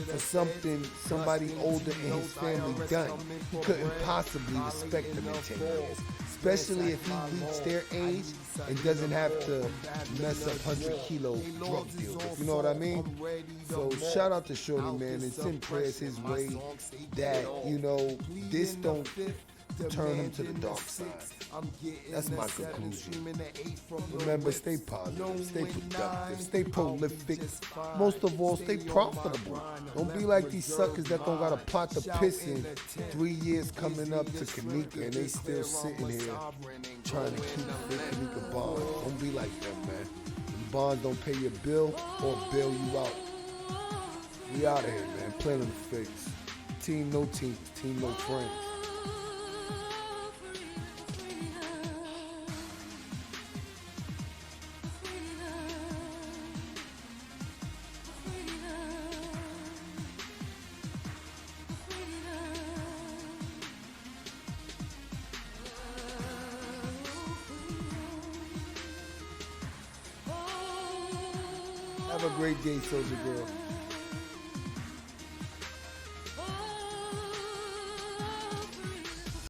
B: for something somebody older in his family done. He couldn't possibly respect them in 10 years. Especially if he reached their age and doesn't have to mess up 100-kilo drug dealers. You know what I mean? So shout out to Shorty, man. It's in prayers his way that, you know, this don't turn him to the dark side. That's my conclusion. Remember, stay positive, stay productive, stay prolific. Most of all, stay profitable. Don't be like these suckers that don't got a pot to piss in. 3 years coming up to Kanika and they still sitting here trying to keep their Kanika bond. Don't be like them, man. Bonds don't pay your bill or bail you out. We out of here, man. Planet of the Fakes. Team no team, team no friends. Have a great day, Soldier Girl.